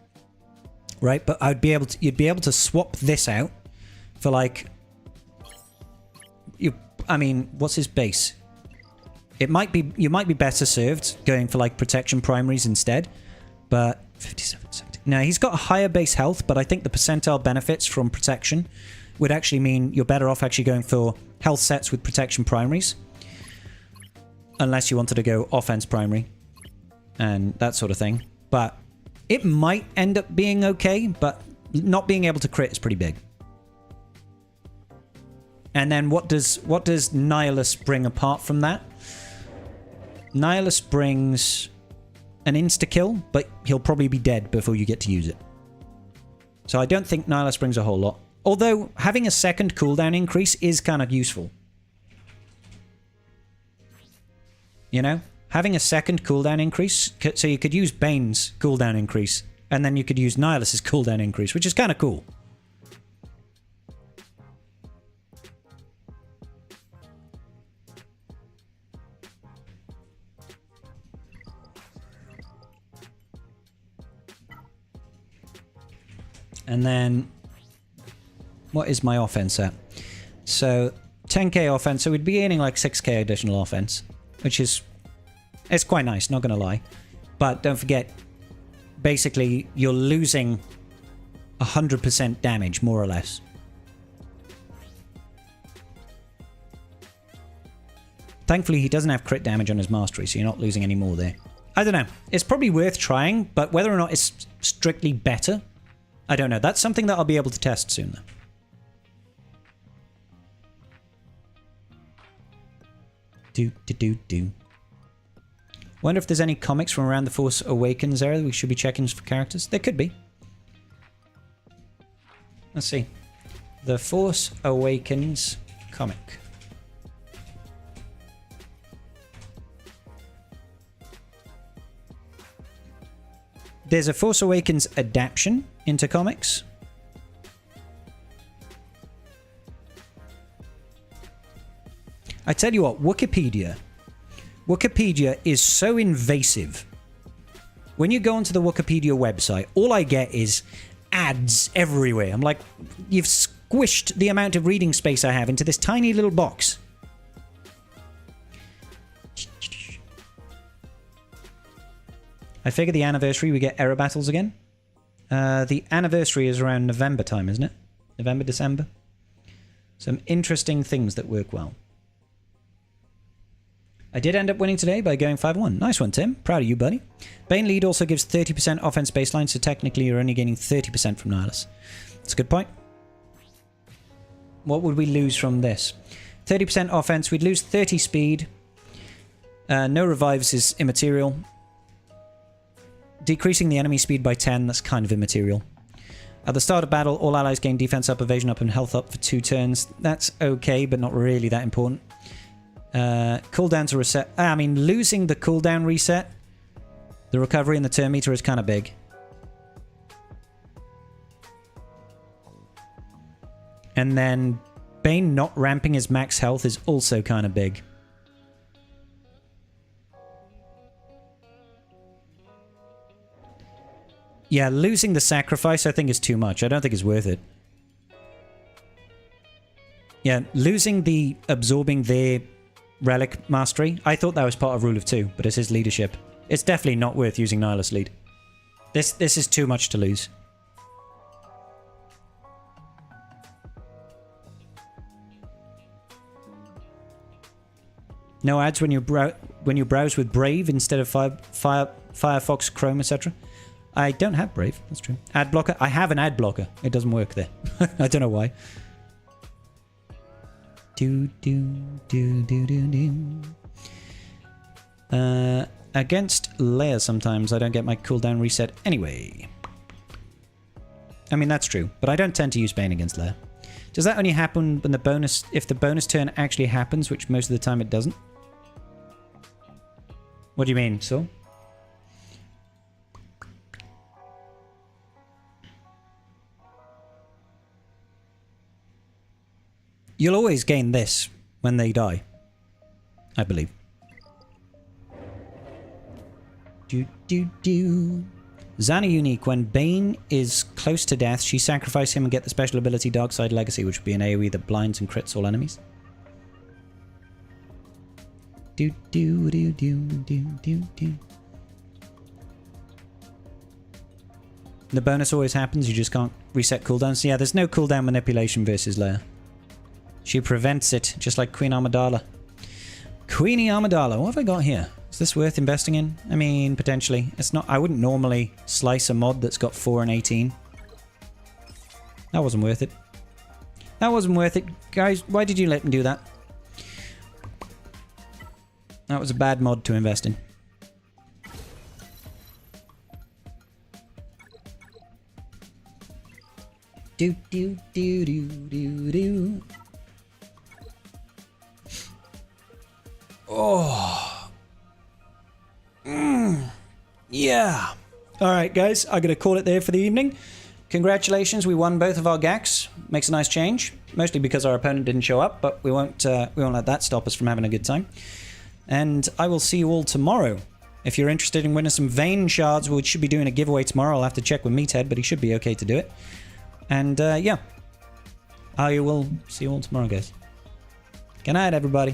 right? But you'd be able to swap this out for like, I mean, what's his base? You might be better served going for like protection primaries instead, but 57, 70. Now he's got a higher base health, but I think the percentile benefits from protection would actually mean you're better off actually going for health sets with protection primaries. Unless you wanted to go offense primary and that sort of thing. But it might end up being okay, but not being able to crit is pretty big. And then what does Nihilus bring apart from that? Nihilus brings an insta-kill, but he'll probably be dead before you get to use it. So I don't think Nihilus brings a whole lot. Although having a second cooldown increase is kind of useful. You know, having a second cooldown increase, so you could use Bane's cooldown increase And then you could use Nihilus's cooldown increase, which is kind of cool. And then, what is my offense at? So, 10k offense, so we'd be gaining like 6k additional offense, which is, it's quite nice, not gonna lie. But don't forget, basically, you're losing 100% damage, more or less. Thankfully, he doesn't have crit damage on his mastery, so you're not losing any more there. I don't know. It's probably worth trying, but whether or not it's strictly better, I don't know. That's something that I'll be able to test soon, though. Do. Wonder if there's any comics from around the Force Awakens era that we should be checking for characters. There could be. Let's see. The Force Awakens comic. There's a Force Awakens adaptation into comics. I tell you what, Wikipedia is so invasive. When you go onto the Wikipedia website, all I get is ads everywhere. I'm like, you've squished the amount of reading space I have into this tiny little box. I figure the anniversary we get error battles again. The anniversary is around November time, isn't it? November, December. Some interesting things that work well. I did end up winning today by going 5-1. Nice one, Tim. Proud of you, buddy. Bane lead also gives 30% offense baseline, so technically you're only gaining 30% from Nihilus. That's a good point. What would we lose from this? 30% offense. We'd lose 30 speed. No revives is immaterial. Decreasing the enemy speed by 10, that's kind of immaterial. At the start of battle, all allies gain defense up, evasion up, and health up for 2 turns. That's okay, but not really that important. Cooldown to reset. I mean, losing the cooldown reset, the recovery and the turn meter is kind of big. And then Bane not ramping his max health is also kind of big. Yeah, losing the sacrifice I think is too much. I don't think it's worth it. Yeah, losing the absorbing their relic mastery. I thought that was part of Rule of 2, but it's his leadership. It's definitely not worth using Nihilus lead. This is too much to lose. No ads when you browse with Brave instead of Firefox, Chrome, etc. I don't have Brave. That's true. Ad blocker. I have an ad blocker. It doesn't work there. I don't know why. Against Leia sometimes I don't get my cooldown reset anyway. I mean, that's true, but I don't tend to use Bane against Leia. Does that only happen when the bonus, if the bonus turn actually happens, which most of the time it doesn't? What do you mean, so? You'll always gain this when they die, I believe. Zana unique. When Bane is close to death, she sacrifices him and get the special ability Dark Side Legacy, which would be an AoE that blinds and crits all enemies. The bonus always happens, you just can't reset cooldowns. Yeah, there's no cooldown manipulation versus Leia. She prevents it, just like Queen Amidala. Queenie Amidala, what have I got here? Is this worth investing in? I mean, potentially. It's not. I wouldn't normally slice a mod that's got 4 and 18. That wasn't worth it. That wasn't worth it. Guys, why did you let me do that? That was a bad mod to invest in. Do. Oh. Yeah. All right, guys, I'm going to call it there for the evening. Congratulations, we won both of our GACs. Makes a nice change, mostly because our opponent didn't show up, but we won't let that stop us from having a good time. And I will see you all tomorrow. If you're interested in winning some Vein shards, we should be doing a giveaway tomorrow. I'll have to check with Meathead, but he should be okay to do it. And yeah, I will see you all tomorrow, guys. Good night, everybody.